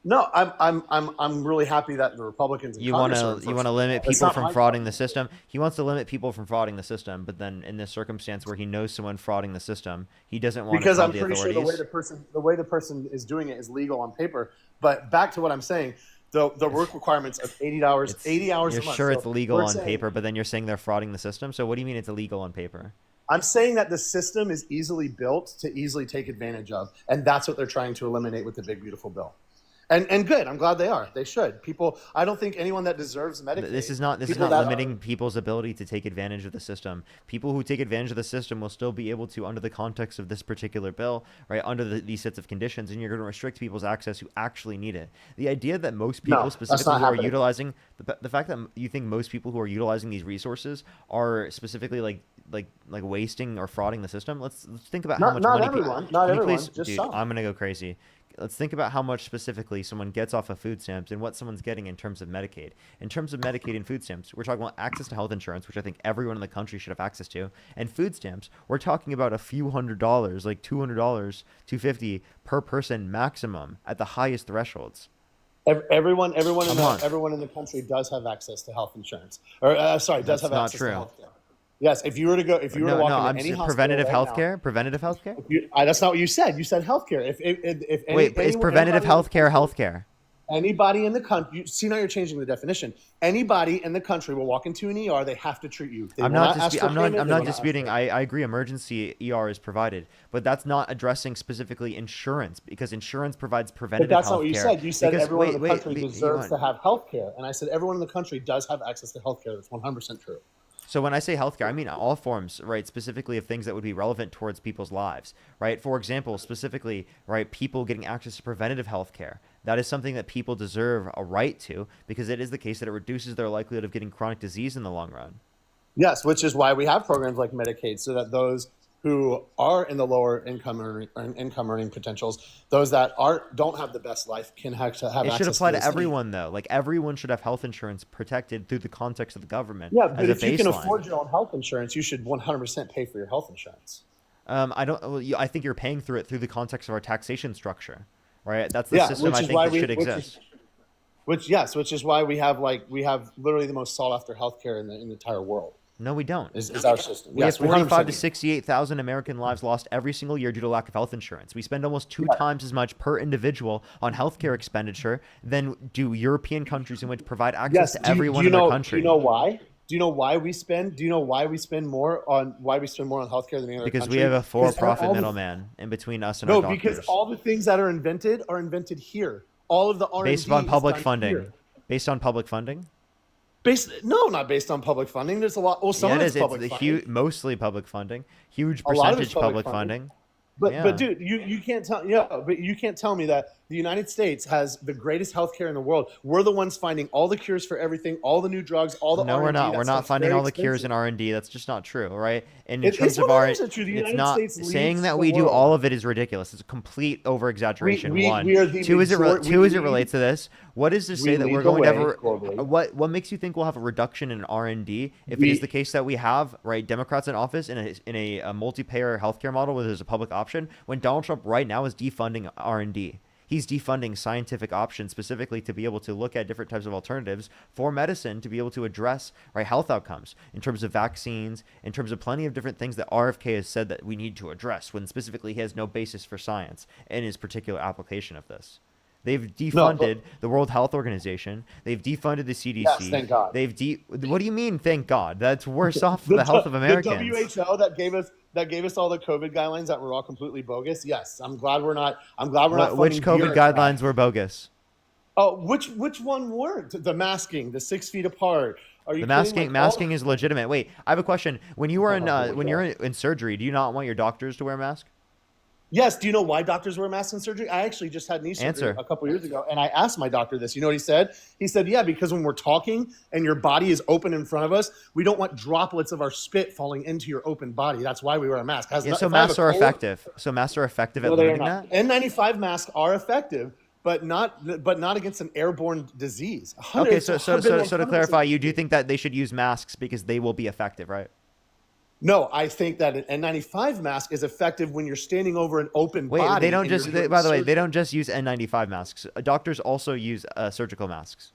No, I'm really happy that the Republicans in Congress are you want to limit people from frauding the system. He wants to limit people from frauding the system, but then in this circumstance where he knows someone frauding the system, he doesn't want to tell the authorities. Because I'm pretty sure the way the person is doing it is legal on paper. But back to what I'm saying, the work requirements of 80 hours a month. You're sure it's legal on paper, but then you're saying they're frauding the system. So what do you mean it's illegal on paper? I'm saying that the system is easily built to easily take advantage of, and that's what they're trying to eliminate with the big beautiful bill. And good. I'm glad they are. They should. People. I don't think anyone that deserves Medicaid. This is not limiting people's ability to take advantage of the system. People who take advantage of the system will still be able to, under the context of this particular bill, right, under these sets of conditions, and you're going to restrict people's access who actually need it. The idea that most people specifically who are utilizing the fact that you think most people who are utilizing these resources are specifically like wasting or frauding the system. Let's think about how much money. Not everyone. Just dude, some. I'm gonna go crazy. Let's think about how much specifically someone gets off of food stamps and what someone's getting in terms of Medicaid. In terms of Medicaid and food stamps, we're talking about access to health insurance, which I think everyone in the country should have access to. And food stamps, we're talking about a few $100s, like $200, $250 per person maximum at the highest thresholds. Everyone in the country does have access to health insurance. Or does have access to health care. Yes, if you were to walk into any hospital preventative right healthcare. now, Preventative healthcare. That's not what you said. You said healthcare. Is preventative healthcare? Anybody in the country. See, now you're changing the definition. Anybody in the country will walk into an ER. They have to treat you. I'm not disputing. I agree. Emergency ER is provided, but that's not addressing specifically insurance, because insurance provides preventative healthcare. But that's not what you said. You said everyone in the country deserves to have healthcare, and I said everyone in the country does have access to healthcare. That's 100% true. So when I say healthcare, I mean all forms, right? Specifically of things that would be relevant towards people's lives, right? For example, specifically, right, people getting access to preventative healthcare. That is something that people deserve a right to, because it is the case that it reduces their likelihood of getting chronic disease in the long run. Yes, which is why we have programs like Medicaid, so that those who are in the lower income earning potentials, those that don't have the best life, can have access. It should apply to everyone, though. Like, everyone should have health insurance protected through the context of the government. Yeah, but if you can afford your own health insurance, you should 100% pay for your health insurance. I think you're paying through the context of our taxation structure, right? That's the system I think that should exist. Which is why we have literally the most sought after healthcare in the entire world. No, we don't. Is our system. We have 45 to 68,000 American lives lost every single year due to lack of health insurance. We spend almost two times as much per individual on healthcare expenditure than do European countries in which provide access to everyone in their country. Do you know why? Do you know why we spend more on healthcare than any other country? Because we have a for-profit middleman in between us and our doctors. No, because all the things that are invented here. All of the R&D based on public funding. Here. Based on public funding? Not based on public funding. There's a lot. Well, some of it's public funding. Mostly public funding. Huge percentage public funding. But dude, you can't tell. Yeah, but you can't tell me that the United States has the greatest healthcare in the world. We're the ones finding all the cures for everything, all the new drugs, all the. No, we're not. We're not finding all the cures in R&D. That's just not true, right? And in terms of R&D, it's not saying that we do all of it is ridiculous. It's a complete over exaggeration. One, two, as it relates to this. What is to say that we're going to ever? What makes you think we'll have a reduction in R&D if it is the case that we have Democrats in office in a multi-payer healthcare model where there's a public option, when Donald Trump right now is defunding R&D? He's defunding scientific options specifically to be able to look at different types of alternatives for medicine to be able to address health outcomes in terms of vaccines, in terms of plenty of different things that RFK has said that we need to address, when specifically he has no basis for science in his particular application of this. They've No, defunded the World Health Organization. They've defunded the CDC. Yes, thank God. What do you mean, thank God? That's worse off for the health of Americans. The WHO that gave us all the COVID guidelines that were all completely bogus. Yes, I'm glad we're not. Which COVID guidelines were bogus? Oh, which one worked? The masking, the 6 feet apart. Are you The kidding? masking is legitimate. Wait, I have a question. When you were when you're in surgery, do you not want your doctors to wear masks? Yes. Do you know why doctors wear masks in surgery? I actually just had knee surgery a couple years ago, and I asked my doctor this. You know what he said? He said, "Yeah, because when we're talking and your body is open in front of us, we don't want droplets of our spit falling into your open body. That's why we wear a mask." So masks are effective. So masks are effective at limiting that. N95 masks are effective, but not against an airborne disease. Okay, so to clarify, you do think that they should use masks because they will be effective, right? No, I think that an N95 mask is effective when you're standing over an open body. Wait, they don't just. By the way, they don't just use N95 masks. Doctors also use surgical masks.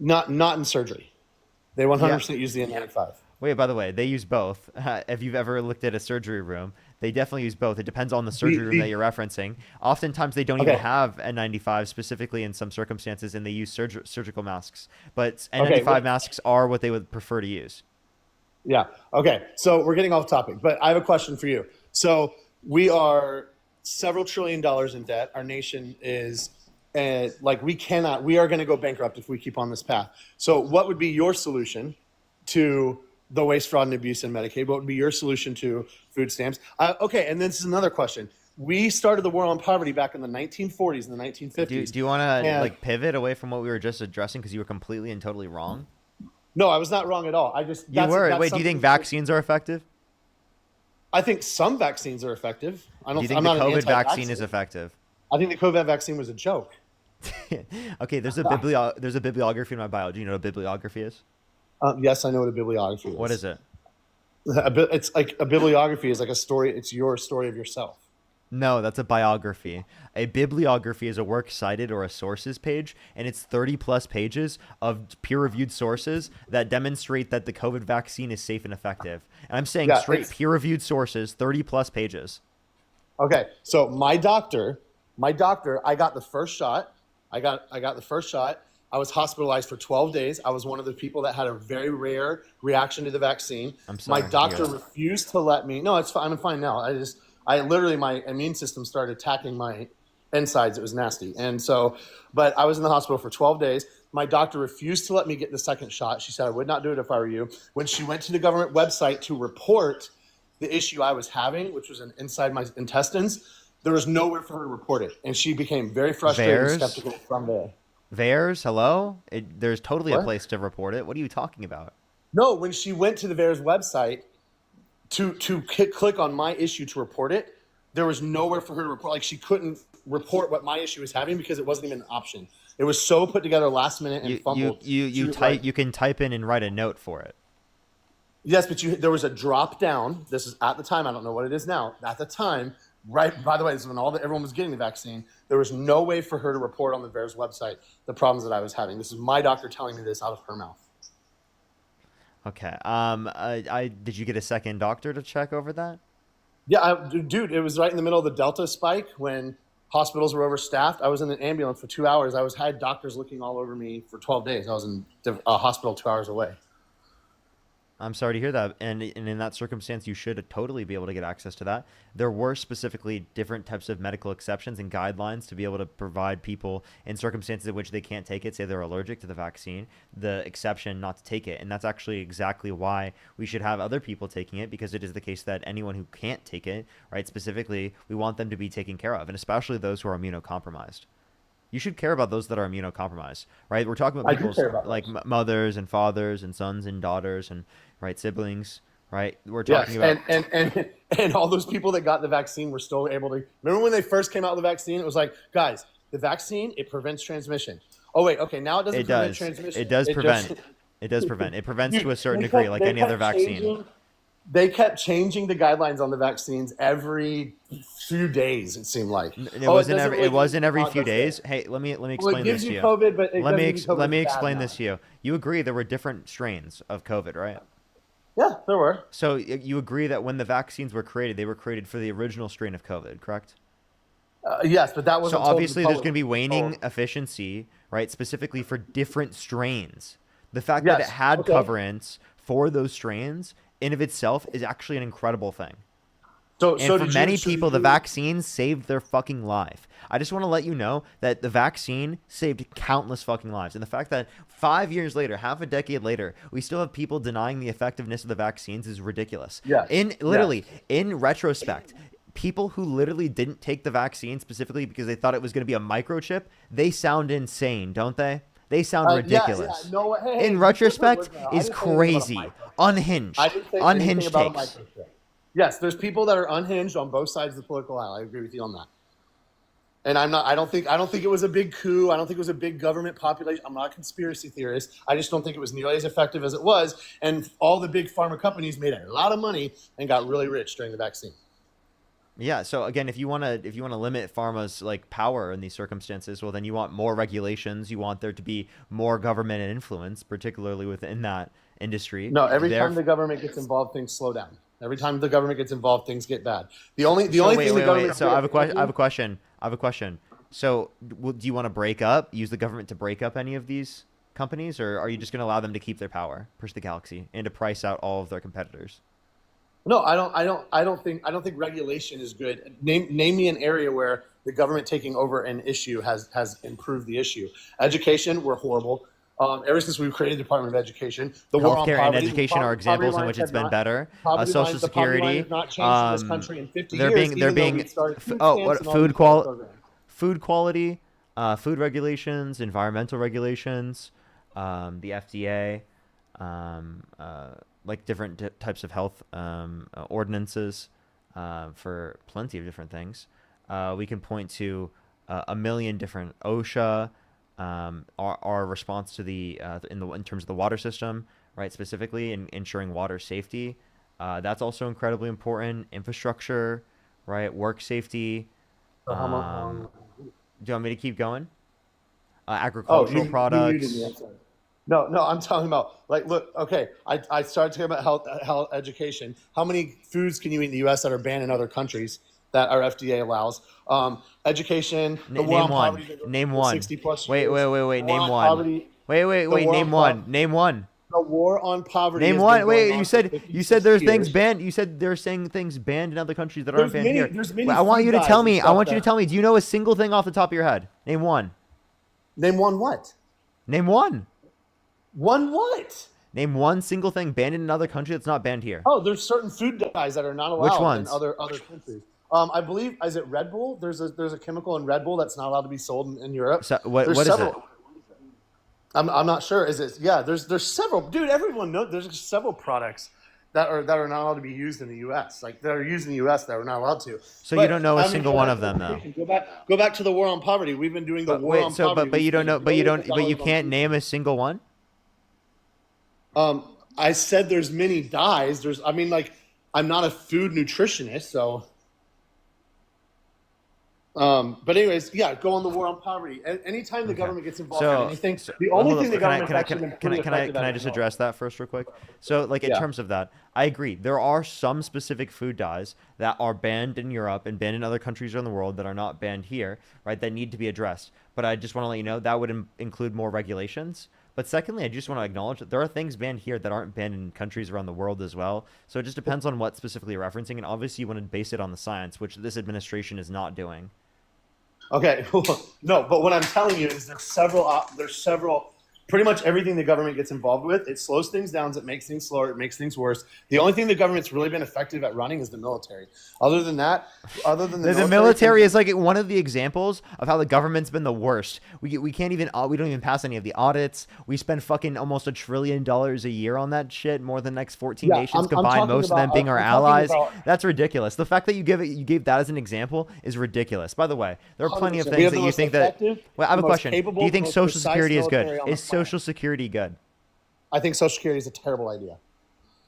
Not in surgery. They 100% use the N95. Wait, by the way, they use both. If you've ever looked at a surgery room, they definitely use both. It depends on the surgery room that you're referencing. Oftentimes, they don't even have N95 specifically in some circumstances, and they use surgical masks. But N95 masks are what they would prefer to use. Yeah. Okay. So we're getting off topic, but I have a question for you. So we are several $1 trillion in debt. Our nation is we are going to go bankrupt if we keep on this path. So what would be your solution to the waste, fraud, and abuse in Medicaid? What would be your solution to food stamps? Okay. And this is another question. We started the war on poverty back in the 1940s and the 1950s. Do you want to pivot away from what we were just addressing because you were completely and totally wrong? No, I was not wrong at all. You were. Wait, do you think vaccines are effective? I think some vaccines are effective. Do you think the COVID vaccine is effective? I think the COVID vaccine was a joke. Okay, there's a bibliography in my bio. Do you know what a bibliography is? Yes, I know what a bibliography is. What is it? It's like a bibliography is like a story. It's your story of yourself. No, that's a biography. A bibliography is a works cited or a sources page, and it's 30 plus pages of peer-reviewed sources that demonstrate that the COVID vaccine is safe and effective. And I'm saying straight peer-reviewed sources, 30 plus pages. Okay, so my doctor, I got the first shot. I got the first shot. I was hospitalized for 12 days. I was one of the people that had a very rare reaction to the vaccine. I'm sorry. My doctor refused to let me. No, it's fine. I'm fine now. My immune system started attacking my insides. It was nasty. And so, but I was in the hospital for 12 days. My doctor refused to let me get the second shot. She said, I would not do it if I were you. When she went to the government website to report the issue I was having, which was inside my intestines, there was nowhere for her to report it. And she became very frustrated and skeptical from there. VAERS, hello? There's totally a place to report it. What are you talking about? No, when she went to the VAERS website, to click on my issue to report it, there was nowhere for her to report. Like, she couldn't report what my issue was having because it wasn't even an option. It was so put together last minute and fumbled. You can type in and write a note for it. Yes, but there was a drop down. This is at the time. I don't know what it is now. At the time, right? By the way, this is when everyone was getting the vaccine. There was no way for her to report on the VAERS website the problems that I was having. This is my doctor telling me this out of her mouth. Okay. Did you get a second doctor to check over that? Yeah, dude, it was right in the middle of the Delta spike when hospitals were overstaffed. I was in an ambulance for 2 hours. Had doctors looking all over me for 12 days. I was in a hospital 2 hours away. I'm sorry to hear that. And in that circumstance, you should totally be able to get access to that. There were specifically different types of medical exceptions and guidelines to be able to provide people in circumstances in which they can't take it, say they're allergic to the vaccine, the exception not to take it. And that's actually exactly why we should have other people taking it, because it is the case that anyone who can't take it, right, specifically, we want them to be taken care of, and especially those who are immunocompromised. You should care about those that are immunocompromised, right? We're talking about people's like mothers and fathers and sons and daughters and siblings, right? We're talking about and all those people that got the vaccine were still able to. Remember when they first came out with the vaccine? It was like, guys, the vaccine, it prevents transmission. Oh wait, okay, now it doesn't prevent transmission. It does prevent. It does prevent. It prevents to a certain degree, like any other vaccine. They kept changing the guidelines on the vaccines every few days. It seemed like it wasn't every few days. Hey, let me explain this to you. COVID, but let me explain this to you. You agree there were different strains of COVID, right? Yeah, there were. So you agree that when the vaccines were created, they were created for the original strain of COVID, correct? Yes, but that So wasn't told to the obviously there's public. going to be waning efficiency, right? Specifically for different strains. The fact that it Yes. had Okay. coverants for those strains in of itself is actually an incredible thing. So And for did many you, so people, did the you, vaccine saved their fucking life. I just want to let you know that the vaccine saved countless fucking lives. And the fact that 5 years later, half a decade later, we still have people denying the effectiveness of the vaccines is ridiculous. Yes. In retrospect, people who literally didn't take the vaccine specifically because they thought it was going to be a microchip, they sound insane, don't they? They sound ridiculous. Yeah, no, hey, In retrospect, I is didn't say anything about a crazy. Unhinged. I didn't say anything Unhinged about a takes. microchip. Yes, there's people that are unhinged on both sides of the political aisle. I agree with you on that. And I don't think it was a big coup. I don't think it was a big government population. I'm not a conspiracy theorist. I just don't think it was nearly as effective as it was. And all the big pharma companies made a lot of money and got really rich during the vaccine. Yeah, so again, if you want to limit pharma's like power in these circumstances, well then you want more regulations, you want there to be more government influence, particularly within that industry. No, every time the government gets involved, things slow down. Every time the government gets involved, things get bad. The only thing the government So I have a question. So do you want to use the government to break up any of these companies, or are you just going to allow them to keep their power, push the galaxy, and to price out all of their competitors? No, I don't think regulation is good. Name me an area where the government taking over an issue has improved the issue. Education, we're horrible. Ever since we've created the Department of Education, the war on Healthcare poverty, and education are examples in which it's been better. Social Security, food quality, food regulations, environmental regulations, the FDA, like different types of health ordinances for plenty of different things. We can point to a million different OSHA. Our response to the in terms of the water system, right, specifically in ensuring water safety, that's also incredibly important. Infrastructure, right, work safety. Do you want me to keep going? Agricultural products. No, I'm talking about look. Okay, I started talking about health education. How many foods can you eat in the U.S. that are banned in other countries that our FDA allows? Education. Name one. Name one. Wait. Name one. Name one. The war on poverty. Name one. Wait. You said there's things banned. You said they're saying things banned in other countries that aren't banned here. I want you to tell me. Do you know a single thing off the top of your head? Name one. Name one what? Name one. One what? Name one single thing banned in another country that's not banned here. Oh, there's certain food dyes that are not allowed Which ones? in other countries. I believe, is it Red Bull? There's a chemical in Red Bull that's not allowed to be sold in Europe. So what is it? I'm not sure. Is it? Yeah, there's several. Dude, everyone knows there's several products that are not allowed to be used in the U.S. Like that are used in the U.S. that are not allowed to. So you don't know a single one of them though. Go back to the war on poverty. We've been doing the war on poverty. But you don't know. But you can't name a single one. I said there's many dyes. I'm not a food nutritionist, so. But anyways, yeah, go on the war on poverty. Anytime the government gets involved in anything, the only thing the government can I just address that first real quick? So in terms of that, I agree. There are some specific food dyes that are banned in Europe and banned in other countries around the world that are not banned here, right? That need to be addressed. But I just want to let you know that would include more regulations. But secondly, I just want to acknowledge that there are things banned here that aren't banned in countries around the world as well. So it just depends on what specifically you're referencing. And obviously you want to base it on the science, which this administration is not doing. Okay, no, but what I'm telling you is there's several, pretty much everything the government gets involved with, it slows things down, it makes things slower, it makes things worse. The only thing the government's really been effective at running is the military. Other than the military is like one of the examples of how the government's been the worst. We don't even pass any of the audits. We spend fucking almost $1 trillion a year on that shit, more than the next 14 nations combined, most of them being our allies. That's ridiculous. The fact that you gave that as an example is ridiculous. By the way, there are plenty of things that you think that. Well, I have a question. Do you think Social Security is good? Is Social Security good? I think Social Security is a terrible idea.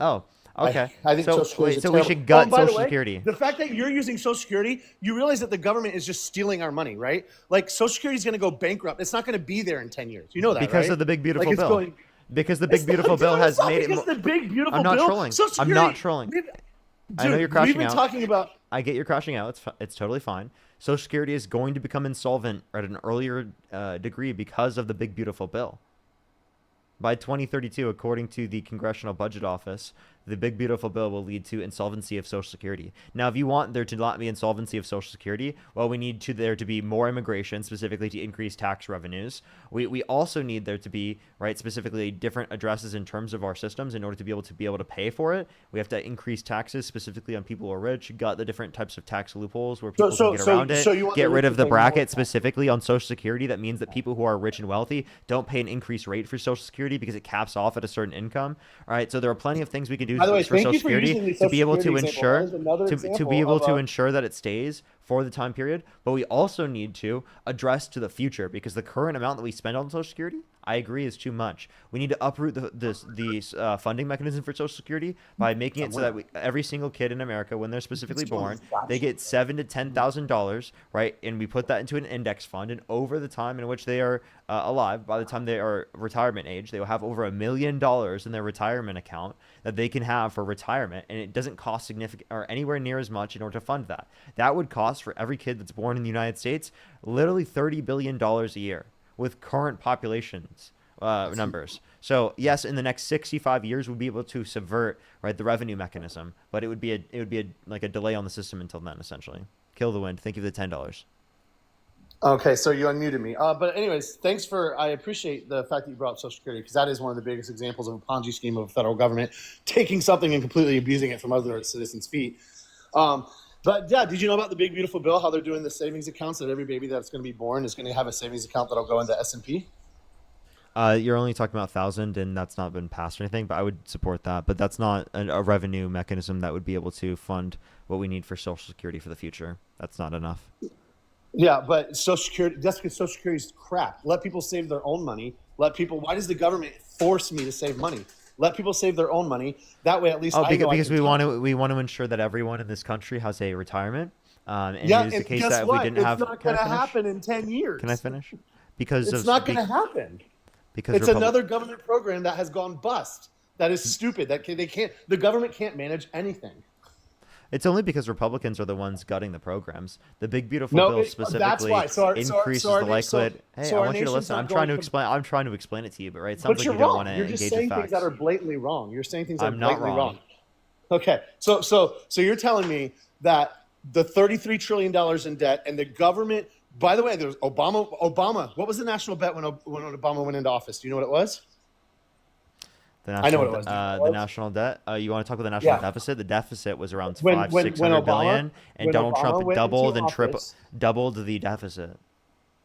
Oh, okay. I think Social Security we should gut Social Security. The fact that you're using Social Security, you realize that the government is just stealing our money, right? Like Social Security is going to go bankrupt. It's not going to be there in 10 years. You know that, because right? of the big beautiful bill. Because the big beautiful bill has made it. The big beautiful I'm not bill. trolling. I'm not trolling. I know you're crashing out. Talking about. I get you're crashing out. It's totally fine. Social Security is going to become insolvent at an earlier degree because of the big, beautiful bill. By 2032, according to the Congressional Budget Office, the big, beautiful bill will lead to insolvency of Social Security. Now, if you want there to not be insolvency of Social Security, well, we need there to be more immigration, specifically to increase tax revenues. We also need there to be, right, specifically different addresses in terms of our systems in order to be able to pay for it. We have to increase taxes, specifically on people who are rich. You got the different types of tax loopholes where people can get around it. You want Get the rid rich of to the pay bracket more specifically on Social Security. That means that people who are rich and wealthy don't pay an increased rate for Social Security because it caps off at a certain income. All right, so there are plenty of things we can do By the way, for thank Social you for Security using the to Social be able to Security example. ensure That is another to example be able of to a- ensure that it stays for the time period. But we also need to address to the future, because the current amount that we spend on Social Security, I agree, is too much. We need to uproot the funding mechanism for Social Security by making it so that every single kid in America, when they're specifically born, they get $7,000 to $10,000, right? And we put that into an index fund, and over the time in which they are alive, by the time they are retirement age, they will have over $1 million in their retirement account that they can have for retirement, and it doesn't cost significant or anywhere near as much in order to fund that. That would cost for every kid that's born in the United States literally $30 billion a year with current populations numbers. So yes, in the next 65 years, we'll be able to subvert, right, the revenue mechanism, but it would be like a delay on the system until then, essentially. Kill the wind. Thank you for the $10. Okay, so you unmuted me. But anyways, thanks I appreciate the fact that you brought up Social Security, because that is one of the biggest examples of a Ponzi scheme of a federal government taking something and completely abusing it from other citizens' feet. But yeah, did you know about the big, beautiful bill, how they're doing the savings accounts, that every baby that's going to be born is going to have a savings account that'll go into S&P? You're only talking about 1,000, and that's not been passed or anything, but I would support that. But that's not a revenue mechanism that would be able to fund what we need for Social Security for the future. That's not enough. Yeah, but Social Security, that's because Social Security is crap. Let people save their own money. Why does the government force me to save money? Let people save their own money. That way, at least because we want to ensure that everyone in this country has a retirement. And yeah, it is the case guess that what? we didn't have. It's not going to happen in 10 years. Can I finish? Because it's not going to happen. Because it's another government program that has gone bust. That is stupid. The government can't manage anything. It's only because Republicans are the ones gutting the programs. The big, beautiful bill specifically increases the likelihood. Hey, I want you to listen. I'm trying to explain it to you, but right, it sounds like you don't want to engage with facts. You're just saying things that are blatantly wrong. You're saying things that are I'm not blatantly wrong. wrong. Okay, so you're telling me that the $33 trillion in debt and the government. By the way, there's Obama. What was the national debt when Obama went into office? Do you know what it was? I know what it was. The national debt. You want to talk about the national deficit? The deficit was around $600 billion, and Donald Trump doubled the deficit.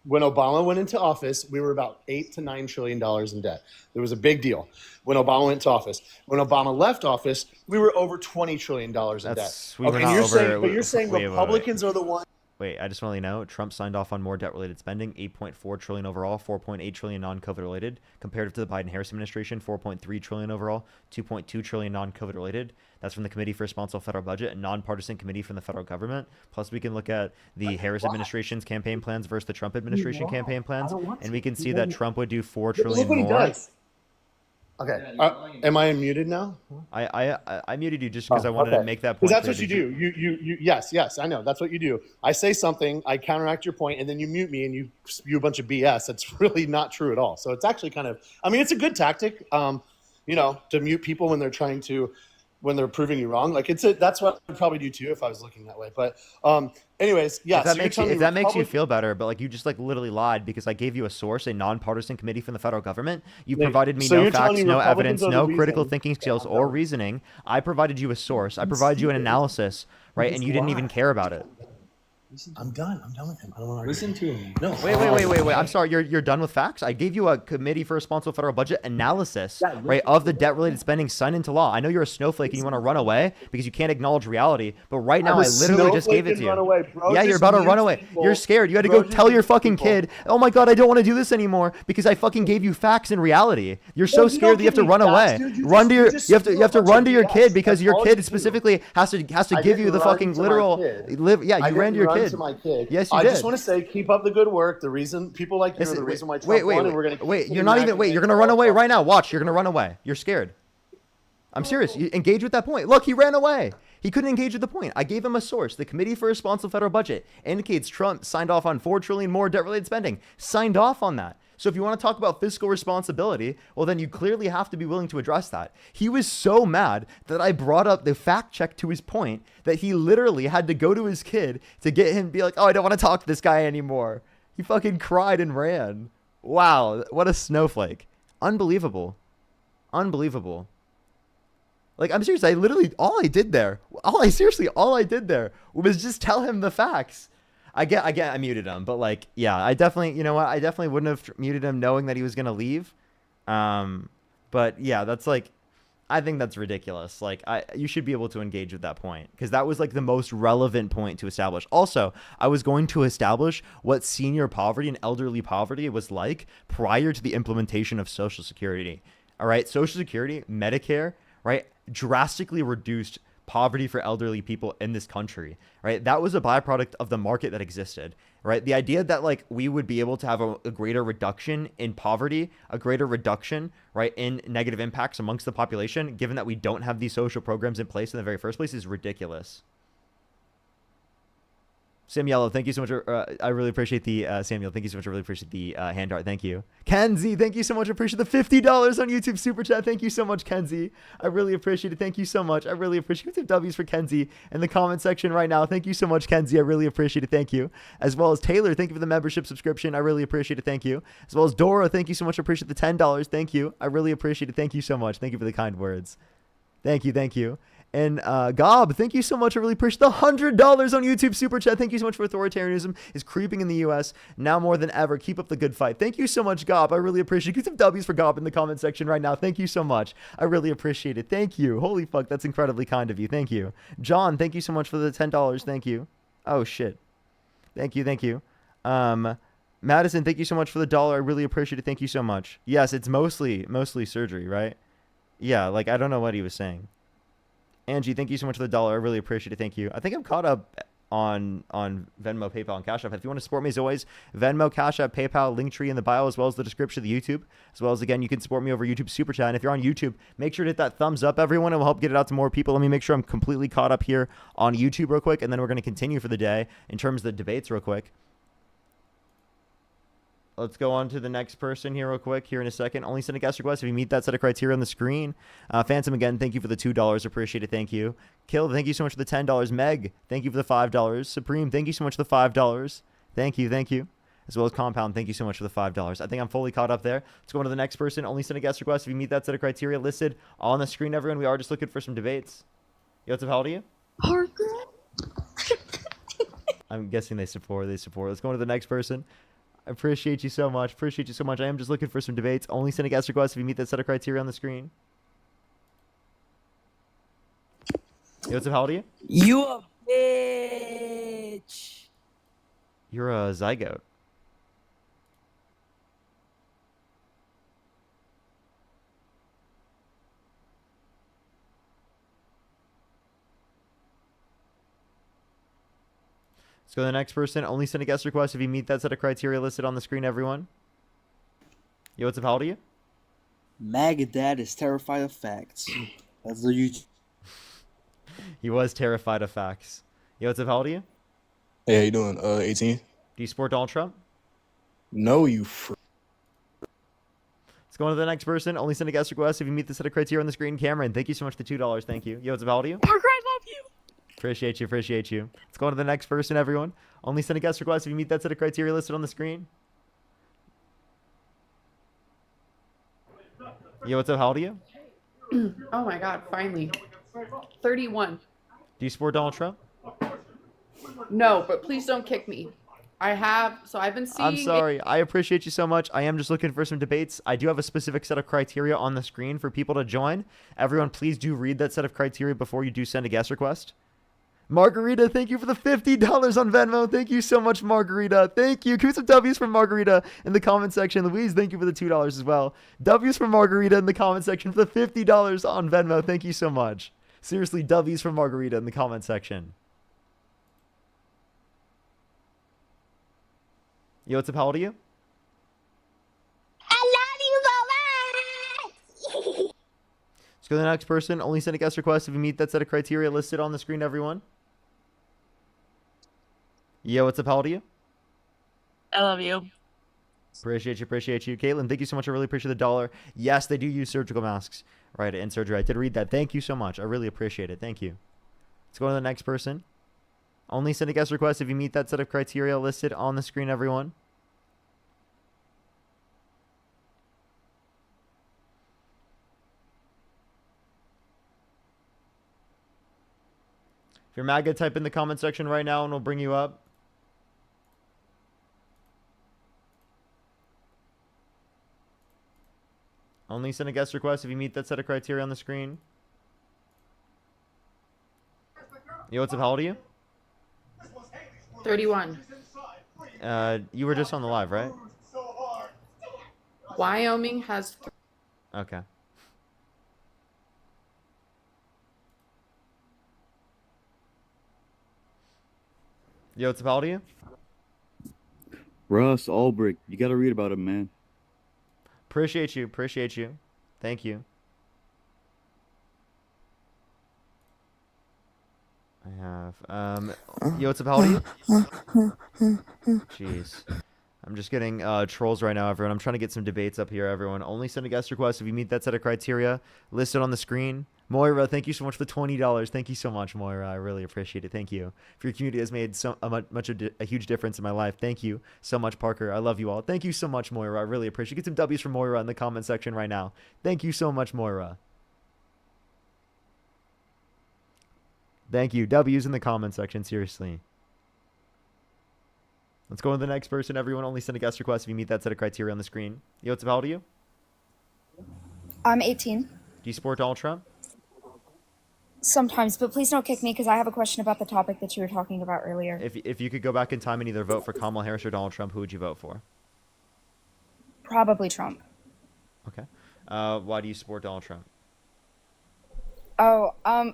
When Obama went into office, we were about $8 to $9 trillion in debt. There was a big deal when Obama went to office. When Obama left office, we were over $20 trillion in debt. You're saying Republicans are the ones. Wait, I just want to let you know, Trump signed off on more debt-related spending, $8.4 trillion overall, $4.8 trillion non-COVID related. Comparative to the Biden-Harris administration, $4.3 trillion overall, $2.2 trillion non-COVID related. That's from the Committee for Responsible Federal Budget, a nonpartisan committee from the federal government. Plus, we can look at the Harris administration's campaign plans versus the Trump administration campaign plans, and we can see that Trump would do $4 trillion more. Okay. Am I unmuted now? I muted you just because I wanted to make that point. Because that's what you do. You yes, I know. That's what you do. I say something, I counteract your point, and then you mute me and you spew a bunch of BS. That's really not true at all. So it's actually kind of, it's a good tactic, to mute people when they're proving you wrong. That's what I'd probably do too if I was looking that way. But anyways, yeah. If that makes you feel better, but you just literally lied because I gave you a source, a nonpartisan committee from the federal government. You provided me no facts, no evidence, no critical thinking skills or reasoning. I provided you a source. I provided you an analysis, right? And you didn't even care about it. I'm done. I'm done with him. I don't want to listen to him. No. Wait. I'm sorry. You're done with facts? I gave you a Committee for Responsible Federal Budget analysis, right, of the debt-related spending signed into law. I know you're a snowflake and you want to run away because you can't acknowledge reality, but right now I literally just gave it to you. Yeah, you're about to run away. You're scared. You had to go tell your fucking kid, oh my God, I don't want to do this anymore because I fucking gave you facts and reality. You're so scared that you have to run away. You have to run to your kid because your kid specifically has to give you the fucking literal Yeah, you ran to your kid. To my kid. Yes, you did. I just want to say, keep up the good work. The reason people like you are the reason why Trump won, and we're going to you're not even you're going to run away right now. Watch, you're going to run away. You're scared. I'm serious. You engage with that point. Look, he ran away. He couldn't engage with the point. I gave him a source. The Committee for Responsible Federal Budget indicates Trump signed off on $4 trillion more debt-related spending. Signed off on that. So if you want to talk about fiscal responsibility, well, then you clearly have to be willing to address that. He was so mad that I brought up the fact check to his point that he literally had to go to his kid to get him to be like, oh, I don't want to talk to this guy anymore. He fucking cried and ran. Wow, what a snowflake. Unbelievable. Unbelievable. Like, I'm serious. All I did there was just tell him the facts. I muted him, but like, yeah, I definitely wouldn't have muted him knowing that he was going to leave. But yeah, that's like, I think that's ridiculous. Like, you should be able to engage with that point because that was like the most relevant point to establish. Also, I was going to establish what senior poverty and elderly poverty was like prior to the implementation of Social Security. All right. Social Security, Medicare, right, drastically reduced poverty for elderly people in this country, right? That was a byproduct of the market that existed, right? The idea that like we would be able to have a greater reduction in poverty, a greater reduction, right, in negative impacts amongst the population, given that we don't have these social programs in place in the very first place, is ridiculous. Sam Yellow, thank you so much. I really appreciate the Samuel. Thank you so much. I really appreciate the hand art. Thank you. Kenzie, thank you so much. I appreciate the $50 on YouTube super chat. Thank you so much, Kenzie. I really appreciate it. Thank you so much. I really appreciate it. W's for Kenzie in the comment section right now. Thank you so much, Kenzie. I really appreciate it. Thank you. As well as Taylor, thank you for the membership subscription. I really appreciate it. Thank you. As well as Dora, thank you so much. I appreciate the $10. Thank you. I really appreciate it. Thank you so much. Thank you for the kind words. Thank you. Thank you. And Gob, thank you so much. I really appreciate the $100 on YouTube super chat. Thank you so much for authoritarianism is creeping in the U.S. now more than ever. Keep up the good fight. Thank you so much, Gob. I really appreciate it. Get some W's for Gob in the comment section right now. Thank you so much. I really appreciate it. Thank you. Holy fuck, that's incredibly kind of you. Thank you. John, thank you so much for the $10. Thank you. Oh shit. Thank you. Thank you. Madison, thank you so much for the $1. I really appreciate it. Thank you so much. Yes, it's mostly surgery, right? Yeah, like I don't know what he was saying. Angie, thank you so much for the $1. I really appreciate it. Thank you. I think I'm caught up on Venmo, PayPal, and Cash App. If you want to support me as always, Venmo, Cash App, PayPal, Linktree in the bio, as well as the description of the YouTube. As well as, again, you can support me over YouTube Super Chat. And if you're on YouTube, make sure to hit that thumbs up, everyone. It will help get it out to more people. Let me make sure I'm completely caught up here on YouTube real quick, and then we're going to continue for the day in terms of the debates real quick. Let's go on to the next person here real quick here in a second. Only send a guest request if you meet that set of criteria on the screen. Phantom, again, thank you for the $2. Appreciate it. Thank you. Kill, thank you so much for the $10. Meg, thank you for the $5. Supreme, thank you so much for the $5. Thank you. Thank you. As well as Compound, thank you so much for the $5. I think I'm fully caught up there. Let's go on to the next person. Only send a guest request if you meet that set of criteria listed on the screen, everyone. We are just looking for some debates. Yo, what's up? How old are you? Parker. I'm guessing they support. Let's go on to the next person. I appreciate you so much. Appreciate you so much. I am just looking for some debates. Only send a guest request if you meet that set of criteria on the screen. Yo, what's up? How old are you? You a bitch. You're a zygote. Let's go to the next person. Only send a guest request if you meet that set of criteria listed on the screen, everyone. Yo, what's up? How old are you? MAGA dad is terrified of facts. That's the YouTube. He was terrified of facts. Yo, what's up? How old are you? Hey, how you doing? 18. Do you support Donald Trump? No, you Let's go on to the next person. Only send a guest request if you meet the set of criteria on the screen. Cameron, thank you so much for the $2. Thank you. Yo, what's up? How old are you? Parker, I love you. Appreciate you. Appreciate you. Let's go on to the next person, everyone. Only send a guest request if you meet that set of criteria listed on the screen. Yo, what's up? How old are you? Oh my god, finally. 31. Do you support Donald Trump? No, but please don't kick me. I've been seeing... I'm sorry. I appreciate you so much. I am just looking for some debates. I do have a specific set of criteria on the screen for people to join. Everyone, please do read that set of criteria before you do send a guest request. Margarita, thank you for the $50 on Venmo. Thank you so much, Margarita. Thank you. Give some W's from Margarita in the comment section. Louise, thank you for the $2 as well. W's from Margarita in the comment section for the $50 on Venmo. Thank you so much. Seriously, W's from Margarita in the comment section. Yo, what's up? How old are you? I love you so much. Let's go to the next person. Only send a guest request if you meet that set of criteria listed on the screen, everyone. Yo, what's up? How old are you? I love you. Appreciate you. Caitlin, thank you so much. I really appreciate the dollar. Yes, they do use surgical masks, right, in surgery. I did read that. Thank you so much. I really appreciate it. Thank you. Let's go to the next person. Only send a guest request if you meet that set of criteria listed on the screen, everyone. If you're MAGA, type in the comment section right now and we'll bring you up. Only send a guest request if you meet that set of criteria on the screen. Yo, what's up? How old are you? 31. You were just on the live, right? Wyoming has. Okay. Yo, what's up? How old are you? Russ Ulbricht, you got to read about him, man. Appreciate you. Thank you. I have. Yo, what's up? How old are you? Jeez. I'm just getting trolls right now, everyone. I'm trying to get some debates up here, everyone. Only send a guest request if you meet that set of criteria listed on the screen. Moira, thank you so much for the $20. Thank you so much, Moira. I really appreciate it. Thank you. For your community has made a huge difference in my life. Thank you so much, Parker. I love you all. Thank you so much, Moira. I really appreciate it. Get some W's from Moira in the comment section right now. Thank you so much, Moira. Thank you. W's in the comment section, seriously. Let's go to the next person. Everyone, only send a guest request if you meet that set of criteria on the screen. Yo, what's up? How old are you? I'm 18. Do you support Donald Trump? Sometimes, but please don't kick me because I have a question about the topic that you were talking about earlier. If you could go back in time and either vote for Kamala Harris or Donald Trump, who would you vote for? Probably Trump. Okay. Why do you support Donald Trump? I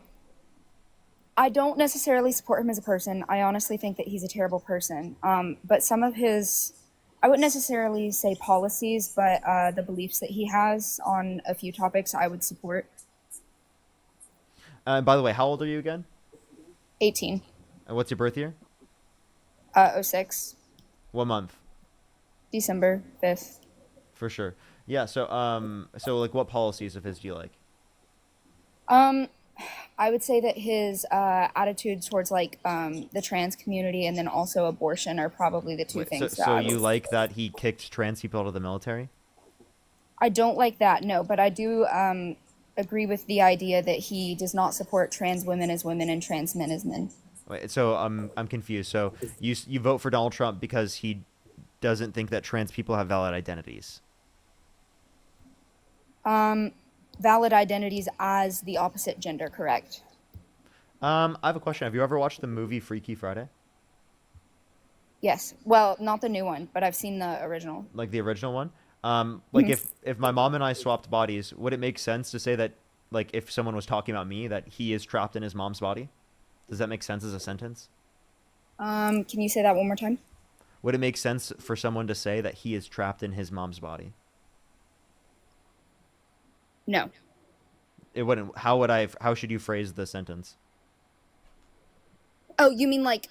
don't necessarily support him as a person. I honestly think that he's a terrible person. But some of his, I wouldn't necessarily say policies, but the beliefs that he has on a few topics I would support. By the way, how old are you again? 18. And what's your birth year? 06. What month? December 5th. For sure. Yeah, so like what policies of his do you like? I would say that his attitude towards like the trans community and then also abortion are probably the two things. So you like that he kicked trans people out of the military? I don't like that, no, but I do agree with the idea that he does not support trans women as women and trans men as men. Wait, so I'm confused. So you vote for Donald Trump because he doesn't think that trans people have valid identities? Valid identities as the opposite gender, correct? I have a question. Have you ever watched the movie Freaky Friday? Yes. Well, not the new one, but I've seen the original. Like the original one? Like if my mom and I swapped bodies, would it make sense to say that, like, if someone was talking about me, that he is trapped in his mom's body? Does that make sense as a sentence? Can you say that one more time? Would it make sense for someone to say that he is trapped in his mom's body? No. It wouldn't. How should you phrase the sentence? Oh, you mean like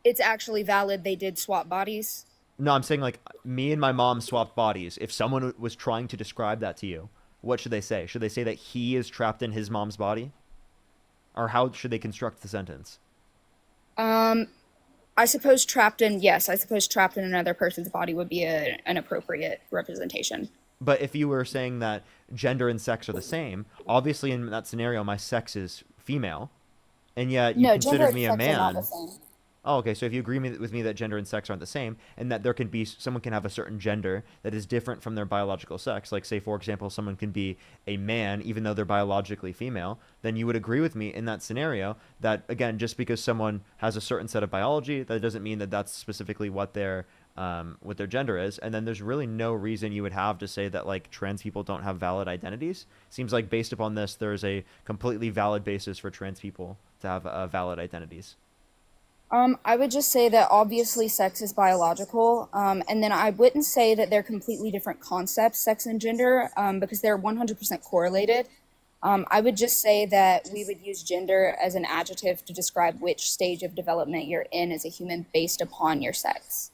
it's actually valid they did swap bodies? No, I'm saying like me and my mom swapped bodies. If someone was trying to describe that to you, what should they say? Should they say that he is trapped in his mom's body? Or how should they construct the sentence? I suppose trapped in another person's body would be an appropriate representation. But if you were saying that gender and sex are the same, obviously in that scenario my sex is female, and yet you considered me a man. Are not the same. Oh, okay. So if you agree with me that gender and sex aren't the same, and that someone can have a certain gender that is different from their biological sex, like say for example someone can be a man even though they're biologically female, then you would agree with me in that scenario that, again, just because someone has a certain set of biology, that doesn't mean that that's specifically what their gender is. And then there's really no reason you would have to say that like trans people don't have valid identities. Seems like based upon this, there's a completely valid basis for trans people to have valid identities. I would just say that obviously sex is biological, and then I wouldn't say that they're completely different concepts, sex and gender, because they're 100% correlated. I would just say that we would use gender as an adjective to describe which stage of development you're in as a human based upon your sex.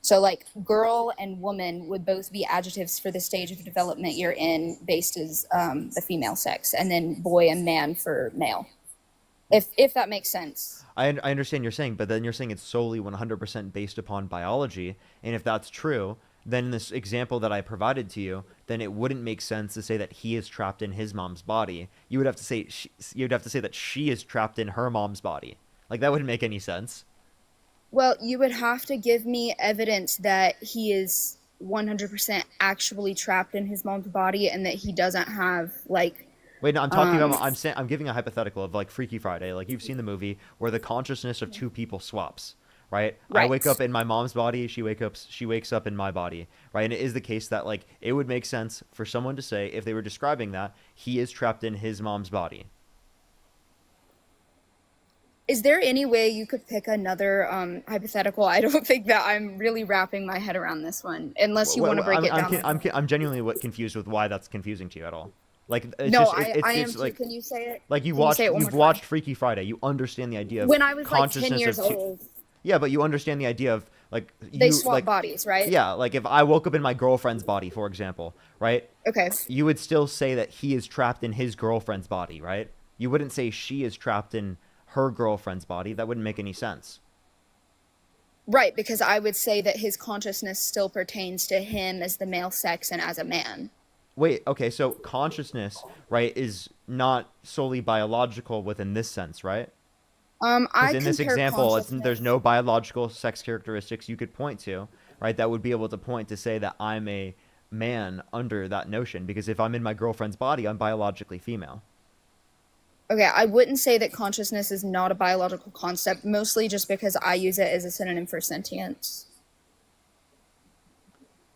So, like, girl and woman would both be adjectives for the stage of development you're in based as the female sex, and then boy and man for male. If that makes sense. I understand you're saying, but then you're saying it's solely 100% based upon biology, and if that's true, then in this example that I provided to you, then it wouldn't make sense to say that he is trapped in his mom's body. You would have to say you'd have to say that she is trapped in her mom's body. Like, that wouldn't make any sense. Well, you would have to give me evidence that he is 100% actually trapped in his mom's body and that he doesn't have, like... Wait, no, I'm talking about, I'm giving a hypothetical of, like, Freaky Friday. Like, you've seen the movie where the consciousness of two people swaps, right? I wake up in my mom's body, she wakes up in my body, right? And it is the case that, like, it would make sense for someone to say, if they were describing that, he is trapped in his mom's body. Is there any way you could pick another hypothetical? I don't think that I'm really wrapping my head around this one, unless you want to break it down. I'm genuinely confused with why that's confusing to you at all. Like, it's no, just, I am it's too. like, Can you say it? like you've Can watched Freaky Friday. You understand the idea of when I was like consciousness 10 years of old. Yeah, but you understand the idea of, like, They swap bodies, right? Yeah, like if I woke up in my girlfriend's body, for example, right? Okay. You would still say that he is trapped in his girlfriend's body, right? You wouldn't say she is trapped in her girlfriend's body. That wouldn't make any sense. Right, because I would say that his consciousness still pertains to him as the male sex and as a man. Wait, okay, so consciousness, right, is not solely biological within this sense, right? Because in this example, there's no biological sex characteristics you could point to, right? That would be able to point to say that I'm a man under that notion. Because if I'm in my girlfriend's body, I'm biologically female. Okay, I wouldn't say that consciousness is not a biological concept, mostly just because I use it as a synonym for sentience.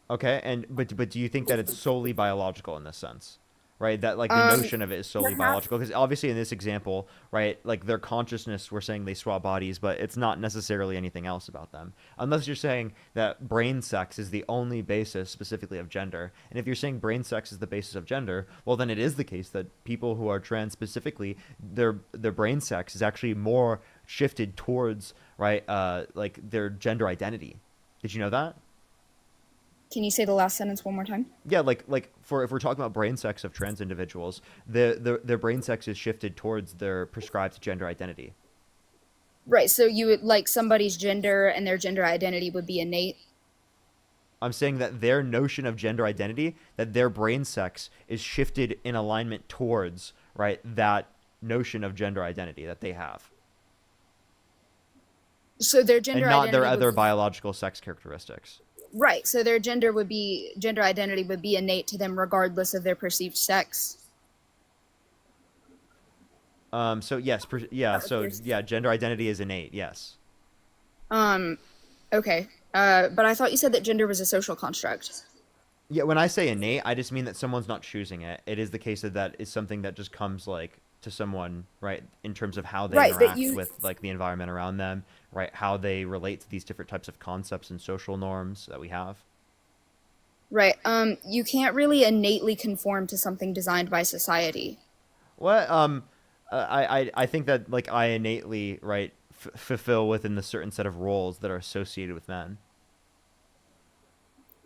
Okay, but do you think that it's solely biological in this sense? Right, that like the notion of it is solely biological, because obviously in this example, right, like their consciousness, we're saying they swap bodies, but it's not necessarily anything else about them, unless you're saying that brain sex is the only basis specifically of gender. And if you're saying brain sex is the basis of gender, well, then it is the case that people who are trans specifically, their brain sex is actually more shifted towards, right, like their gender identity. Did you know that? Can you say the last sentence one more time? Yeah, like for if we're talking about brain sex of trans individuals, their brain sex is shifted towards their prescribed gender identity. Right, so you would like somebody's gender and their gender identity would be innate. I'm saying that their notion of gender identity, that their brain sex is shifted in alignment towards, right, that notion of gender identity that they have. So their gender and not identity their other biological sex characteristics. Right, so their gender identity would be innate to them regardless of their perceived sex. So yes, gender identity is innate, yes. Okay. But I thought you said that gender was a social construct. Yeah, when I say innate, I just mean that someone's not choosing it. It is the case that is something that just comes like to someone, right, in terms of how they interact with like the environment around them, right, how they relate to these different types of concepts and social norms that we have. Right. You can't really innately conform to something designed by society. What? I think that like I innately, right, fulfill within the certain set of roles that are associated with men.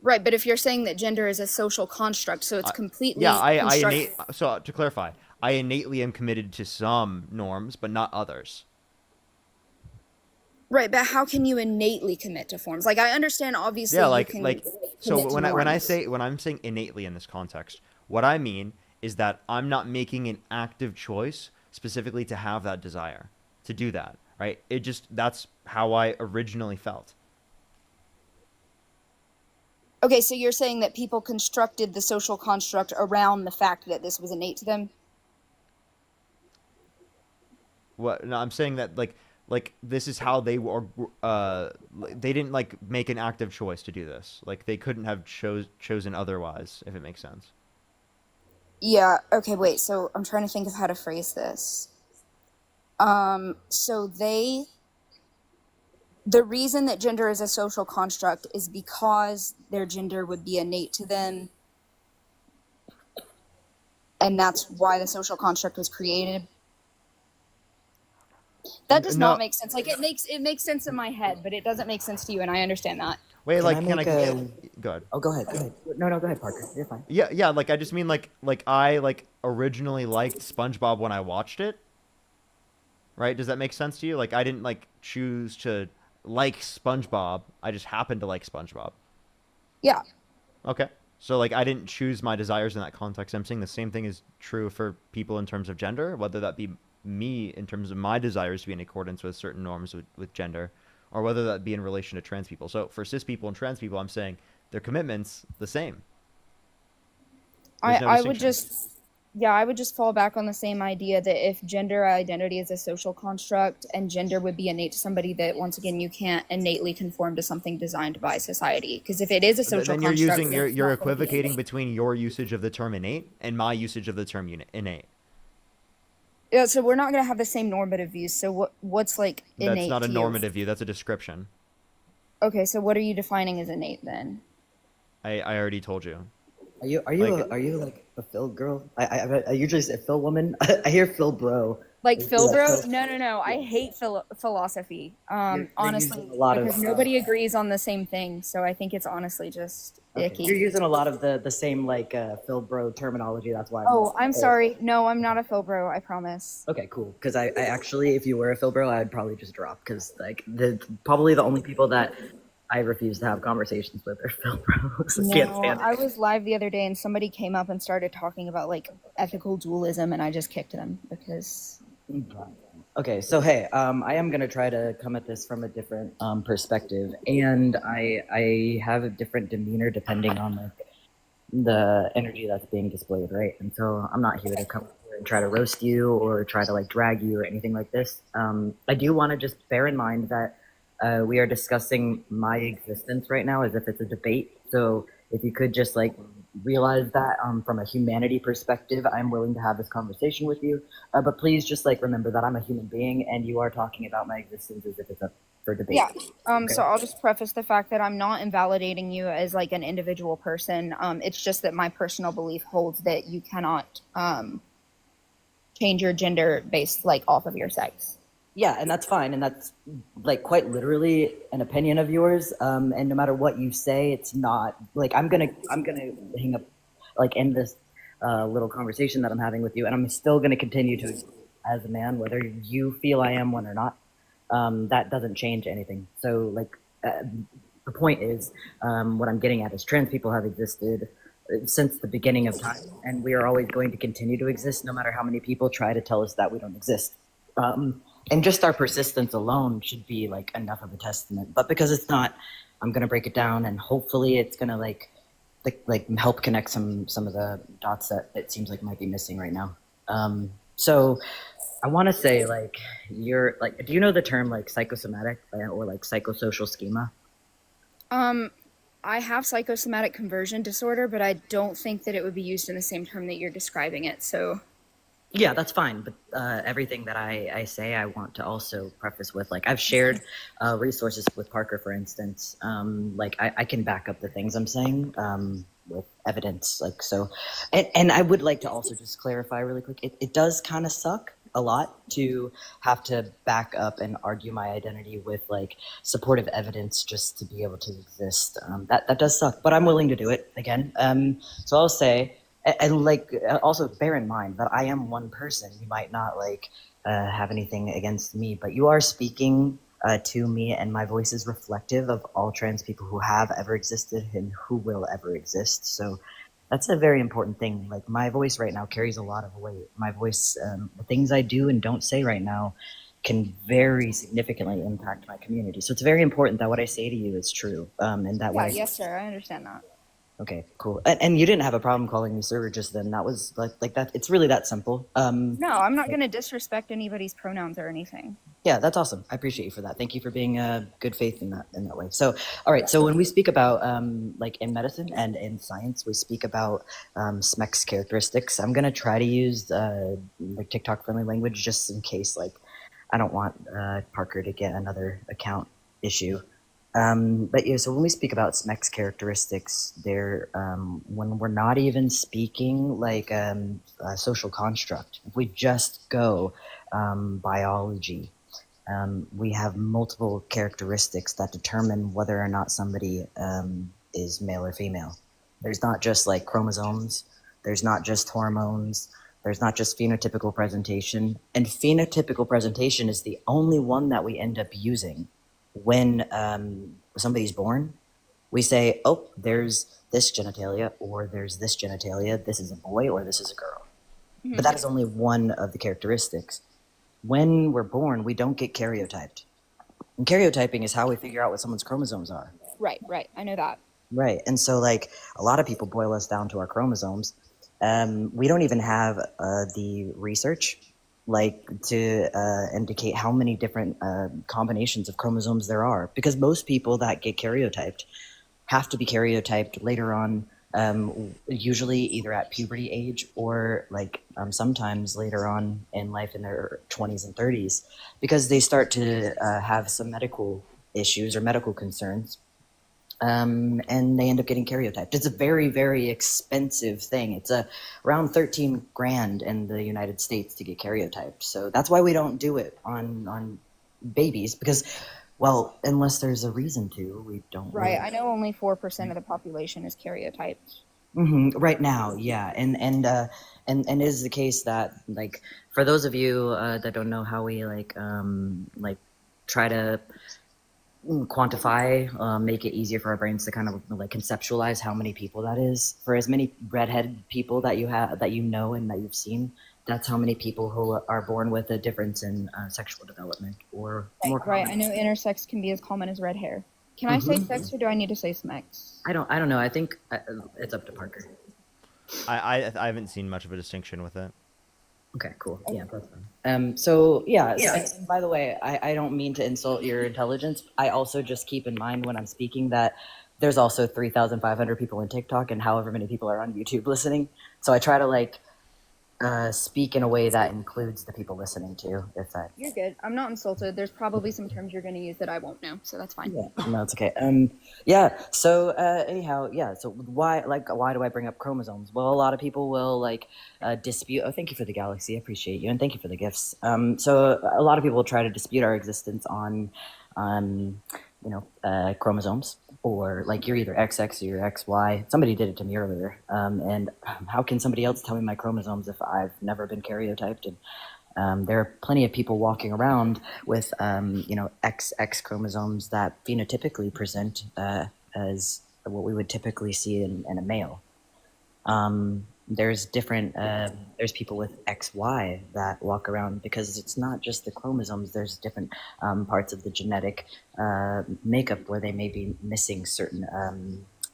Right, but if you're saying that gender is a social construct, so it's completely so to clarify, I innately am committed to some norms, but not others. Right, but how can you innately commit to forms? Like I understand, obviously. Yeah, so when I'm saying innately in this context, what I mean is that I'm not making an active choice specifically to have that desire, to do that, right? That's how I originally felt. Okay, so you're saying that people constructed the social construct around the fact that this was innate to them? What? No, I'm saying that like this is how they were. They didn't like make an active choice to do this. Like they couldn't have chosen otherwise, if it makes sense. Yeah. Okay. Wait. So I'm trying to think of how to phrase this. So the reason that gender is a social construct is because their gender would be innate to them. and that's why the social construct was created. That does No. not make sense. Like it makes sense in my head, but it doesn't make sense to you, and I understand that. Wait, Can like, I can make I? a? Go ahead. Oh, go ahead. Go ahead. No, go ahead, Parker. You're fine. Yeah. Like, I just mean like I like originally liked SpongeBob when I watched it. Right? Does that make sense to you? Like, I didn't like choose to like SpongeBob. I just happened to like SpongeBob. Yeah. Okay. So like, I didn't choose my desires in that context. I'm saying the same thing is true for people in terms of gender, whether that be me in terms of my desires to be in accordance with certain norms with gender, or whether that be in relation to trans people. So for cis people and trans people, I'm saying their commitments the same. There's no I would distinction. I would just fall back on the same idea that if gender identity is a social construct and gender would be innate to somebody, that once again you can't innately conform to something designed by society. Because if it is a social Then you're construct, using then it's you're not gonna be equivocating innate. between your usage of the term innate and my usage of the term innate. Yeah, so we're not gonna have the same normative views. So what's like innate That's not a to normative view. That's a description. you? Okay, so what are you defining as innate then? I already told you. Are you Like- are you like a Phil girl? I usually say Phil woman. I hear Phil bro. Like Is Phil that bro? Phil? No. I hate philosophy. Honestly, using a lot of, because nobody agrees on the same thing. So I think it's honestly just icky. You're using a lot of the same like Phil bro terminology. That's why. Oh, I'm sorry. No, I'm not a Phil bro. I promise. Okay, cool. Because I actually, if you were a Phil bro, I'd probably just drop. Because like probably the only people that I refuse to have conversations with are Phil bros. I can't No, stand it. I was live the other day and somebody came up and started talking about like ethical dualism, and I just kicked them because. Okay, so hey, I am gonna try to come at this from a different perspective, and I have a different demeanor depending on like the energy that's being displayed, right? And so I'm not here to come here and try to roast you or try to like drag you or anything like this. I do want to just bear in mind that we are discussing my existence right now as if it's a debate. So if you could just like realize that from a humanity perspective, I'm willing to have this conversation with you. But please just like remember that I'm a human being and you are talking about my existence as if it's up for debate. Yeah. Okay. So I'll just preface the fact that I'm not invalidating you as like an individual person. It's just that my personal belief holds that you cannot change your gender based like off of your sex. Yeah, and that's fine, and that's like quite literally an opinion of yours. And no matter what you say, it's not like I'm gonna hang up, like end this little conversation that I'm having with you, and I'm still gonna continue to as a man, whether you feel I am one or not. That doesn't change anything. So like the point is, what I'm getting at is trans people have existed since the beginning of time, and we are always going to continue to exist, no matter how many people try to tell us that we don't exist. And just our persistence alone should be like enough of a testament. But because it's not, I'm gonna break it down, and hopefully it's gonna like help connect some of the dots that it seems like might be missing right now. So I want to say like you're like, do you know the term like psychosomatic or like psychosocial schema? I have psychosomatic conversion disorder, but I don't think that it would be used in the same term that you're describing it. So. Yeah, that's fine. But everything that I say, I want to also preface with, like, I've shared resources with Parker, for instance. Like, I can back up the things I'm saying with evidence. Like, so, and I would like to also just clarify really quick. It does kind of suck a lot to have to back up and argue my identity with like supportive evidence just to be able to exist. That does suck, but I'm willing to do it again. So I'll say. And like, also bear in mind that I am one person. You might not like have anything against me, but you are speaking to me, and my voice is reflective of all trans people who have ever existed and who will ever exist. So that's a very important thing. Like my voice right now carries a lot of weight. My voice, the things I do and don't say right now can very significantly impact my community. So it's very important that what I say to you is true. And that way. Yes, sir. I understand that. Okay, cool. And you didn't have a problem calling me sir just then. That was like that. It's really that simple. No, I'm not going to disrespect anybody's pronouns or anything. Yeah, that's awesome. I appreciate you for that. Thank you for being good faith in that way. So, all right. So when we speak about like in medicine and in science, we speak about SMEC's characteristics. I'm gonna try to use like TikTok friendly language just in case like I don't want Parker to get another account issue. But yeah, so when we speak about SMEX characteristics, they're when we're not even speaking like a social construct, if we just go biology, we have multiple characteristics that determine whether or not somebody is male or female. There's not just like chromosomes, there's not just hormones, there's not just phenotypical presentation. And phenotypical presentation is the only one that we end up using when somebody's born. We say, oh, there's this genitalia, or there's this genitalia, this is a boy, or this is a girl. But that is only one of the characteristics. When we're born, we don't get karyotyped. And karyotyping is how we figure out what someone's chromosomes are. Right, I know that. Right. And so, like, a lot of people boil us down to our chromosomes. We don't even have the research, like, to indicate how many different combinations of chromosomes there are. Because most people that get karyotyped have to be karyotyped later on, usually either at puberty age or, like, sometimes later on in life in their 20s and 30s, because they start to have some medical issues or medical concerns. And they end up getting karyotyped. It's a very, very expensive thing. It's around 13 grand in the United States to get karyotyped. So that's why we don't do it on babies, because, well, unless there's a reason to, we don't. Right, really. I know only 4% of the population is karyotyped. Right now, yeah, and it is the case that, like, for those of you that don't know how we like try to quantify, make it easier for our brains to kind of like conceptualize how many people that is. For as many redhead people that you have, that you know and that you've seen, that's how many people who are born with a difference in sexual development or more. Right, I know intersex can be as common as red hair. Can I say sex, or do I need to say SMEX? I don't know. I think it's up to Parker. I haven't seen much of a distinction with it. Okay, cool. Yeah, that's fine. So yeah. And by the way, I don't mean to insult your intelligence. I also just keep in mind when I'm speaking that there's also 3,500 people in TikTok and however many people are on YouTube listening. So I try to like speak in a way that includes the people listening too. If that. You're good. I'm not insulted. There's probably some terms you're going to use that I won't know, so that's fine. Yeah, no, it's okay. Yeah. So anyhow, yeah. So why do I bring up chromosomes? Well, a lot of people will like dispute. Oh, thank you for the galaxy. I appreciate you, and thank you for the gifts. So a lot of people will try to dispute our existence on, chromosomes, or like you're either XX or you're XY. Somebody did it to me earlier. And how can somebody else tell me my chromosomes if I've never been karyotyped? And there are plenty of people walking around with, XX chromosomes that phenotypically present as what we would typically see in a male. There's people with XY that walk around because it's not just the chromosomes. There's different parts of the genetic makeup where they may be missing certain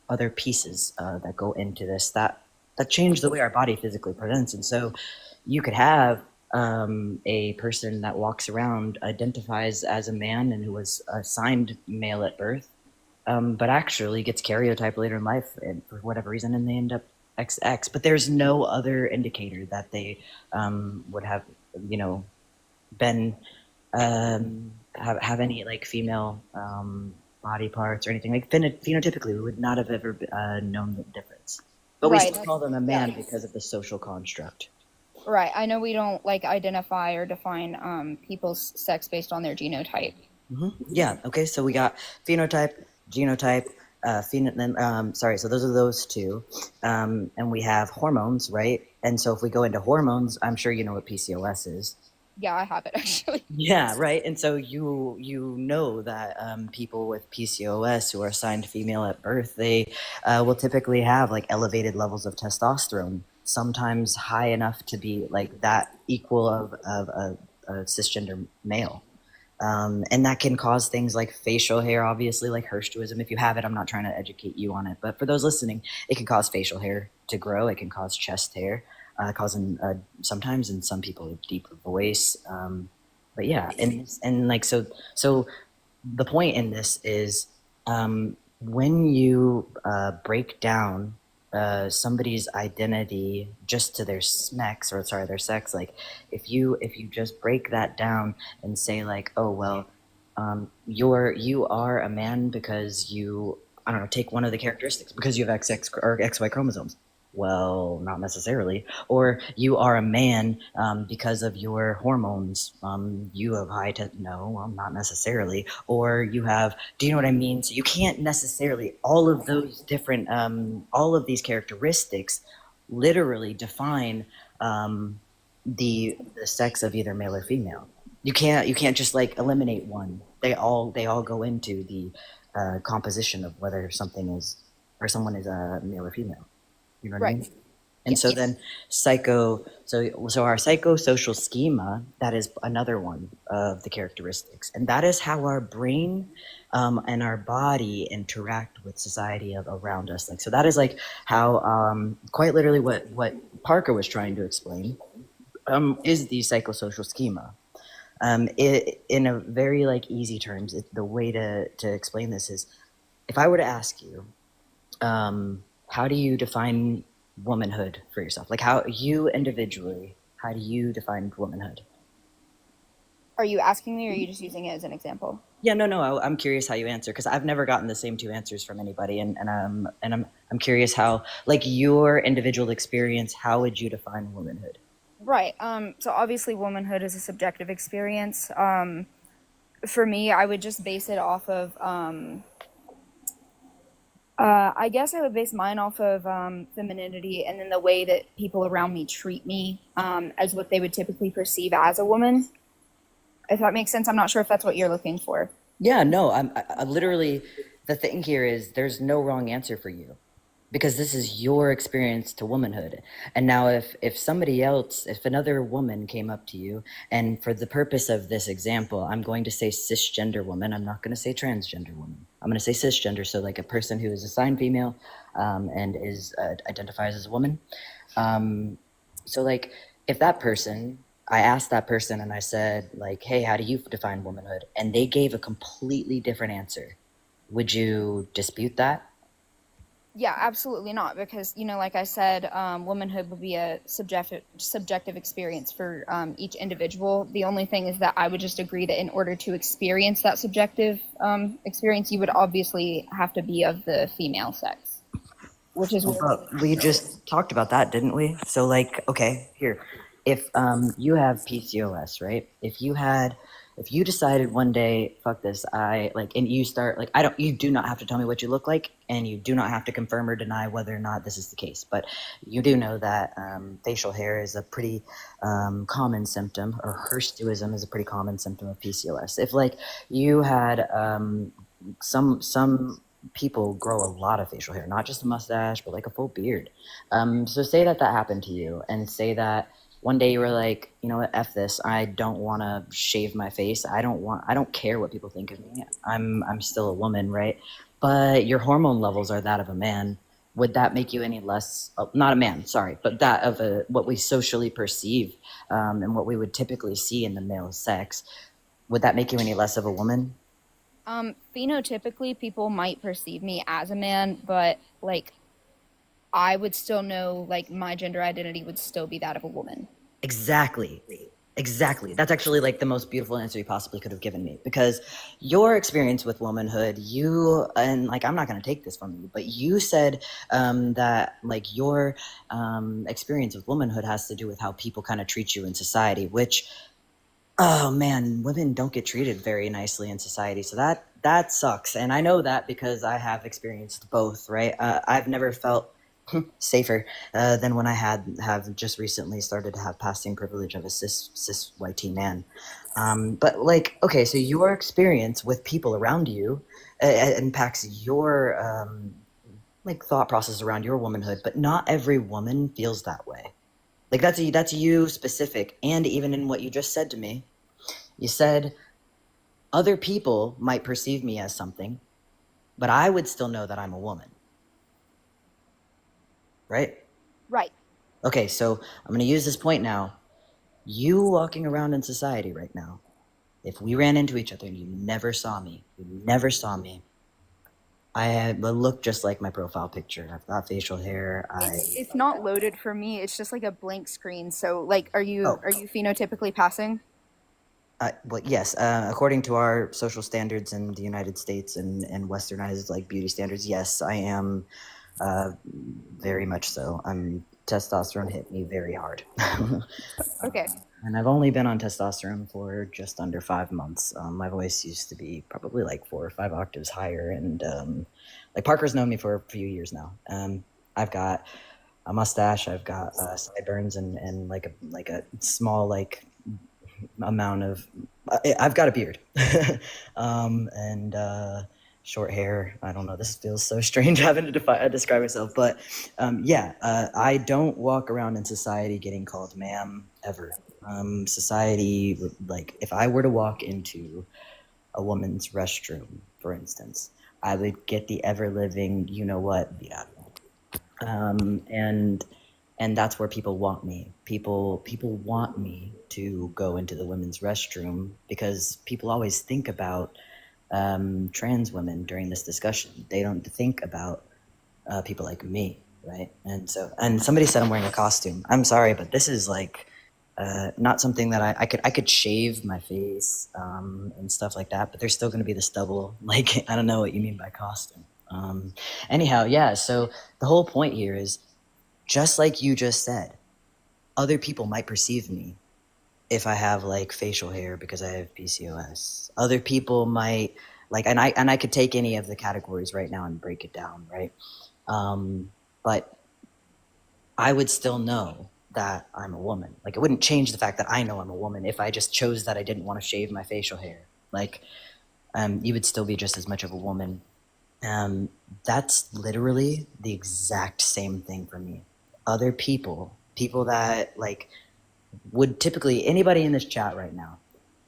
other pieces that go into this that change the way our body physically presents. And so you could have a person that walks around, identifies as a man and who was assigned male at birth, but actually gets karyotyped later in life and for whatever reason, and they end up XX. But there's no other indicator that they would have, been have any like female body parts or anything. Like phenotypically, we would not have ever known the difference. But we still call them a man because of the social construct. Right. I know we don't like identify or define people's sex based on their genotype. Yeah. Okay. So we got phenotype, genotype, so those are those two. And we have hormones, right? And so if we go into hormones, I'm sure you know what PCOS is. Yeah, I have it actually. Yeah, right. And so you know that people with PCOS who are assigned female at birth, they will typically have like elevated levels of testosterone, sometimes high enough to be like that equal of a cisgender male. And that can cause things like facial hair, obviously, like hirsutism. If you have it, I'm not trying to educate you on it, but for those listening, it can cause facial hair to grow. It can cause chest hair, causing sometimes in some people a deeper voice. But yeah, and like so the point in this is when you break down somebody's identity just to their their sex, like if you just break that down and say like, oh well, You are a man because you, I don't know, take one of the characteristics because you have XX or XY chromosomes. Well, not necessarily. Or you are a man because of your hormones. You have no, well, not necessarily. Or you have, do you know what I mean? So you can't necessarily, all of those different, all of these characteristics literally define the sex of either male or female. You can't just like eliminate one. They all go into the composition of whether something is or someone is a male or female. You know what I mean? And so then so our psychosocial schema, that is another one of the characteristics. And that is how our brain and our body interact with society around us. Like, so that is like how quite literally what Parker was trying to explain is the psychosocial schema. In a very like easy terms, the way to explain this is, if I were to ask you, how do you define womanhood for yourself? Like, how you individually, how do you define womanhood? Are you asking me, or are you just using it as an example? Yeah, no. I'm curious how you answer, because I've never gotten the same two answers from anybody, and I'm curious how, like, your individual experience, how would you define womanhood? Right. So obviously, womanhood is a subjective experience. For me, I would just base it off of. I guess I would base mine off of femininity, and then the way that people around me treat me as what they would typically perceive as a woman. If that makes sense, I'm not sure if that's what you're looking for. Yeah, no. I literally, the thing here is there's no wrong answer for you, because this is your experience to womanhood. And now if somebody else, if another woman came up to you, and for the purpose of this example, I'm going to say cisgender woman, I'm not going to say transgender woman, I'm going to say cisgender, so like a person who is assigned female and is identifies as a woman. So like, if that person, I asked that person and I said like, hey, how do you define womanhood, and they gave a completely different answer, would you dispute that? Yeah, absolutely not, because like I said, womanhood would be a subjective experience for each individual. The only thing is that I would just agree that in order to experience that subjective experience, you would obviously have to be of the female sex, which is But we just talked about that, didn't we? So like, okay, here, if you have PCOS, right? If you decided one day, fuck this, I like, and you start like, you do not have to tell me what you look like, and you do not have to confirm or deny whether or not this is the case, but you do know that facial hair is a pretty common symptom, or hirsutism is a pretty common symptom of PCOS. If like you had some people grow a lot of facial hair, not just a mustache, but like a full beard. So say that happened to you, and say that one day you were like, you know what, F this, I don't want to shave my face. I don't care what people think of me. I'm still a woman, right? But your hormone levels are that of a man. Would that make you any less, not a man, sorry, but that of what we socially perceive and what we would typically see in the male sex? Would that make you any less of a woman? Phenotypically, people might perceive me as a man, but like I would still know, like, my gender identity would still be that of a woman. Exactly. That's actually like the most beautiful answer you possibly could have given me, because your experience with womanhood, and like, I'm not going to take this from you, but you said that like your experience with womanhood has to do with how people kind of treat you in society, which, oh man, women don't get treated very nicely in society. So that sucks. And I know that because I have experienced both, right? I've never felt safer than when I have just recently started to have passing privilege of a cis white man. But like, okay, so your experience with people around you impacts your like thought process around your womanhood, but not every woman feels that way. Like that's you specific. And even in what you just said to me, you said other people might perceive me as something, but I would still know that I'm a woman. Right? Right. Okay, so I'm going to use this point now. You walking around in society right now, if we ran into each other and you never saw me, I look just like my profile picture. I've got facial hair. It's not loaded for me. It's just like a blank screen. So, like, are you phenotypically passing? Well, yes. According to our social standards in the United States and westernized like beauty standards, yes, I am. Very much so. Testosterone hit me very hard. Okay. And I've only been on testosterone for just under 5 months. My voice used to be probably like 4 or 5 octaves higher, and like Parker's known me for a few years now. I've got a mustache, I've got sideburns, and like a small like amount of. I've got a beard, and short hair. I don't know. This feels so strange having to describe myself, but yeah, I don't walk around in society getting called ma'am ever. Society, like if I were to walk into a woman's restroom, for instance, I would get the ever living, you know what, beat out of me. And that's where people want me. People want me to go into the women's restroom because people always think about trans women during this discussion. They don't think about people like me, right? And somebody said I'm wearing a costume. I'm sorry, but this is like not something that I could shave my face and stuff like that, but there's still going to be the stubble. Like I don't know what you mean by costume. Anyhow, yeah. So the whole point here is just like you just said, other people might perceive me if I have like facial hair because I have PCOS. Other people might like, and I could take any of the categories right now and break it down, right? But I would still know that I'm a woman. Like it wouldn't change the fact that I know I'm a woman if I just chose that I didn't want to shave my facial hair. Like, you would still be just as much of a woman. That's literally the exact same thing for me. Other people that like would typically, anybody in this chat right now,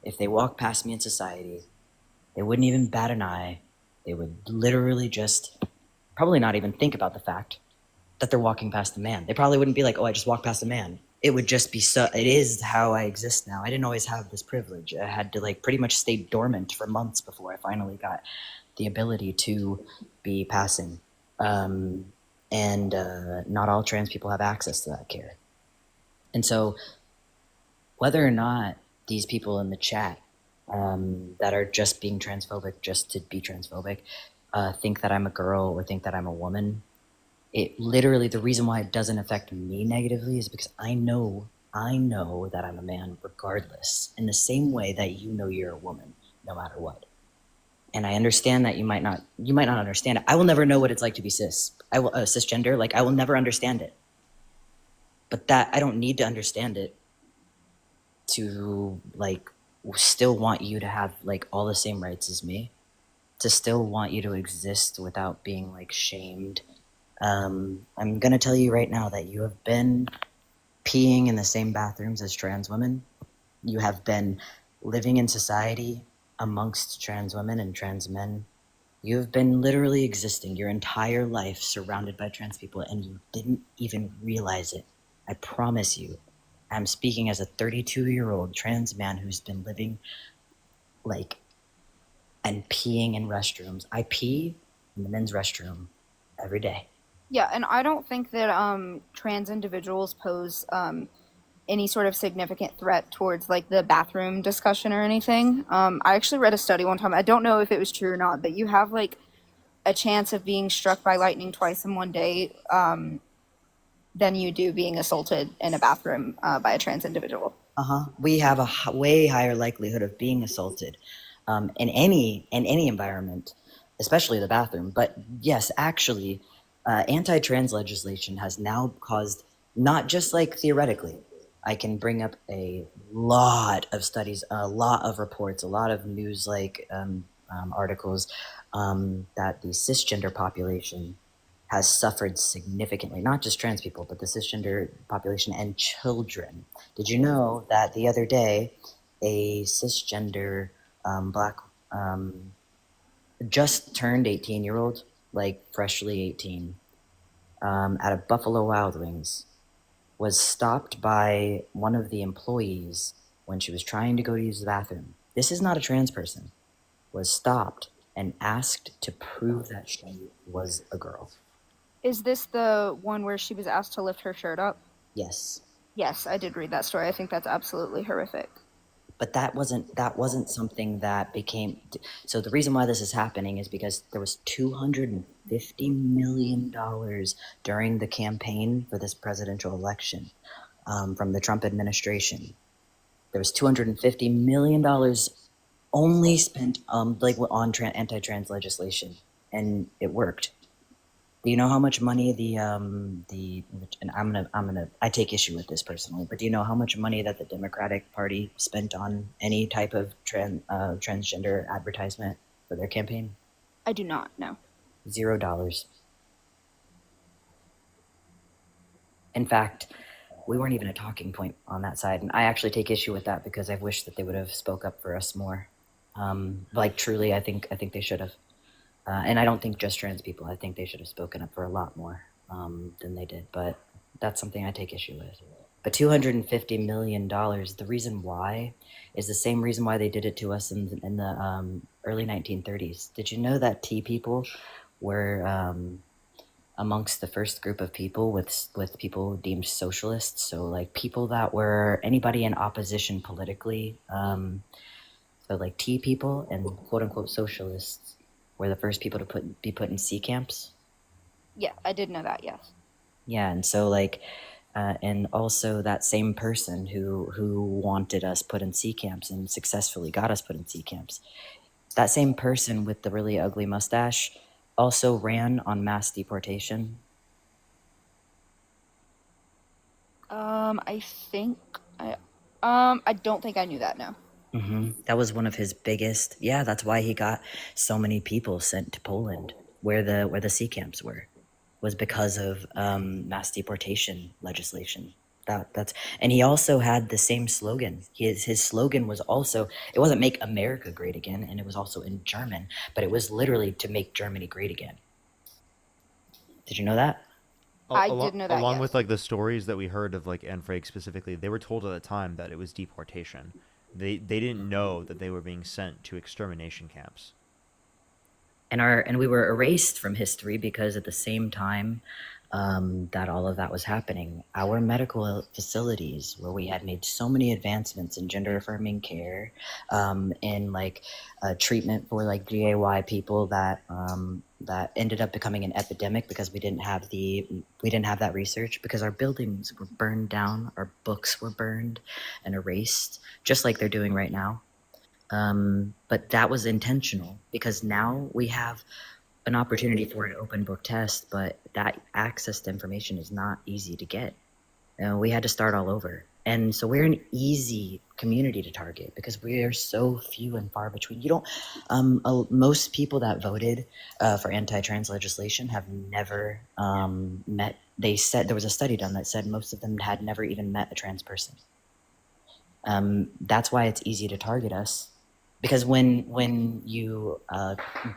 if they walk past me in society, they wouldn't even bat an eye. They would literally just probably not even think about the fact that they're walking past a man. They probably wouldn't be like, oh, I just walked past a man. It would just be so, it is how I exist now. I didn't always have this privilege. I had to like pretty much stay dormant for months before I finally got the ability to be passing. And not all trans people have access to that care. And so whether or not these people in the chat that are just being transphobic just to be transphobic think that I'm a girl or think that I'm a woman, it literally, the reason why it doesn't affect me negatively is because I know that I'm a man regardless, in the same way that you know you're a woman no matter what. And I understand that you might not understand it. I will never know what it's like to be cisgender. Like I will never understand it. But that I don't need to understand it to like still want you to have like all the same rights as me, to still want you to exist without being like shamed. I'm gonna tell you right now that you have been peeing in the same bathrooms as trans women. You have been living in society amongst trans women and trans men. You have been literally existing your entire life surrounded by trans people and you didn't even realize it. I promise you. I'm speaking as a 32-year-old trans man who's been living like and peeing in restrooms. I pee in the men's restroom every day. Yeah, and I don't think that trans individuals pose any sort of significant threat towards like the bathroom discussion or anything. I actually read a study one time. I don't know if it was true or not, but you have like a chance of being struck by lightning twice in one day than you do being assaulted in a bathroom by a trans individual. We have a way higher likelihood of being assaulted in any environment, especially the bathroom. But yes, actually, anti-trans legislation has now caused, not just like theoretically, I can bring up a lot of studies, a lot of reports, a lot of news like articles that the cisgender population has suffered significantly, not just trans people, but the cisgender population and children. Did you know that the other day, a cisgender black just turned 18-year-old, like freshly 18, at a Buffalo Wild Wings, was stopped by one of the employees when she was trying to go to use the bathroom. This is not a trans person. Was stopped and asked to prove that she was a girl. Is this the one where she was asked to lift her shirt up? Yes. Yes, I did read that story. I think that's absolutely horrific. but that wasn't something that became. So the reason why this is happening is because there was $250 million during the campaign for this presidential election from the Trump administration. There was $250 million only spent on anti-trans legislation, and it worked. Do you know how much money and I take issue with this personally, but do you know how much money that the Democratic Party spent on any type of transgender advertisement for their campaign? I do not know. $0. In fact, we weren't even a talking point on that side, and I actually take issue with that because I wish that they would have spoke up for us more. Truly, I think they should have. And I don't think just trans people. I think they should have spoken up for a lot more than they did. But that's something I take issue with. But $250 million, the reason why is the same reason why they did it to us in the early 1930s. Did you know that T people were amongst the first group of people with people deemed socialists? So like people that were anybody in opposition politically. So like T people and quote unquote socialists were the first people to be put in C camps. Yeah, I did know that, yes. Yeah, and so and also that same person who wanted us put in C camps and successfully got us put in C camps, that same person with the really ugly mustache also ran on mass deportation. I don't think I knew that, no. That was one of his biggest. Yeah, that's why he got so many people sent to Poland, where the sea camps were, was because of mass deportation legislation. And he also had the same slogan. His slogan was also, it wasn't "Make America Great Again," and it was also in German, but it was literally to make Germany great again. Did you know that? I did know that, Along yes. with like the stories that we heard of like Anne Frank specifically, they were told at the time that it was deportation. They didn't know that they were being sent to extermination camps. And we were erased from history because at the same time that all of that was happening, our medical facilities, where we had made so many advancements in gender affirming care, in treatment for like GAY people that ended up becoming an epidemic because we didn't have that research, because our buildings were burned down, our books were burned and erased, just like they're doing right now. But that was intentional because now we have an opportunity for an open book test, but that access to information is not easy to get. We had to start all over. And so we're an easy community to target because we are so few and far between. You don't, most people that voted for anti-trans legislation have never met, they said, there was a study done that said most of them had never even met a trans person. That's why it's easy to target us. Because when you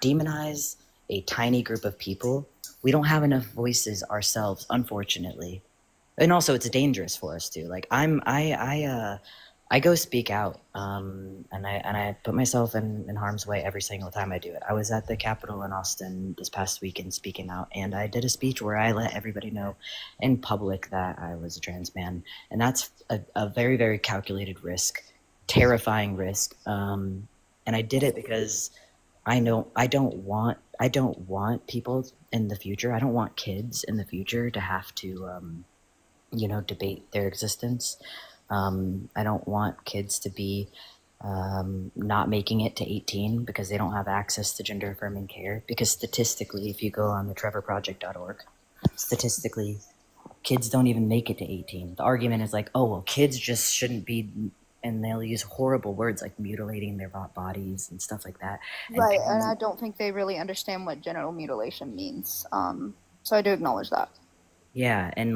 demonize a tiny group of people, we don't have enough voices ourselves, unfortunately. And also, it's dangerous for us too. Like I go speak out, and I put myself in harm's way every single time I do it. I was at the Capitol in Austin this past weekend speaking out, and I did a speech where I let everybody know in public that I was a trans man, and that's a very, very calculated risk, terrifying risk. And I did it because I know I don't want people in the future. I don't want kids in the future to have to, debate their existence. I don't want kids to be not making it to 18 because they don't have access to gender affirming care. Because statistically, if you go on the trevorproject.org, statistically, kids don't even make it to 18. The argument is like, oh, well, kids just shouldn't be, and they'll use horrible words like mutilating their bodies and stuff like that. Right, and I don't think they really understand what genital mutilation means. So I do acknowledge that. Yeah, and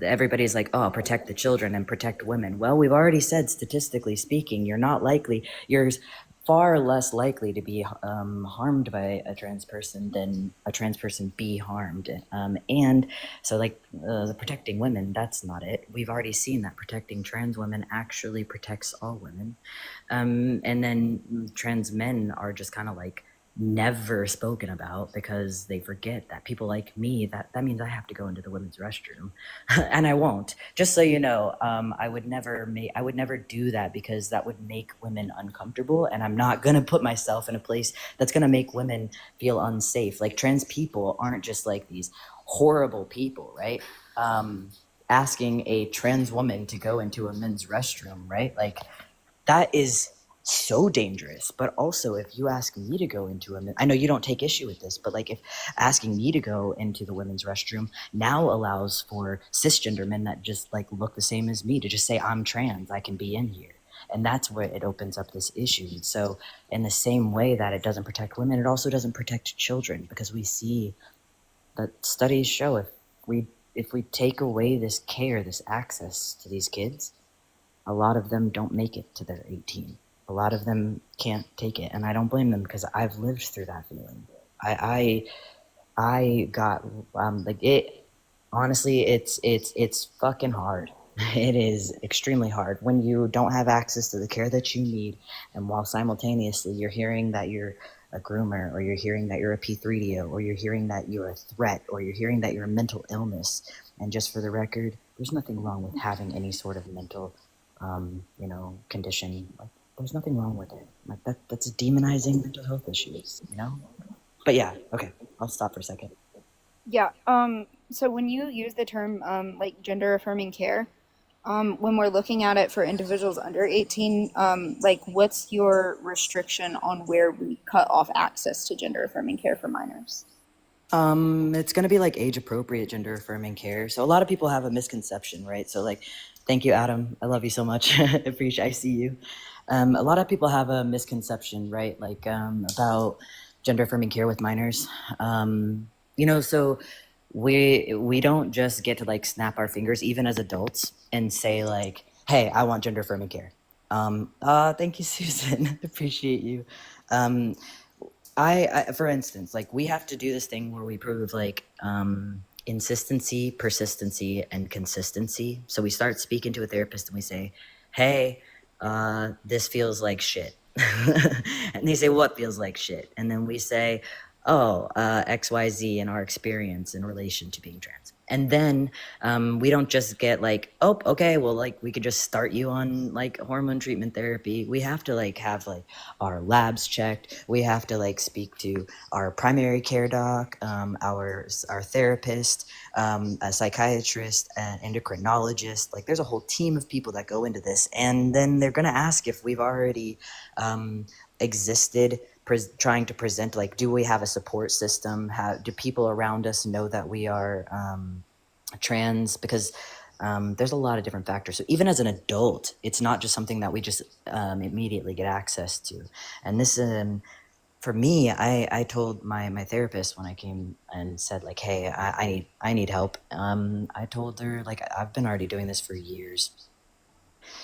everybody's like, oh, protect the children and protect women. Well, we've already said, statistically speaking, you're far less likely to be harmed by a trans person than a trans person be harmed. And so the protecting women, that's not it. We've already seen that protecting trans women actually protects all women. And then trans men are just kind of like never spoken about because they forget that people like me, that means I have to go into the women's restroom and I won't. Just so you know, I would never do that because that would make women uncomfortable, and I'm not going to put myself in a place that's going to make women feel unsafe. Like, trans people aren't just like these horrible people, right? Asking a trans woman to go into a men's restroom, right? Like, that is so dangerous. But also, if you ask me to go into I know you don't take issue with this, but like, if asking me to go into the women's restroom now allows for cisgender men that just like look the same as me to just say, I'm trans, I can be in here. And that's where it opens up this issue. So in the same way that it doesn't protect women, it also doesn't protect children, because we see that studies show if we take away this care, this access to these kids, a lot of them don't make it to their 18. A lot of them can't take it, and I don't blame them because I've lived through that feeling. I got like it. Honestly, it's fucking hard. It is extremely hard when you don't have access to the care that you need, and while simultaneously you're hearing that you're a groomer, or you're hearing that you're a P3DO, or you're hearing that you're a threat, or you're hearing that you're a mental illness. And just for the record, there's nothing wrong with having any sort of mental condition. Like, there's nothing wrong with it. Like, that's demonizing mental health issues, But yeah, okay, I'll stop for a second. Yeah. So when you use the term like gender affirming care, when we're looking at it for individuals under 18, like, what's your restriction on where we cut off access to gender affirming care for minors? It's gonna be like age appropriate gender affirming care. So a lot of people have a misconception, right? So like, thank you, Adam. I love you so much. I see you. A lot of people have a misconception, right? Like, about gender affirming care with minors. So we don't just get to like snap our fingers, even as adults, and say like, hey, I want gender affirming care. Thank you, Susan. Appreciate you. For instance, like, we have to do this thing where we prove like insistency, persistency, and consistency. So we start speaking to a therapist and we say, hey, this feels like shit. And they say, what feels like shit? And then we say, oh, XYZ in our experience in relation to being trans. And then we don't just get like, oh, okay, well, like, we could just start you on like hormone treatment therapy. We have to like have like our labs checked. We have to like speak to our primary care doc, our therapist, a psychiatrist, an endocrinologist. Like, there's a whole team of people that go into this, and then they're gonna ask if we've already existed, trying to present, like, do we have a support system? Do people around us know that we are trans? Because there's a lot of different factors. So even as an adult, it's not just something that we just immediately get access to. And this, for me, I told my therapist when I came and said like, hey, I need help. I told her like, I've been already doing this for years.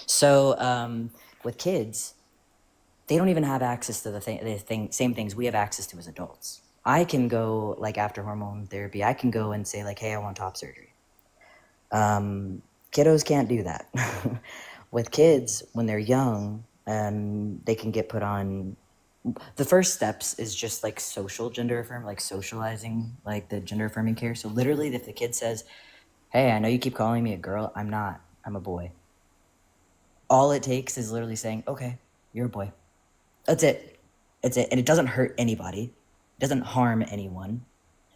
So with kids, they don't even have access to the same things we have access to as adults. I can go, like, after hormone therapy, I can go and say like, hey, I want top surgery. Kiddos can't do that. With kids, when they're young, they can get put on. The first steps is just like social gender affirm, like socializing, like the gender affirming care. So literally, if the kid says, hey, I know you keep calling me a girl, I'm not, I'm a boy. All it takes is literally saying, okay, you're a boy. That's it. It's it. And it doesn't hurt anybody. It doesn't harm anyone.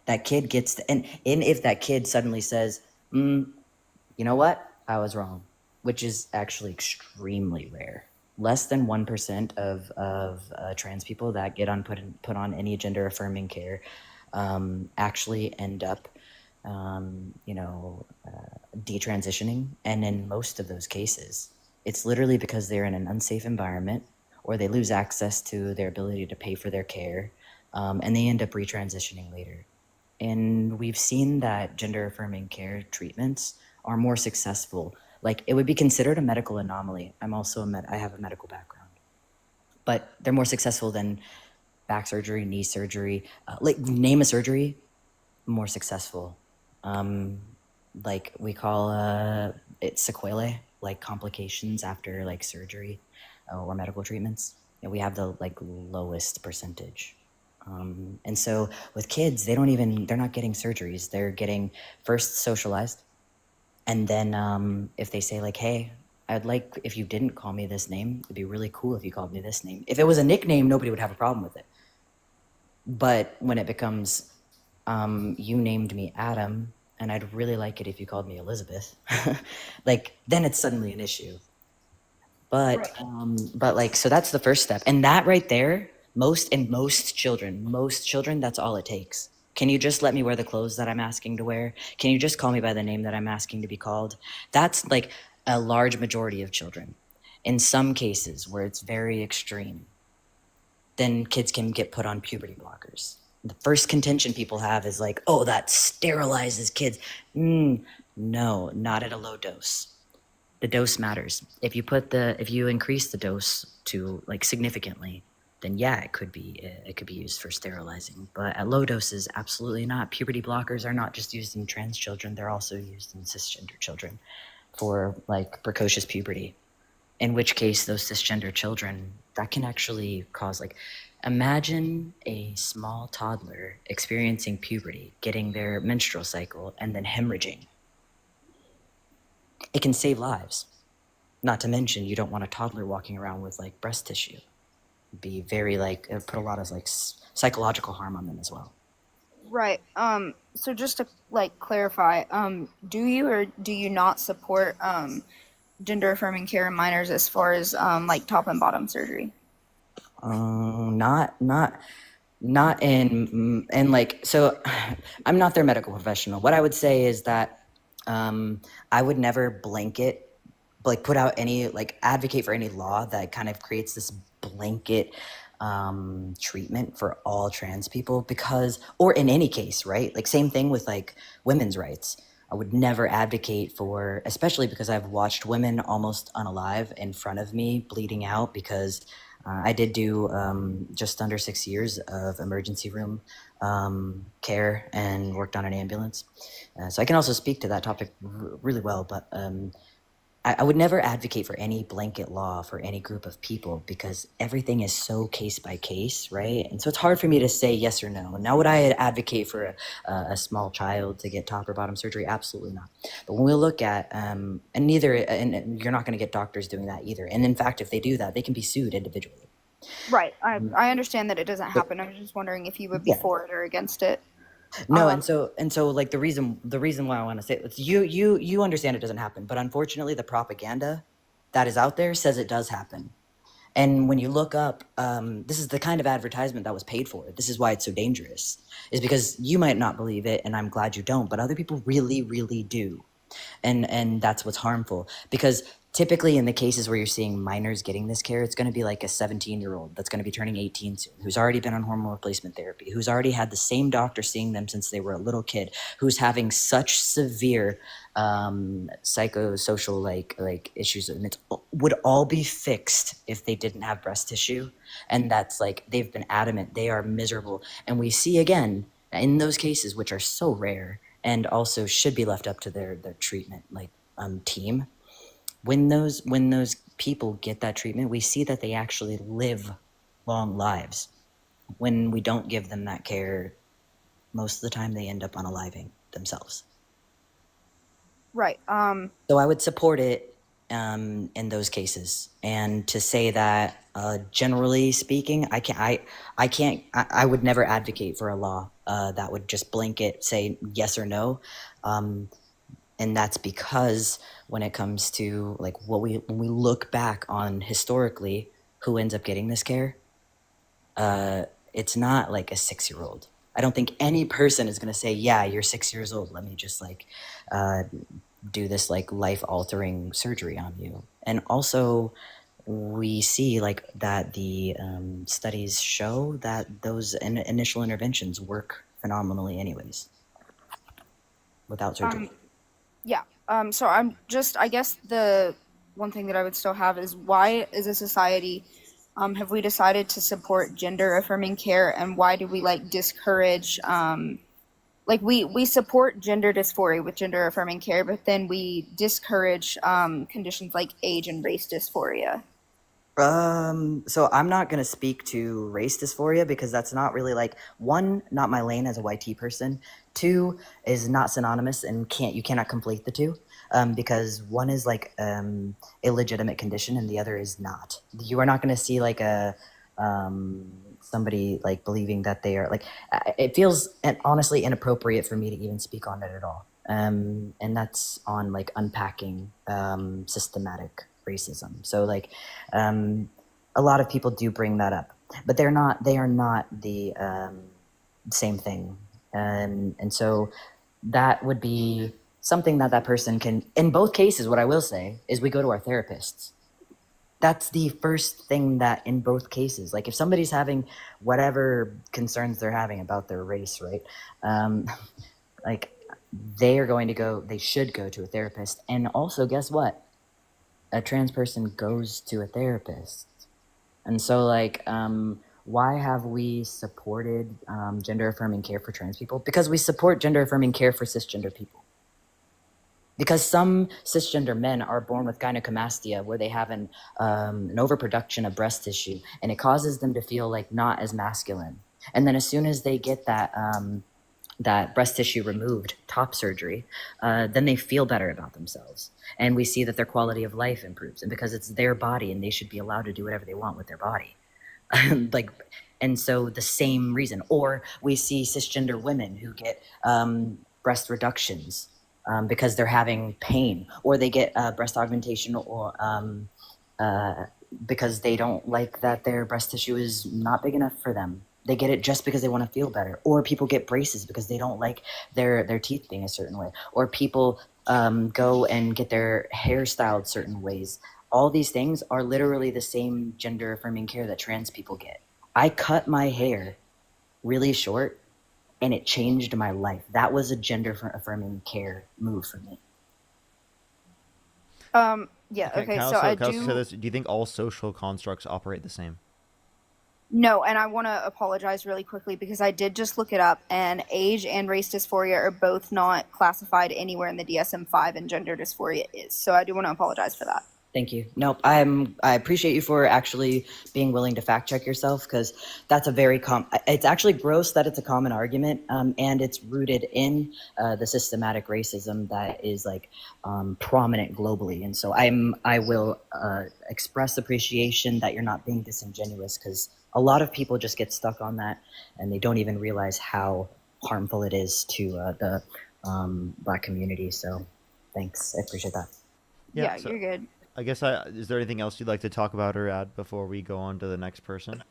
That kid gets and if that kid suddenly says, you know what? I was wrong, which is actually extremely rare. Less than 1% of trans people that get put on any gender affirming care actually end up detransitioning. And in most of those cases, it's literally because they're in an unsafe environment, or they lose access to their ability to pay for their care, and they end up retransitioning later. And we've seen that gender affirming care treatments are more successful. Like, it would be considered a medical anomaly. I have a medical background, but they're more successful than back surgery, knee surgery, like, name a surgery, more successful. Like, we call it sequelae, like complications after like surgery or medical treatments. And we have the like lowest percentage. And so with kids, they're not getting surgeries. They're getting first socialized. And then if they say like, hey, I'd like if you didn't call me this name, it'd be really cool if you called me this name. If it was a nickname, nobody would have a problem with it. But when it becomes, you named me Adam, and I'd really like it if you called me Elizabeth, like then it's suddenly an issue. But like, so that's the first step, and that right there, most children, that's all it takes. Can you just let me wear the clothes that I'm asking to wear? Can you just call me by the name that I'm asking to be called? That's like a large majority of children. In some cases where it's very extreme, then kids can get put on puberty blockers. The first contention people have is like, oh, that sterilizes kids. No, not at a low dose. The dose matters. If you increase the dose to like significantly, then yeah, it could be used for sterilizing. But at low doses, absolutely not. Puberty blockers are not just used in trans children; they're also used in cisgender children for like precocious puberty. In which case, those cisgender children, that can actually cause like, imagine a small toddler experiencing puberty, getting their menstrual cycle, and then hemorrhaging. It can save lives. Not to mention, you don't want a toddler walking around with like breast tissue. It'd be very like, it would put a lot of like psychological harm on them as well. Right. So just to like clarify, do you or do you not support gender affirming care in minors as far as like top and bottom surgery? Not in like, so I'm not their medical professional. What I would say is that I would never blanket, like put out any, like advocate for any law that kind of creates this blanket treatment for all trans people, because, or in any case, right? Like same thing with like women's rights. I would never advocate for, especially because I've watched women almost unalive in front of me bleeding out, because I did do just under 6 years of emergency room care and worked on an ambulance. So I can also speak to that topic really well, but I would never advocate for any blanket law for any group of people, because everything is so case by case, right? And so it's hard for me to say yes or no. Now, would I advocate for a small child to get top or bottom surgery? Absolutely not. But when we look at, and you're not going to get doctors doing that either. And in fact, if they do that, they can be sued individually. Right. I understand that it doesn't happen. I was just wondering if you would be for it or against it. No, and so like the reason why I want to say it, you understand it doesn't happen, but unfortunately the propaganda that is out there says it does happen. And when you look up, this is the kind of advertisement that was paid for. This is why it's so dangerous, is because you might not believe it, and I'm glad you don't, but other people really, really do. And that's what's harmful, because typically in the cases where you're seeing minors getting this care, it's going to be like a 17-year-old that's going to be turning 18 soon, who's already been on hormone replacement therapy, who's already had the same doctor seeing them since they were a little kid, who's having such severe psychosocial like issues, and it would all be fixed if they didn't have breast tissue. And that's like, they've been adamant, they are miserable. And we see again in those cases, which are so rare and also should be left up to their treatment like team, when those people get that treatment, we see that they actually live long lives. When we don't give them that care, most of the time they end up unaliving themselves. Right. So I would support it in those cases. And to say that generally speaking, I would never advocate for a law that would just blanket say yes or no. And that's because when it comes to like when we look back on historically who ends up getting this care, it's not like a 6-year-old. I don't think any person is going to say, yeah, you're 6 years old, let me just like do this like life-altering surgery on you. And also we see like that the studies show that those initial interventions work phenomenally anyways without surgery. Yeah. So I guess the one thing that I would still have is, why as a society have we decided to support gender affirming care, and why do we like discourage like we support gender dysphoria with gender affirming care, but then we discourage conditions like age and race dysphoria? So I'm not gonna speak to race dysphoria because that's not really like one, not my lane as a YT person. Two is not synonymous and you cannot conflate the two. Because one is like a legitimate condition and the other is not. You are not gonna see like a somebody like believing that they are like. It feels honestly inappropriate for me to even speak on it at all. And that's on like unpacking systematic racism. So like a lot of people do bring that up, but they are not the same thing. And so that would be something that person can, in both cases, what I will say is we go to our therapists. That's the first thing that in both cases, like if somebody's having whatever concerns they're having about their race, right? Like they should go to a therapist. And also, guess what? A trans person goes to a therapist. And so like, why have we supported gender affirming care for trans people? Because we support gender affirming care for cisgender people. Because some cisgender men are born with gynecomastia where they have an overproduction of breast tissue and it causes them to feel like not as masculine. And then as soon as they get that breast tissue removed, top surgery, then they feel better about themselves. And we see that their quality of life improves. And because it's their body and they should be allowed to do whatever they want with their body. And so the same reason. Or we see cisgender women who get breast reductions because they're having pain, or they get breast augmentation, or because they don't like that their breast tissue is not big enough for them. They get it just because they want to feel better. Or people get braces because they don't like their teeth being a certain way. Or people go and get their hair styled certain ways. All these things are literally the same gender affirming care that trans people get. I cut my hair really short and it changed my life. That was a gender affirming care move for me. Yeah, okay, Can I so also, I can I also do... say this? Do you think all social constructs operate the same? No, and I want to apologize really quickly because I did just look it up, and age and race dysphoria are both not classified anywhere in the DSM-5, and gender dysphoria is. So I do want to apologize for that. Thank you. Nope. I appreciate you for actually being willing to fact check yourself, because that's a very it's actually gross that it's a common argument, and it's rooted in the systematic racism that is like prominent globally. And so I will express appreciation that you're not being disingenuous, because a lot of people just get stuck on that and they don't even realize how harmful it is to the Black community. So thanks. I appreciate that. Yeah, so you're good. I guess is there anything else you'd like to talk about or add before we go on to the next person?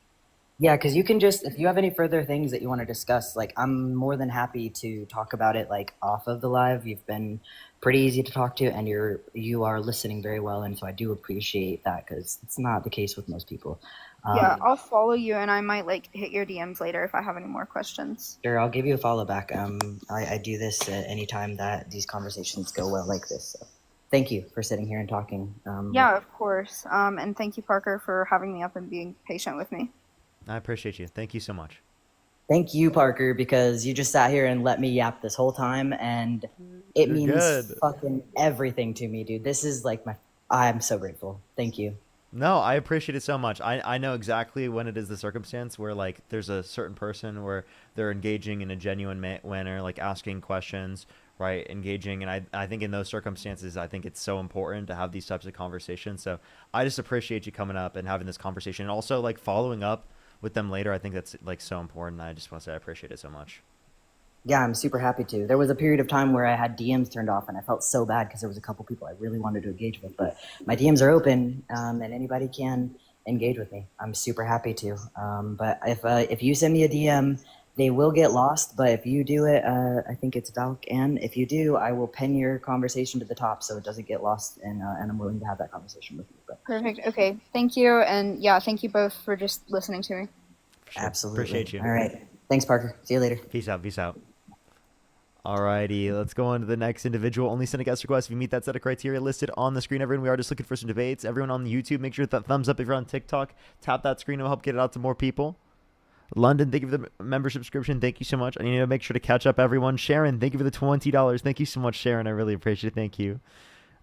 Yeah, because you can just, if you have any further things that you want to discuss, like I'm more than happy to talk about it like off of the live. You've been pretty easy to talk to, and you are listening very well, and so I do appreciate that, because it's not the case with most people. Yeah, I'll follow you, and I might like hit your DMs later if I have any more questions. Sure, I'll give you a follow back. I do this anytime that these conversations go well like this. So thank you for sitting here and talking. Yeah, of course. And thank you, Parker, for having me up and being patient with me. I appreciate you. Thank you so much. Thank you, Parker, because you just sat here and let me yap this whole time, and it You're means good. fucking everything to me, dude. This is like I'm so grateful. Thank you. No, I appreciate it so much. I know exactly when it is the circumstance where like there's a certain person where they're engaging in a genuine manner, like asking questions, right? Engaging. And I think in those circumstances, I think it's so important to have these types of conversations. So I just appreciate you coming up and having this conversation, and also like following up with them later. I think that's like so important. I just want to say I appreciate it so much. Yeah, I'm super happy to. There was a period of time where I had DMs turned off, and I felt so bad because there was a couple people I really wanted to engage with. But my DMs are open, and anybody can engage with me. I'm super happy to. But if you send me a DM, they will get lost. But if you do it, I think it's Valk, and if you do, I will pin your conversation to the top so it doesn't get lost, and I'm willing to have that conversation with you. But Perfect. Okay. Thank you, and yeah, thank you both for just listening to me. Sure. Absolutely. Appreciate you. All right. Thanks, Parker. See you later. Peace out. Peace out. Alrighty, let's go on to the next individual. Only send a guest request if you meet that set of criteria listed on the screen. Everyone, we are just looking for some debates. Everyone on YouTube, make sure that thumbs up if you're on TikTok. Tap that screen to help get it out to more people. London, thank you for the membership subscription. Thank you so much. I need to make sure to catch up, everyone. Sharon, thank you for the $20. Thank you so much, Sharon. I really appreciate it. Thank you.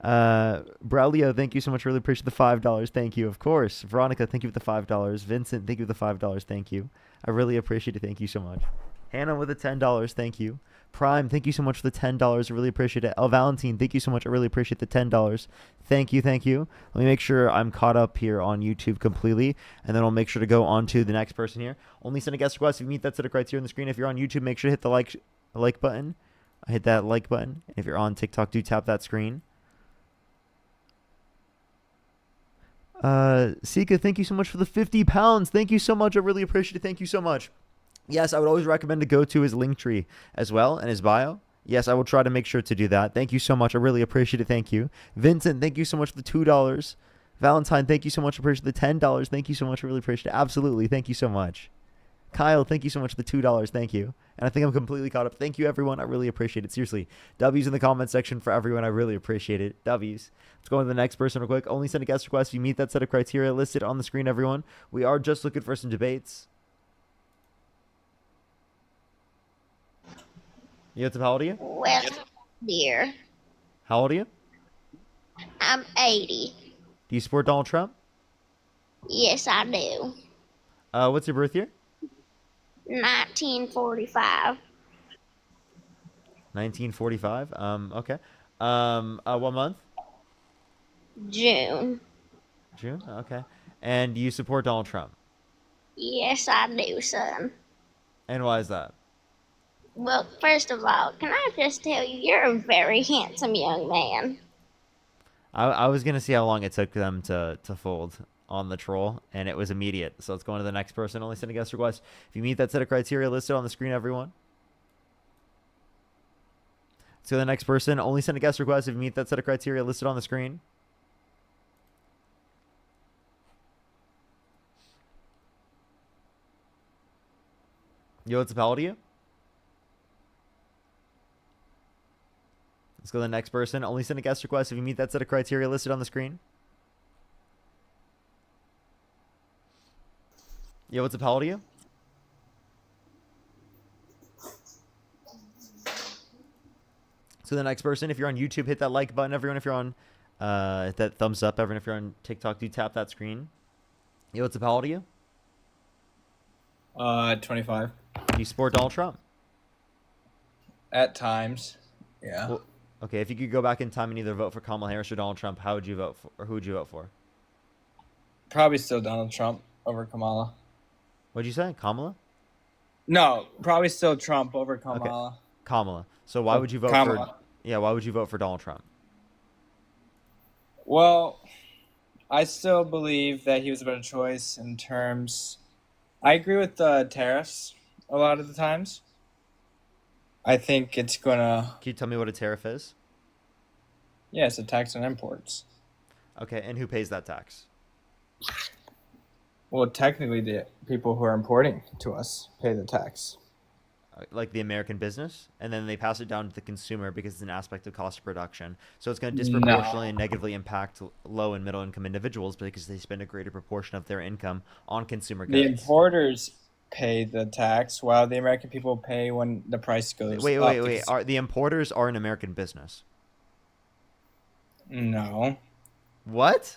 Braulio, thank you so much. Really appreciate the $5. Thank you. Of course. Veronica, thank you for the $5. Vincent, thank you for the $5. Thank you. I really appreciate it. Thank you so much. Hannah with the $10. Thank you. Prime, thank you so much for the $10. I really appreciate it. El Valentine, thank you so much. I really appreciate the $10. Thank you. Thank you. Let me make sure I'm caught up here on YouTube completely, and then I'll make sure to go on to the next person here. Only send a guest request if you meet that set of criteria on the screen. If you're on YouTube, make sure to hit the like button. Hit that like button. If you're on TikTok, do tap that screen. Sika, thank you so much for the 50 pounds. Thank you so much. I really appreciate it. Thank you so much. Yes, I would always recommend to go to his link tree as well and his bio. Yes, I will try to make sure to do that. Thank you so much. I really appreciate it. Thank you. Vincent, thank you so much for the $2. Valentine, thank you so much. I appreciate the $10. Thank you so much. I really appreciate it. Absolutely. Thank you so much. Kyle, thank you so much for the $2. Thank you. And I think I'm completely caught up. Thank you, everyone. I really appreciate it. Seriously. W's in the comment section for everyone. I really appreciate it. W's. Let's go on to the next person real quick. Only send a guest request if you meet that set of criteria listed on the screen, everyone. We are just looking for some debates. How old are you? Well, dear, How old are you? I'm 80. Do you support Donald Trump? Yes, I do. What's your birth year? 1945. 1945. Okay. What month? June. June. Okay. And you support Donald Trump? Yes, I do, son. And why is that? Well, first of all, can I just tell you, you're a very handsome young man. I was gonna see how long it took them to fold on the troll, and it was immediate. So let's go on to the next person. Only send a guest request if you meet that set of criteria listed on the screen, everyone. So the next person, only send a guest request if you meet that set of criteria listed on the screen. Yo, what's up? How old are you? Let's go to the next person. Only send a guest request if you meet that set of criteria listed on the screen. Yo, what's up? How old are you? So the next person, if you're on YouTube, hit that like button. Everyone, if you're on, hit that thumbs up. Everyone, if you're on TikTok, do tap that screen. Yo, what's up? How old are you? 25. Do you support Donald Trump? At times, yeah. Well, okay, if you could go back in time and either vote for Kamala Harris or Donald Trump, how would you vote for, or who would you vote for? Probably still Donald Trump over Kamala. What'd you say? Kamala? No, probably still Trump over Kamala. Okay. Kamala. So why would you vote for? Yeah, why would you vote for Donald Trump? Well, I still believe that he was a better choice in terms. I agree with the tariffs a lot of the times. I think it's gonna. Can you tell me what a tariff is? Yeah, it's a tax on imports. Okay, and who pays that tax? Well, technically, the people who are importing to us pay the tax. Like the American business, and then they pass it down to the consumer because it's an aspect of cost of production. So it's going to disproportionately and negatively impact low and middle income individuals because they spend a greater proportion of their income on consumer goods. The importers pay the tax while the American people pay when the price goes up. Wait. Are the importers are an American business? No. What?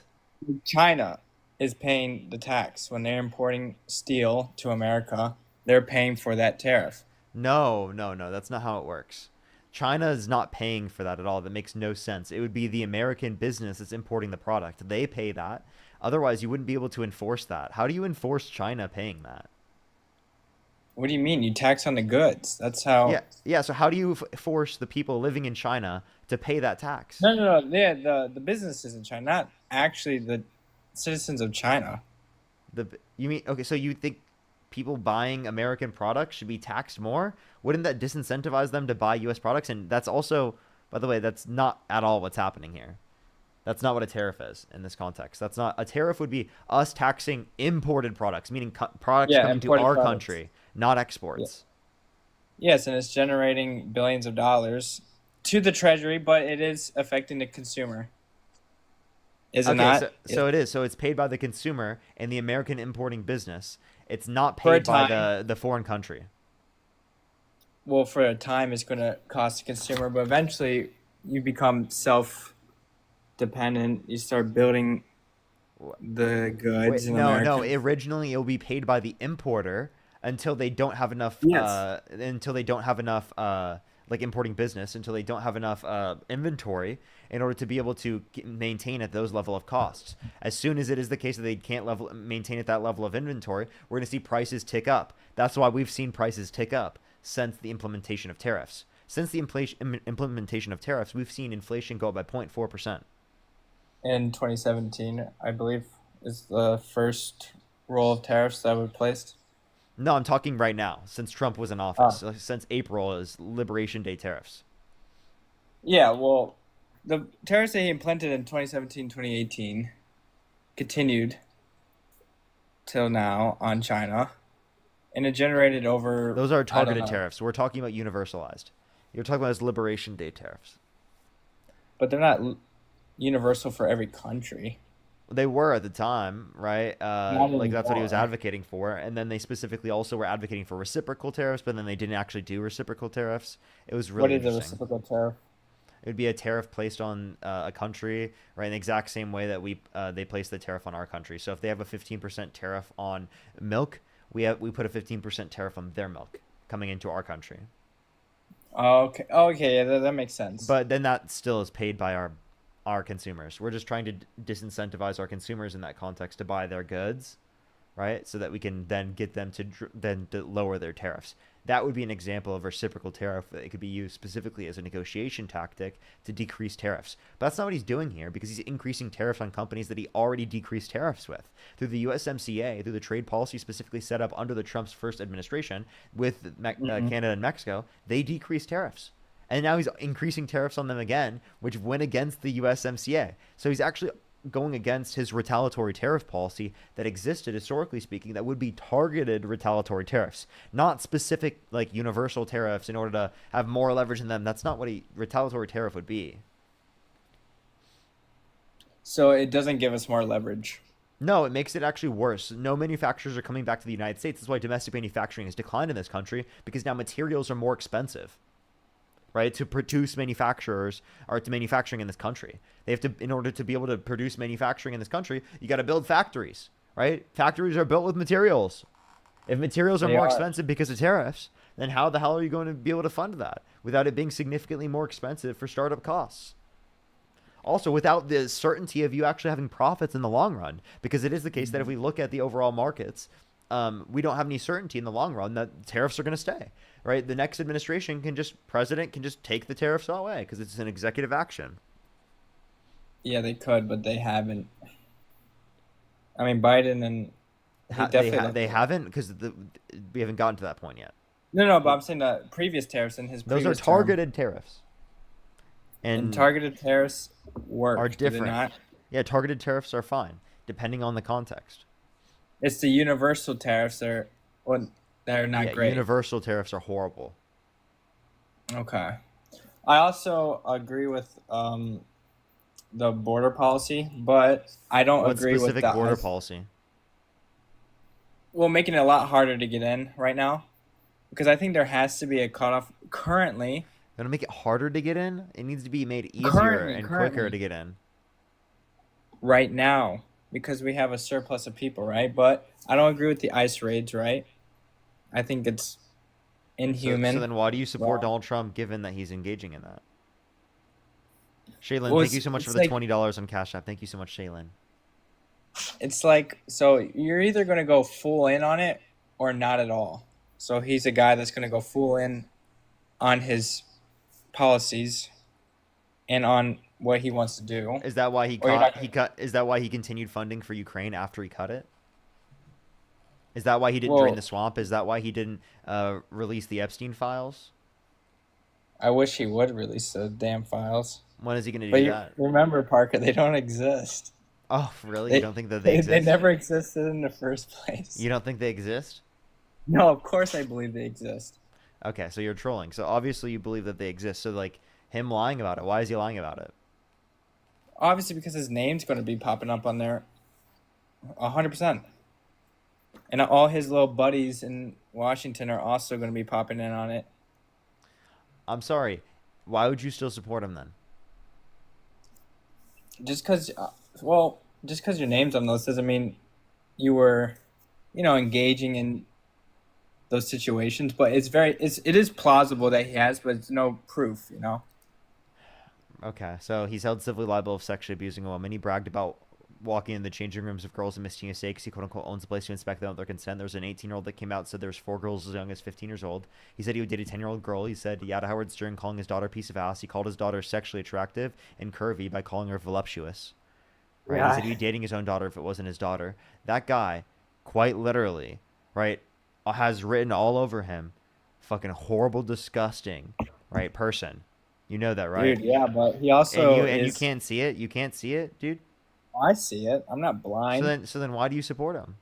China is paying the tax when they're importing steel to America. They're paying for that tariff. No. That's not how it works. China is not paying for that at all. That makes no sense. It would be the American business that's importing the product. They pay that. Otherwise, you wouldn't be able to enforce that. How do you enforce China paying that? What do you mean? You tax on the goods. That's how. Yeah. So how do you force the people living in China to pay that tax? No. Yeah, the businesses in China, not actually the citizens of China. You mean okay? So you think people buying American products should be taxed more? Wouldn't that disincentivize them to buy U.S. products? And that's also, by the way, that's not at all what's happening here. That's not what a tariff is in this context. That's not a tariff. Would be us taxing imported products, meaning products coming to our country, not exports. Yes, and it's generating billions of dollars to the treasury, but it is affecting the consumer. Is it not? So it is. So it's paid by the consumer and the American importing business. It's not paid by the foreign country. Well, for a time, it's going to cost the consumer, but eventually you become dependent. You start building the goods in no, America. originally it will be paid by the importer until they don't have enough. Yes. Until they don't have enough. Like importing business until they don't have enough inventory in order to be able to maintain at those level of costs. As soon as it is the case that they can't maintain at that level of inventory, we're going to see prices tick up. That's why we've seen prices tick up since the implementation of tariffs. Since the implementation of tariffs, we've seen inflation go up by 0.4%. In 2017, I believe, is the first roll of tariffs that were placed. No, I'm talking right now, since Trump was in office. Since April is Liberation Day tariffs. Yeah, well, the tariffs that he implemented in 2017, 2018 continued till now on China, and it generated over... Those are targeted tariffs. We're talking about universalized. You're talking about as Liberation Day tariffs. But they're not universal for every country. They were at the time, right? Like that's what he was anymore. advocating for. And then they specifically also were advocating for reciprocal tariffs, but then they didn't actually do reciprocal tariffs. It was really What is a interesting. reciprocal tariff? It would be a tariff placed on a country, right, in the exact same way that they place the tariff on our country. So if they have a 15% tariff on milk, we put a 15% tariff on their milk coming into our country. Okay, yeah, that makes sense. But then that still is paid by our consumers. We're just trying to disincentivize our consumers in that context to buy their goods, right? So that we can then get them to lower their tariffs. That would be an example of reciprocal tariff that it could be used specifically as a negotiation tactic to decrease tariffs. But that's not what he's doing here, because he's increasing tariffs on companies that he already decreased tariffs with. Through the USMCA, through the trade policy specifically set up under the Trump's first administration with Canada and Mexico, they decreased tariffs. And now he's increasing tariffs on them again, which went against the USMCA. So he's actually going against his retaliatory tariff policy that existed, historically speaking, that would be targeted retaliatory tariffs, not specific, like, universal tariffs in order to have more leverage in them. That's not what a retaliatory tariff would be. So it doesn't give us more leverage. No, it makes it actually worse. No manufacturers are coming back to the United States. That's why domestic manufacturing has declined in this country, because now materials are more expensive. Right, to produce manufacturers or to manufacturing in this country, they have to, in order to be able to produce manufacturing in this country, you got to build factories, right? Factories are built with materials. If materials are more expensive because of tariffs, then how the hell are you going to be able to fund that without it being significantly more expensive for startup costs? Also, without the certainty of you actually having profits in the long run, because it is the case that if we look at the overall markets, we don't have any certainty in the long run that tariffs are going to stay, right? The next administration president can just take the tariffs away because it's an executive action. Yeah, they could, but they haven't. I mean, Biden and they haven't, because we haven't gotten to that point yet. No, but I'm saying the previous tariffs in his previous those are targeted tariffs. And targeted tariffs are different. Yeah, targeted tariffs are fine, depending on the context. It's the universal tariffs that are not great. Universal tariffs are horrible. Okay. I also agree with the border policy, but I don't agree with the specific border policy. Well, making it a lot harder to get in right now, because I think there has to be a cutoff. Currently, going to make it harder to get in. It needs to be made easier and quicker to get in. Right now, because we have a surplus of people, right? But I don't agree with the ICE raids, right? I think it's inhuman. So then why do you support Donald Trump, given that he's engaging in that? Shaylin, Well, thank you so much for the $20 on Cash App. Thank you so much, Shaylin. It's like, so you're either going to go full in on it or not at all. So he's a guy that's going to go full in on his policies and on what he wants to do. Is that why is that why he continued funding for Ukraine after he cut it? Is that why he didn't drain the swamp? Is that why he didn't release the Epstein files? I wish he would release the damn files. When is he going to do that? Remember, Parker, they don't exist. Oh, really? You don't think that they exist? They never existed in the first place. You don't think they exist? No, of course I believe they exist. Okay, so you're trolling. So obviously you believe that they exist. So, like, him lying about it, why is he lying about it? Obviously because his name's going to be popping up on there 100%. And all his little buddies in Washington are also going to be popping in on it. I'm sorry. Why would you still support him then? just because, just because your name's on those doesn't mean you were, engaging in those situations. But it is plausible that he has, but it's no proof. Okay, so he's held civilly liable of sexually abusing a woman. He bragged about walking in the changing rooms of girls and misting mistakes. He quote unquote owns a place to inspect them with their consent. There's an 18-year-old that came out and said there's 4 girls as young as 15 years old. He said he would date a 10-year-old girl. He said he had Howard Stern calling his daughter a piece of ass. He called his daughter sexually attractive and curvy by calling her voluptuous. Right? Yeah. He said he'd be dating his own daughter if it wasn't his daughter. That guy, quite literally, right, has written all over him, fucking horrible, disgusting, right, person. You know that, right? Dude, yeah, but he also you can't see it. You can't see it, dude. I see it. I'm not blind. So then, why do you support him?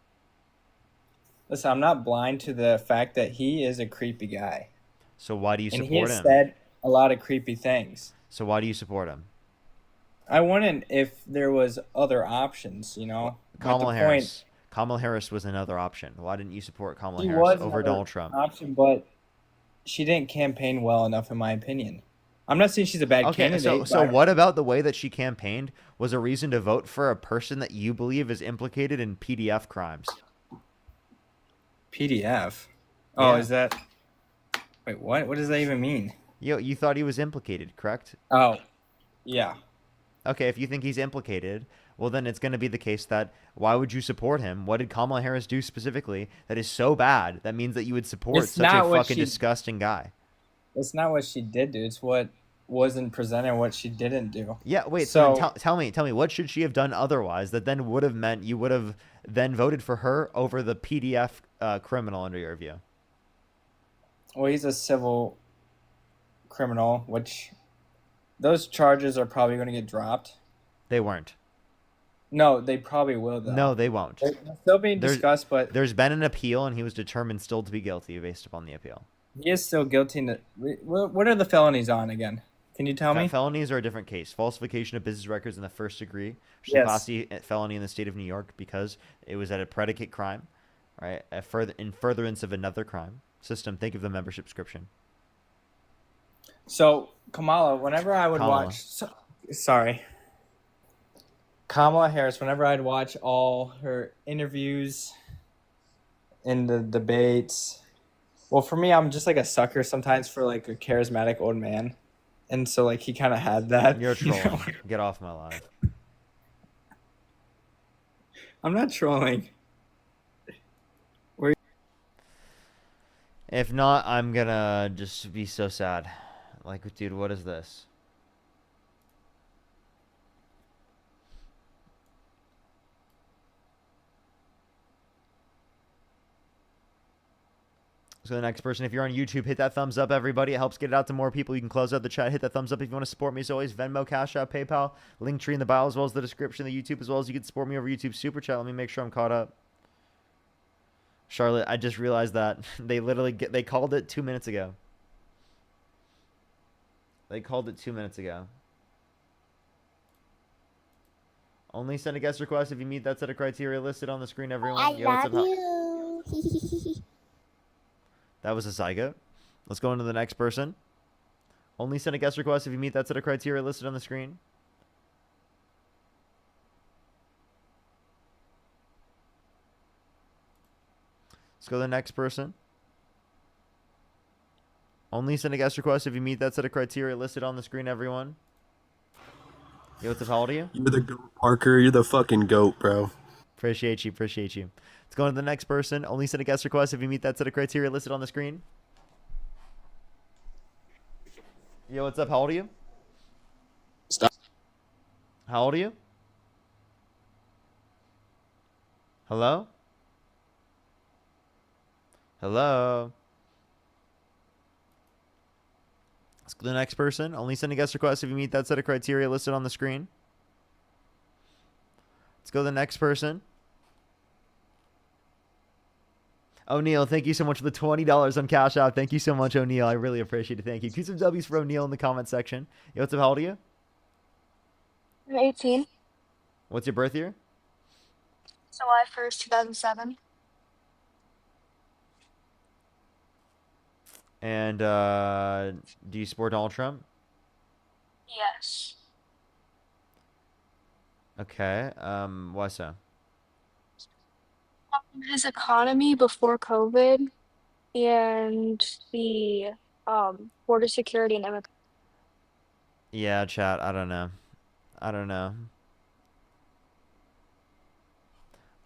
Listen, I'm not blind to the fact that he is a creepy guy. So why do you And support he has him? said a lot of creepy things. So why do you support him? I wouldn't if there was other options, Kamala Harris. Kamala Harris was another option. Why didn't you support Kamala He Harris was over another Donald Trump? option, but she didn't campaign well enough, in my opinion. I'm not saying she's a bad Okay, candidate. so what about the way that she campaigned was a reason to vote for a person that you believe is implicated in PDF crimes? PDF? Oh, Yeah. is that... Wait, what? What does that even mean? You thought he was implicated, correct? Oh, yeah. Okay, if you think he's implicated, well then it's going to be the case that why would you support him? What did Kamala Harris do specifically that is so bad that means that you would support It's such a not what fucking she- disgusting guy? It's not what she did do. It's what wasn't presented, what she didn't do. Yeah, wait, so then tell me, what should she have done otherwise that then would have meant you would have then voted for her over the PDF criminal under your view? Well, he's a civil criminal, which those charges are probably going to get dropped. They weren't. No, they probably will, though. No, they won't. They're still being discussed, but there's been an appeal, and he was determined still to be guilty based upon the appeal. he is still guilty. What are the felonies on again? Can you tell me? Felonies are a different case. Falsification of business records in the first degree, which is Yes. a Class C felony in the state of New York because it was at a predicate crime, right? In furtherance of another crime. System, think of the membership description. So, Kamala, whenever I would Kamala. Kamala Harris, whenever I'd watch all her interviews in the debates, well, for me, I'm just like a sucker sometimes for like a charismatic old man. And so, like, he kind of had that. You're you know? trolling. Get off my live. I'm not trolling. If not, I'm gonna just be so sad. Like, dude, what is this? So the next person, if you're on YouTube, hit that thumbs up, everybody. It helps get it out to more people. You can close out the chat. Hit that thumbs up if you want to support me. As always, Venmo, Cash App, PayPal, link tree in the bio, as well as the description of the YouTube, as well as you can support me over YouTube Super Chat. Let me make sure I'm caught up. Charlotte, I just realized that they called it 2 minutes ago. They called it 2 minutes ago. Only send a guest request if you meet that set of criteria listed on the screen, everyone. Yo, what's up? you. That was a zygote. Let's go on to the next person. Only send a guest request if you meet that set of criteria listed on the screen. Let's go to the next person. Only send a guest request if you meet that set of criteria listed on the screen, everyone. Yo, what's up? How old are you? You're the goat, Parker. You're the fucking goat, bro. Appreciate you. Let's go on to the next person. Only send a guest request if you meet that set of criteria listed on the screen. Yo, what's up? How old are you? Stop. How old are you? Hello? Hello? Let's go to the next person. Only send a guest request if you meet that set of criteria listed on the screen. Let's go to the next person. O'Neal, thank you so much for the $20 on Cash App. Thank you so much, O'Neal. I really appreciate it. Thank you. Keep some W's for O'Neal in the comment section. Yo, what's up? How old are you? I'm 18. What's your birth year? July 1st, 2007. And do you support Donald Trump? Yes. Okay. Why so? His economy before COVID and the border security and immigration. Yeah, chat. I don't know. I don't know.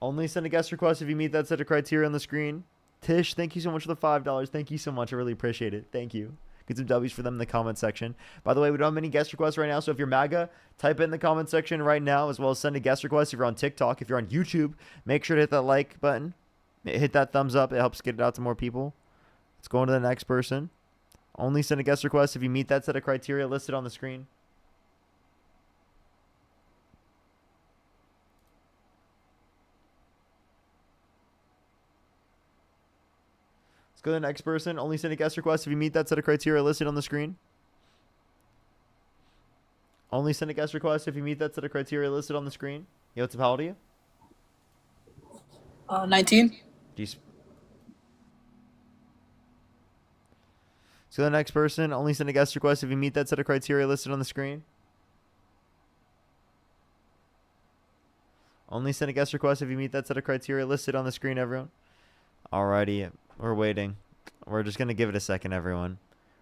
Only send a guest request if you meet that set of criteria on the screen. Tish, thank you so much for the $5. Thank you so much. I really appreciate it. Thank you. Get some W's for them in the comment section. By the way, we don't have many guest requests right now, so if you're MAGA, type it in the comment section right now, as well as send a guest request if you're on TikTok. If you're on YouTube, make sure to hit that like button. Hit that thumbs up. It helps get it out to more people. Let's go on to the next person. Only send a guest request if you meet that set of criteria listed on the screen. Let's go to the next person. Only send a guest request if you meet that set of criteria listed on the screen. Only send a guest request if you meet that set of criteria listed on the screen. Yo, what's up? How old are you? 19. Do you So the next person, only send a guest request if you meet that set of criteria listed on the screen. Only send a guest request if you meet that set of criteria listed on the screen, everyone. Alrighty, we're waiting. We're just going to give it a second, everyone.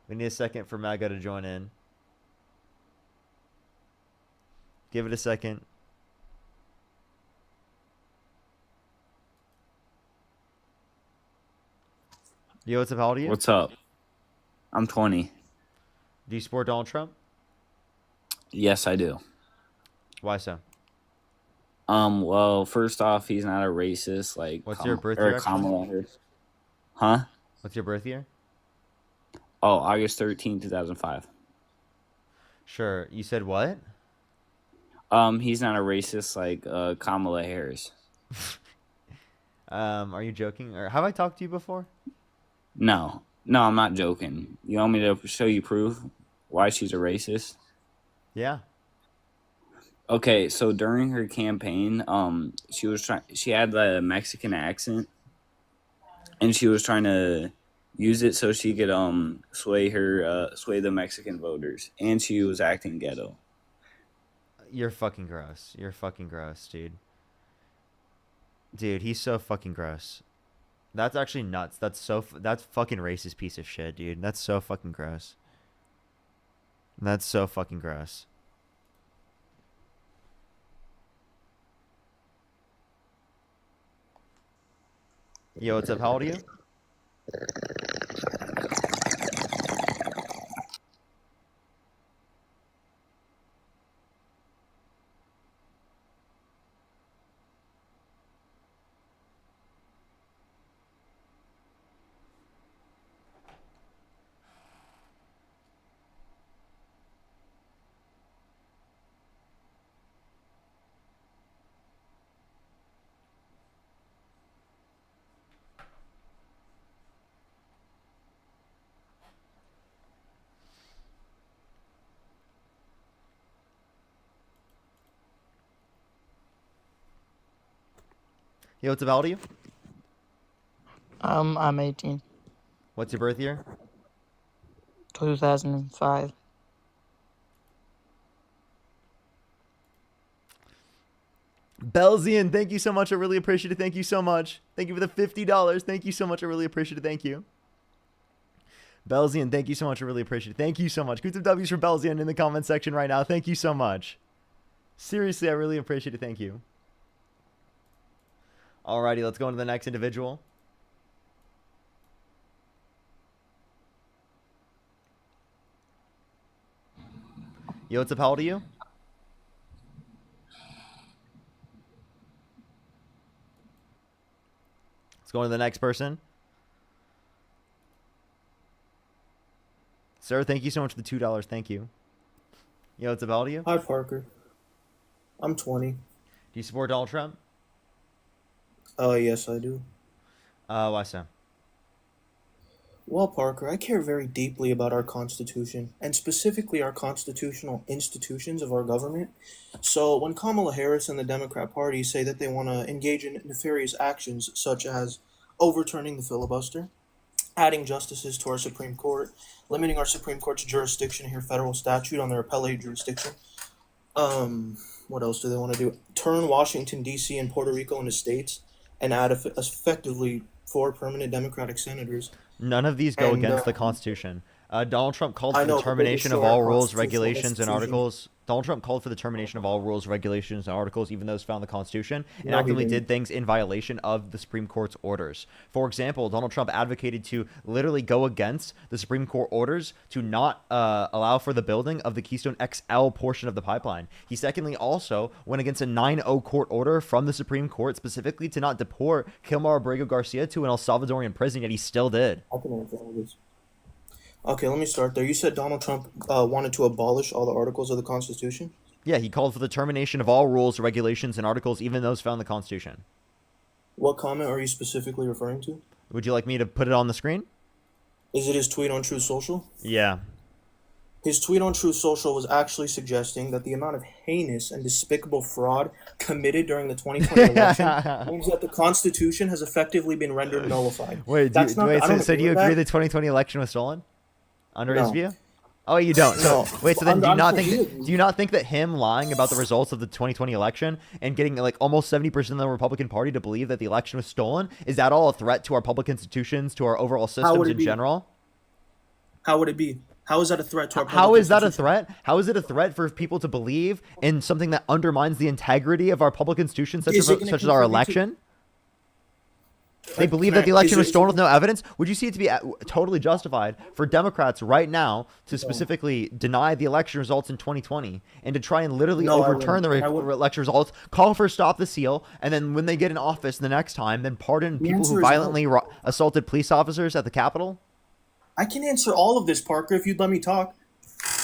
We need a second for MAGA to join in. Give it a second. Yo, what's up? How old are you? What's up? I'm 20. Do you support Donald Trump? Yes, I do. Why so? Well, first off, he's not a racist like What's your birth year, Kamala Harris. Huh? What's your birth year? Oh, August 13, 2005. Sure. You said what? He's not a racist like Kamala Harris. Are you joking? Or have I talked to you before? No, I'm not joking. You want me to show you proof why she's a racist? Yeah. Okay, so during her campaign, she had the Mexican accent, and she was trying to use it so she could sway the Mexican voters, and she was acting ghetto. You're fucking gross. You're fucking gross, dude. Dude, he's so fucking gross. That's actually nuts. That's fucking racist piece of shit, dude. That's so fucking gross. That's so fucking gross. Yo, what's up? How old are you? Yo, what's up? How old are you? I'm 18. What's your birth year? 2005. Belzian, thank you so much. I really appreciate it. Thank you so much. Thank you for the $50. Thank you so much. I really appreciate it. Thank you. Belzian, thank you so much. I really appreciate it. Thank you so much. Good some W's for Belzian in the comment section right now. Thank you so much. Seriously, I really appreciate it. Thank you. Alrighty, let's go on to the next individual. Yo, what's up? How old are you? Let's go on to the next person. Sir, thank you so much for the $2. Thank you. Yo, what's up? How old are you? Hi, Parker. I'm 20. Do you support Donald Trump? Yes, I do. Why so? Well, Parker, I care very deeply about our Constitution, and specifically our constitutional institutions of our government. So when Kamala Harris and the Democrat Party say that they want to engage in nefarious actions such as overturning the filibuster, adding justices to our Supreme Court, limiting our Supreme Court's jurisdiction to hear federal statute on their appellate jurisdiction, What else do they want to do? Turn Washington D.C. and Puerto Rico into states, and add effectively 4 permanent Democratic senators. None of these go And against the Constitution. Donald Trump called I for the know, but they termination of destroy our all rules, constitutional regulations, and institution. articles. Donald Trump called for the termination of all rules, regulations, and articles, even those found in the Constitution, and No, he actively didn't. did things in violation of the Supreme Court's orders. For example, Donald Trump advocated to literally go against the Supreme Court orders to not allow for the building of the Keystone XL portion of the pipeline. He secondly also went against a 9-0 court order from the Supreme Court, specifically to not deport Kilmar Abrego Garcia to an El Salvadorian prison, yet he still did. I can answer all this. Okay, let me start there. You said Donald Trump wanted to abolish all the articles of the Constitution? Yeah, he called for the termination of all rules, regulations, and articles, even those found in the Constitution. What comment are you specifically referring to? Would you like me to put it on the screen? Is it his tweet on Truth Social? Yeah. His tweet on Truth Social was actually suggesting that the amount of heinous and despicable fraud committed during the 2020 election means that the Constitution has effectively been rendered nullified. Wait, That's not, I don't so do you with agree that. the 2020 election was stolen? Under his No. view? Oh, you don't. So No. wait, so then do you I'm not confused. think do you not think that him lying about the results of the 2020 election and getting like almost 70% of the Republican Party to believe that the election was stolen, is that all a threat to our public institutions, to our overall systems in general? How would it be? How is that a threat to our public How is that a institution? threat? How is it a threat for people to believe in something that undermines the integrity of our public institutions, such Is it gonna as our contribute to- election? They believe can that the I- election is was it- stolen with no evidence. Would you see it to be totally justified for Democrats right now to specifically deny the election results in 2020 and to try and literally No, I overturn the wouldn't. I wouldn't. election results, call for stop the seal, and then when they get in office the next time, then pardon The people answer who is no. violently assaulted police officers at the Capitol? I can answer all of this, Parker, if you'd let me talk.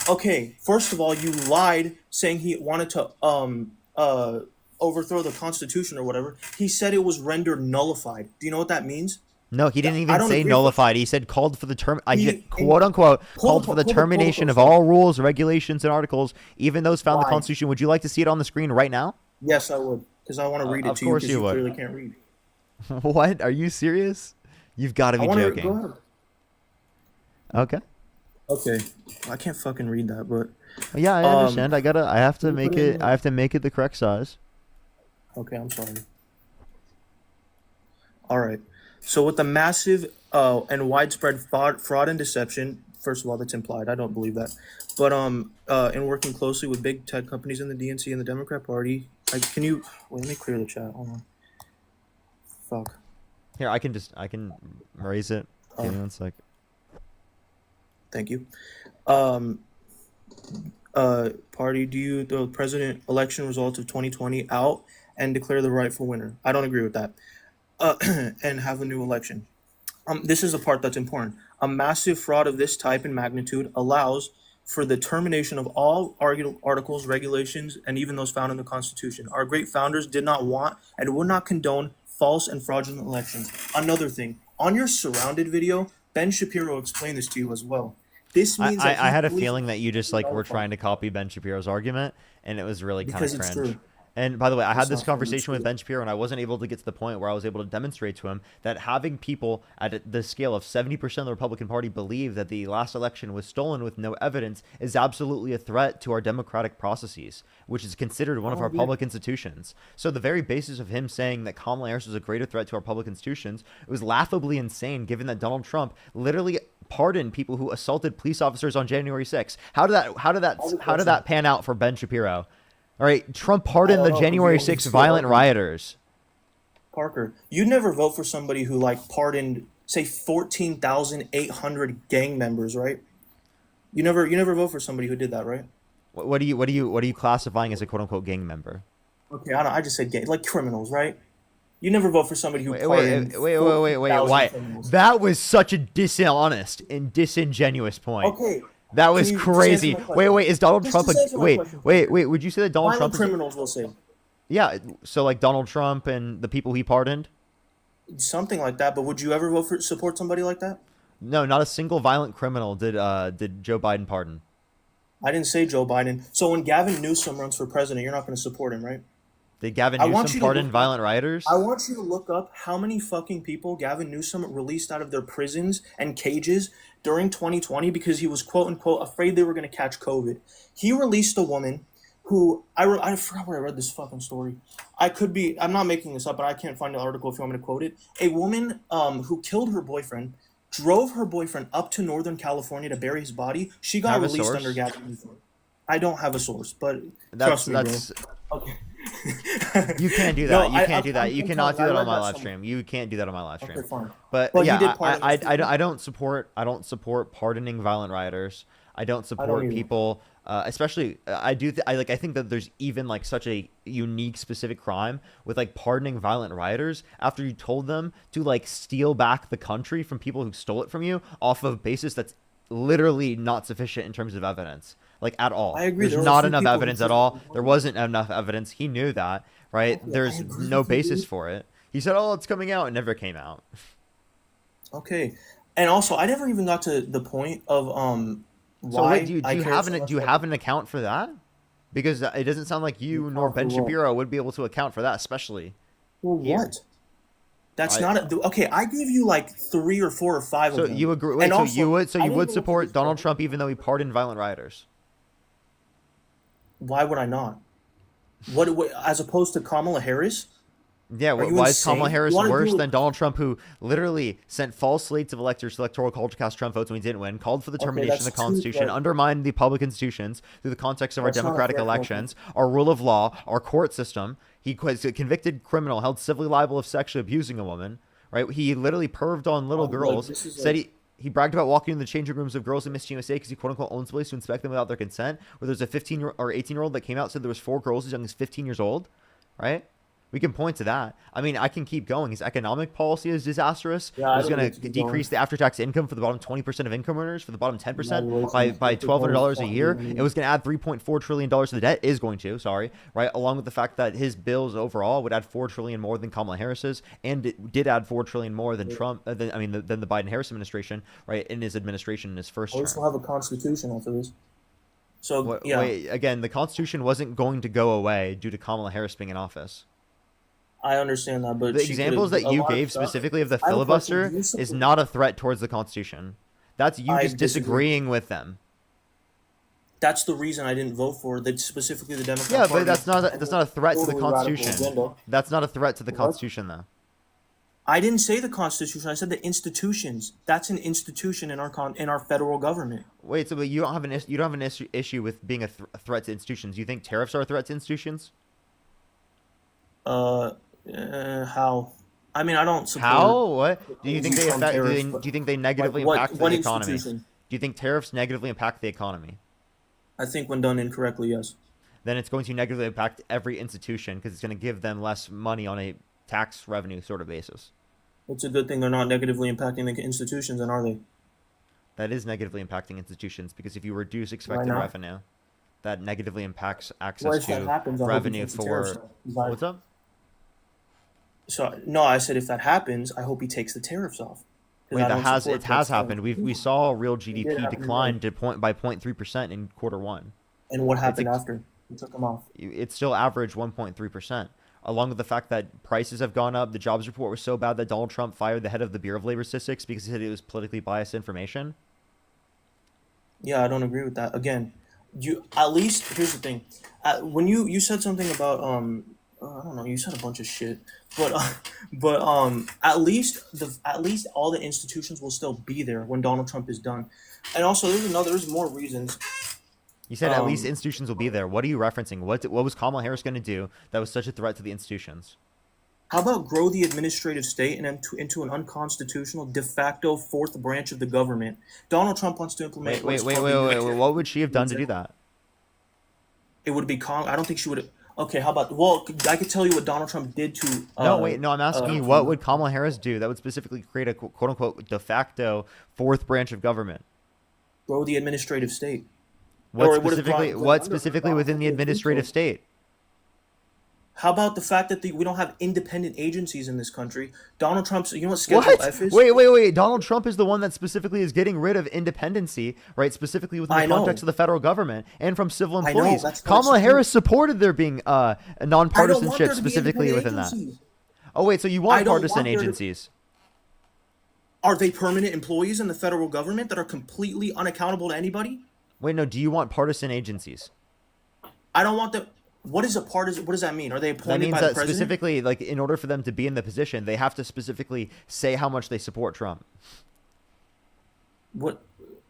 Okay, first of all, you lied saying he wanted to overthrow the Constitution or whatever. He said it was rendered nullified. Do you know what that means? No, he didn't I even don't say agree with- nullified. He said called for the term. I He- get quote unquote Pull called the- for the pull the termination of protocol. all rules, regulations, and articles, even those found in the Why? Constitution. Would you like to see it on the screen right now? Yes, I would, because I want to read it Of to you course because you you would. clearly can't read. What? Are you serious? You've got to I be want to joking. go ahead. Okay. Okay, I can't fucking read that, but Yeah, I understand. I have to can you make put it it. in I have to make it the correct size. okay, I'm sorry. All right. So with the massive and widespread fraud and deception, first of all, that's implied. I don't believe that. But in working closely with big tech companies in the DNC and the Democrat Party, can you wait? Let me clear the chat. Hold on. Fuck. Here, I can raise it. Give me 1 sec. Thank you. Party, do you the president election results of 2020 out and declare the rightful winner? I don't agree with that. And have a new election. This is the part that's important. A massive fraud of this type and magnitude allows for the termination of all articles, regulations, and even those found in the Constitution. Our great founders did not want and would not condone false and fraudulent elections. Another thing, on your Surrounded video, Ben Shapiro explained this to you as well. This means that I he had a believes- feeling that you just like were trying to copy Ben Shapiro's argument, and it was really kind Because of it's cringe. true. And by the way, I had It's this not funny, it's conversation with true. Ben Shapiro, and I wasn't able to get to the point where I was able to demonstrate to him that having people at the scale of 70% of the Republican Party believe that the last election was stolen with no evidence is absolutely a threat to our democratic processes, which is considered one of our public institutions. So the very basis of him saying that Kamala Harris was a greater threat to our public institutions, it was laughably insane, given that Donald Trump literally pardoned people who assaulted police officers on January 6th. How did that pan out for Ben Shapiro? All right, Trump pardoned the January 6th violent rioters. Parker, you'd never vote for somebody who like pardoned, say, 14,800 gang members, right? You never vote for somebody who did that, right? What are you classifying as a quote unquote gang member? Okay, I just said gang, like criminals, right? You never vote for somebody who Wait, pardoned. wait. 14,000 Why? criminals. That was such a dishonest and disingenuous point. Okay. That was Can you just crazy. answer my question? Wait. Is Donald Just Trump answer my question. wait? Would you say that Donald Violent Trump? criminals will say Yeah. So like Donald Trump and the people he pardoned. something like that. But would you ever support somebody like that? No, not a single violent criminal did Joe Biden pardon. I didn't say Joe Biden. So when Gavin Newsom runs for president, you're not going to support him, right? Did Gavin I want Newsom you to pardon look- violent rioters? I want you to look up how many fucking people Gavin Newsom released out of their prisons and cages during 2020 because he was quote unquote afraid they were going to catch COVID. He released a woman who I forgot where I read this fucking story. I'm not making this up, but I can't find the article if you want me to quote it. A woman who killed her boyfriend, drove her boyfriend up to Northern California to bury his body. She got released under gathering. I don't have a source, but trust me, bro. Okay. You can't do that. You can't do that. You cannot do that on my live stream. You can't do that on my live stream. Okay, fine. But Well, you yeah, did pardon those people. I don't support pardoning violent rioters. I don't support either. people, especially I think that there's even like such a unique specific crime with like pardoning violent rioters after you told them to like steal back the country from people who stole it from you off of a basis that's literally not sufficient in terms of evidence. Like at all. I agree. There's not enough evidence at all. There wasn't enough evidence. He knew that, right? There's no basis for it. He said, "Oh, it's coming out." It never came out. Okay, and also I never even got to the point of why. So wait, do you have an an account for that? Because it doesn't sound like you nor Ben Shapiro would be able to account for that, especially. Well, what? That's not okay. I gave you like 3 or 4 or 5 So of them. you agree? Wait, so you would support Donald Trump even though he pardoned violent rioters? Why would I not? What as opposed to Kamala Harris? Yeah, why is Kamala Harris worse than Donald Trump, who literally sent false slates of electors to electoral college to cast Trump votes when he didn't win, called for the termination of the Constitution, undermined the public institutions through the context of our democratic elections, our rule of law, our court system. He was a convicted criminal, held civilly liable of sexually abusing a woman. Right? He literally perved on little girls. Said he bragged about walking in the changing rooms of girls in Miss USA because he quote unquote owns the place to inspect them without their consent. Where there's a 15 or 18-year-old that came out, said there was 4 girls as young as 15 years old. Right? We can point to that. I mean, I can keep going. His economic policy is disastrous. It's going to decrease the after-tax income for the bottom 20% of income earners, for the bottom 10% by $1,200 a year. It was going to add $3.4 trillion to the debt. Is going to, sorry, right? Along with the fact that his bills overall would add $4 trillion more than Kamala Harris's, and it did add $4 trillion more than Trump. Than the Biden-Harris administration, right? In his administration, in his first term. We still have a constitution after this. So yeah. Wait, again, the Constitution wasn't going to go away due to Kamala Harris being in office. I understand that, but the examples that you gave specifically of the filibuster is not a threat towards the Constitution. That's you just disagreeing with them. That's the reason I didn't vote for that, specifically the Democrat Party. Party. But that's not a threat to the Constitution. That's not a threat to the Constitution, though. I didn't say the Constitution. I said the institutions. That's an institution in our federal government. Wait, so but you don't have an issue with being a threat to institutions. You think tariffs are a threat to institutions? How? I mean, I don't support. How? What? Do you think they affect? Do you think they negatively impact the economy? Do you think tariffs negatively impact the economy? I think when done incorrectly, yes. Then it's going to negatively impact every institution because it's going to give them less money on a tax revenue sort of basis. It's a good thing they're not negatively impacting the institutions, and are they? That is negatively impacting institutions because if you reduce expected revenue, that negatively impacts access to revenue for. What's up? So no, I said if that happens, I hope he takes the tariffs off. Wait, it has happened. We saw real GDP decline by 0.3% in Q1. And what happened after we took them off? It still averaged 1.3%. Along with the fact that prices have gone up, the jobs report was so bad that Donald Trump fired the head of the Bureau of Labor Statistics because he said it was politically biased information. Yeah, I don't agree with that. Again, you at least here's the thing. When you said something about I don't know, you said a bunch of shit, but at least all the institutions will still be there when Donald Trump is done. And also there's more reasons. You said at least institutions will be there. What are you referencing? What was Kamala Harris going to do that was such a threat to the institutions? How about grow the administrative state and into an unconstitutional de facto fourth branch of the government? Donald Trump wants to implement. Wait. What would she have done to do that? It would be I don't think she would. Okay, how about? Well, I could tell you what Donald Trump did to. No, I'm asking you, what would Kamala Harris do that would specifically create a quote unquote de facto fourth branch of government? Grow the administrative state. What specifically within the administrative state? How about the fact that we don't have independent agencies in this country? Donald Trump's, you know what Schedule F is? Wait. Donald Trump is the one that specifically is getting rid of independency, right? Specifically within the context of the federal government and from civil employees. Kamala Harris supported there being a nonpartisanship specifically within that. Oh, wait, so you want partisan agencies? Are they permanent employees in the federal government that are completely unaccountable to anybody? Wait, no, do you want partisan agencies? I don't want them. What is a partisan? What does that mean? Are they That appointed means by the that president? specifically, like, in order for them to be in the position, they have to specifically say how much they support Trump. What?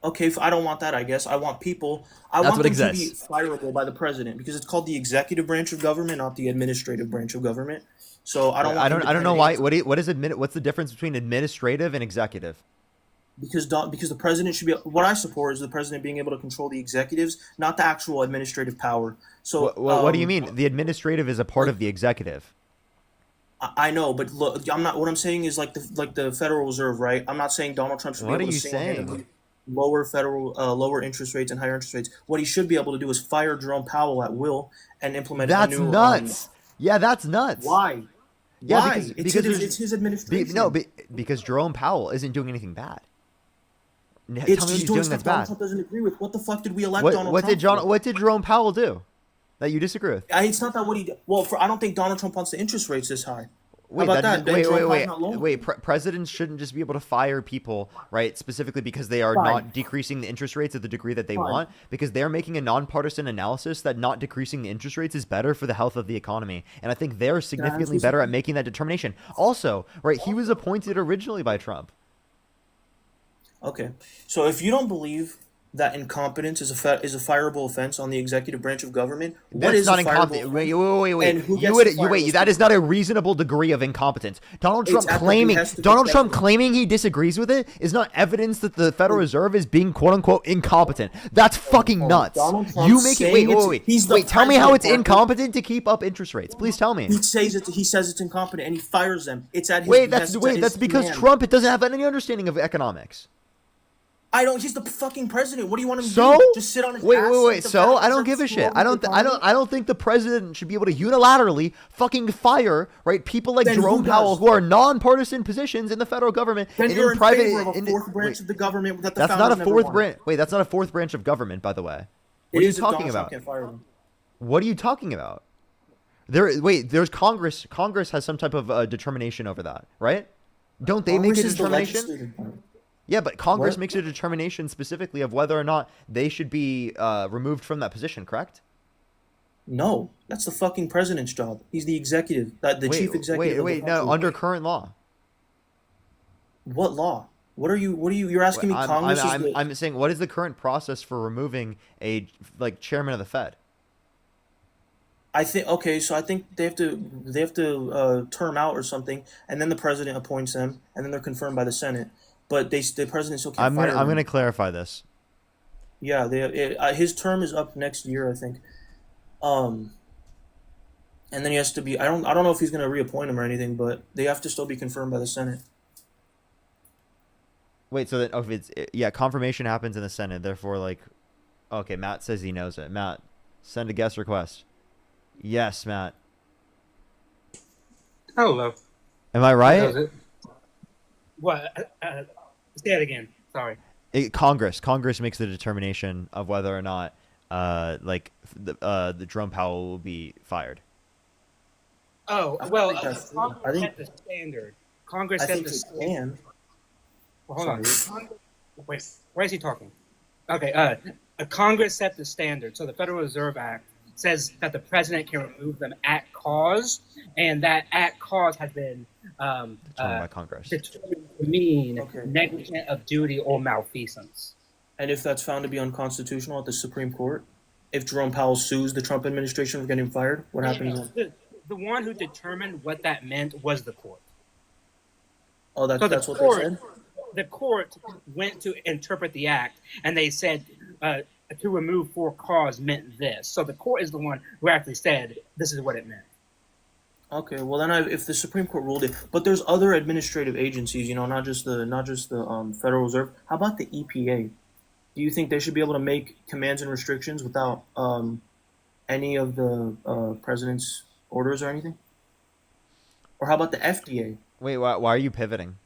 Okay, I don't want that. I guess I want people. I That's want what them to be exists. fireable by the president because it's called the executive branch of government, not the administrative branch of government. So I don't want I don't know independent why. agencies. What's the difference between administrative and executive? Because the president should be. What I support is the president being able to control the executives, not the actual administrative power. So What do you mean? The administrative is a part of the executive. I know, but look, I'm not. What I'm saying is like the Federal Reserve, right? I'm not saying Donald Trump should What be are able to you single-handedly saying? lower interest rates and higher interest rates. What he should be able to do is fire Jerome Powell at will and implement That's a new. nuts. Yeah, that's nuts. Why? Yeah, Why? because It's his administration. Because Jerome Powell isn't doing anything bad. Tell me It's what he's he's doing doing stuff that's Donald bad. Trump doesn't agree with. What the fuck did we elect Donald Trump for? What did Jerome Powell do that you disagree with? It's not that what he did. Well, I don't think Donald Trump wants the interest rates this high. How about that? Presidents shouldn't just be able to fire people, right? Specifically because they are Fine. not decreasing the interest rates at the degree that they want, because they're making a nonpartisan analysis that not decreasing the interest rates is better for the health of the economy. And I think they're significantly better at making that determination. Also, right, he was appointed originally by Trump. Okay, so if you don't believe that incompetence is a fireable offense on the executive branch of government, what That's is not a incompetent. fireable? Wait. And who gets to fire Wait. those That is people? not a reasonable degree of incompetence. Donald It's Trump at the claiming behest of Donald the Trump president. claiming he disagrees with it is not evidence that the Federal Reserve is being quote unquote incompetent. That's fucking nuts. Donald Trump You make it. saying he's the Wait. Tell me how it's president, Parker. incompetent to keep up interest rates. Please tell me. He says it's incompetent, and he fires them. It's at his behest, it's at his That's because command. Trump doesn't have any understanding of economics. I don't. He's the fucking president. What do you want him to So do? Just sit on his ass? Like the So Federal I don't Reserve give a screw shit. over I the don't. economy? I don't think the president should be able to unilaterally fucking fire right people like Then who Jerome does? Powell who are nonpartisan positions in the federal government Then and you're in in private. favor of a fourth branch of the government that the That's not founders a never fourth wanted. branch. Wait, that's not a fourth branch of government, by the way. It What are you is if talking Donald Trump about? can't fire them. What are you talking about? There's Congress. Congress has some type of determination over that, right? Don't they make a Congress is the determination? legislative body. Yeah, but Congress What? makes a determination specifically of whether or not they should be removed from that position, correct? No, that's the fucking president's job. He's the executive, the chief executive. of the Wait, no, country. under current law. What law? What are you? You're asking me? Congress is the. I'm saying, what is the current process for removing a chairman of the Fed? I think okay, so I think they have to term out or something, and then the president appoints them, and then they're confirmed by the Senate. But the president still can't fire them. I'm gonna clarify this. Yeah, his term is up next year, I think. And then he has to be. I don't know if he's gonna reappoint him or anything, but they have to still be confirmed by the Senate. Wait, so that if it's confirmation happens in the Senate, therefore okay, Matt says he knows it. Matt, send a guest request. Yes, Matt. Hello. Am I right? What? Say it again. Sorry. Congress makes the determination of whether or not the Jerome Powell will be fired. Oh I well, think that's true. Congress I think- set the standard. Congress I set think the they standard. can. Well, hold on. Wait, where is he talking? Okay. Congress set the standard. So the Federal Reserve Act says that the president can remove them at cause, and that at cause has been Determined by Congress. determined to mean negligent of duty or malfeasance. And if that's found to be unconstitutional at the Supreme Court, if Jerome Powell sues the Trump administration for getting fired, what happens then? The one who determined what that meant was the court. Oh, So that's what they said? The court went to interpret the act, and they said to remove for cause meant this. So the court is the one who actually said this is what it meant. Okay, well then, if the Supreme Court ruled it, but there's other administrative agencies, not just the Federal Reserve. How about the EPA? Do you think they should be able to make commands and restrictions without any of the president's orders or anything? Or how about the FDA? Wait, why are you pivoting?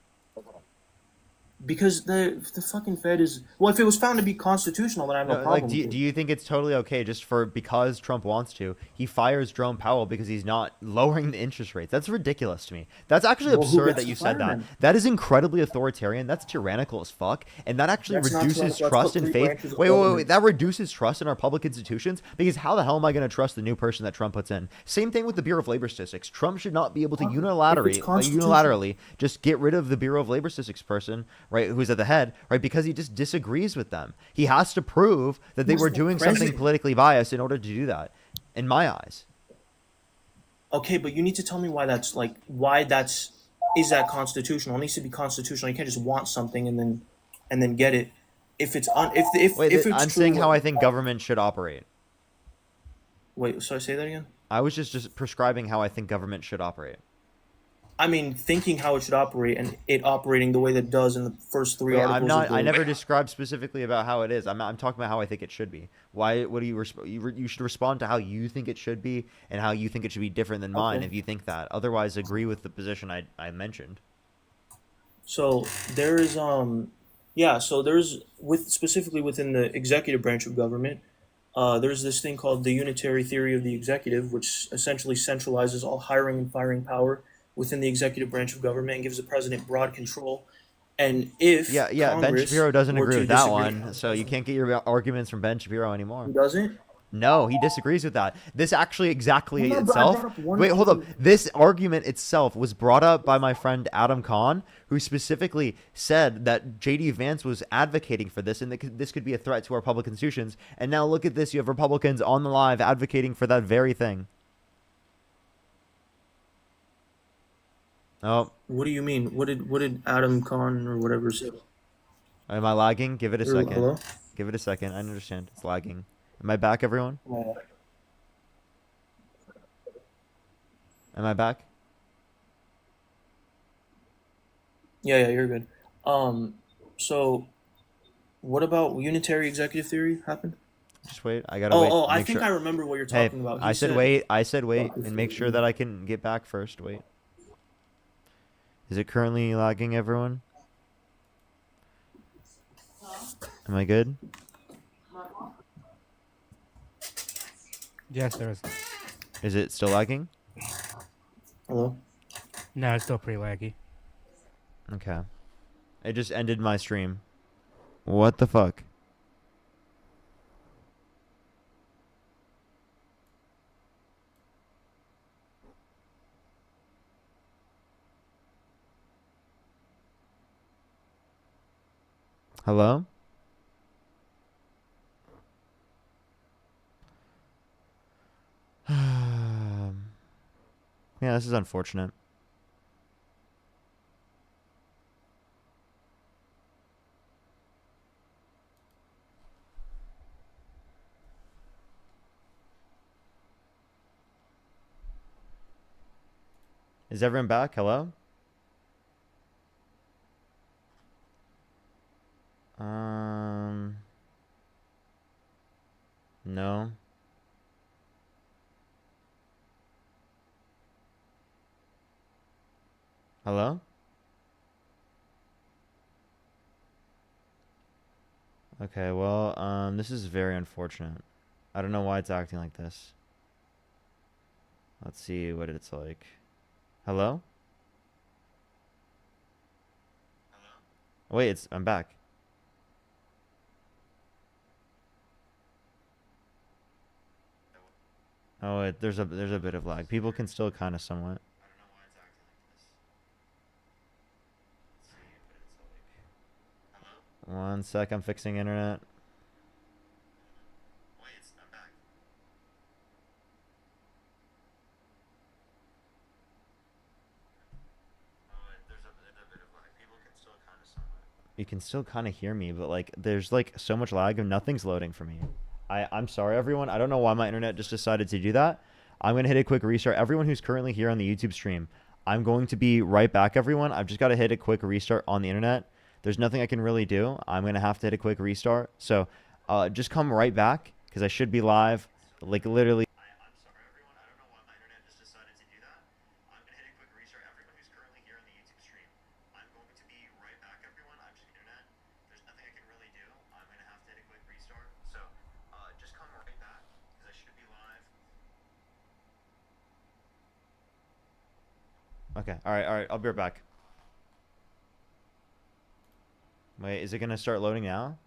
Because the fucking Fed is, well, if it was found to be constitutional, then I have no No, like, problem do with you, it. do you think it's totally okay just for because Trump wants to, he fires Jerome Powell because he's not lowering the interest rates? That's ridiculous to me. That's actually Well, who absurd gets that to you fire said that. them? That is incredibly authoritarian. That's tyrannical as fuck, and that actually That's not reduces tyrannical. Let's trust put and three faith. branches of Wait, wait, wait, government. that reduces trust in our public institutions because how the hell am I going to trust the new person that Trump puts in? Same thing with the Bureau of Labor Statistics. Trump should not be able to If it's constitutional, unilaterally just get rid of the Bureau of Labor Statistics person, right, who's at the head, right, because he just disagrees with them. He has to prove that they Who's were the doing something president? politically biased in order to do that, in my eyes. Okay, but you need to tell me why that's like why that's is that constitutional? It needs to be constitutional. You can't just want something and then get it. If it's if it's I'm saying true. how I think government should operate. Wait, so I say that again? I was just prescribing how I think government should operate. I mean, thinking how it should operate and it operating the way that it does in the first three Wait, articles. I'm not. Of the, I never described specifically about how it is. I'm talking about how I think it should be. Why? What do you? You should respond to how you think it should be and how you think it should be different than mine. Okay. If you think that, otherwise, agree with the position I mentioned. So there is yeah, so there's with specifically within the executive branch of government, there's this thing called the unitary theory of the executive, which essentially centralizes all hiring and firing power within the executive branch of government and gives the president broad control. And if Yeah, Ben Congress Shapiro doesn't were agree to with that disagree- one, so you can't get your arguments from Ben Shapiro anymore. He doesn't? No, he disagrees with that. This actually exactly Well, no, but I itself. brought up one Wait, hold up. thing. This argument itself was brought up by my friend Adam Kahn, who specifically said that JD Vance was advocating for this and that this could be a threat to our public institutions. And now look at this. You have Republicans on the live advocating for that very thing. Oh, What do you mean? What did Adam Kahn or whatever say? am I lagging? Give it a second. Hello? Give it a second. I understand. It's lagging. Am I back, everyone? Am I back? Yeah, you're good. So what about unitary executive theory happened? Just wait. I gotta wait. I make think sure. I remember what you're Hey, talking about. I said wait. I said wait, and make sure that I can get back first. Wait. Is it currently lagging, everyone? Am I good? Yes, there is. Is it still lagging? Hello? No, it's still pretty laggy. Okay. It just ended my stream. What the fuck? Hello? Yeah, this is unfortunate. Is everyone back? Hello? No. Hello? Okay, well, this is very unfortunate. I don't know why it's acting like this. Let's see what it's like. Hello? Wait, I'm back. Oh, there's a bit of lag. People can still kind of somewhat. One sec, I'm fixing internet. You can still kind of hear me, but like there's like so much lag and nothing's loading for me. I'm sorry everyone. I don't know why my internet just decided to do that. I'm going to hit a quick restart. Everyone who's currently here on the YouTube stream, I'm going to be right back, everyone. I've just got to hit a quick restart on the internet. There's nothing I can really do. I'm going to have to hit a quick restart. So just come right back because I should be live like literally. Okay. All right. I'll be right back. Wait, is it gonna start loading now?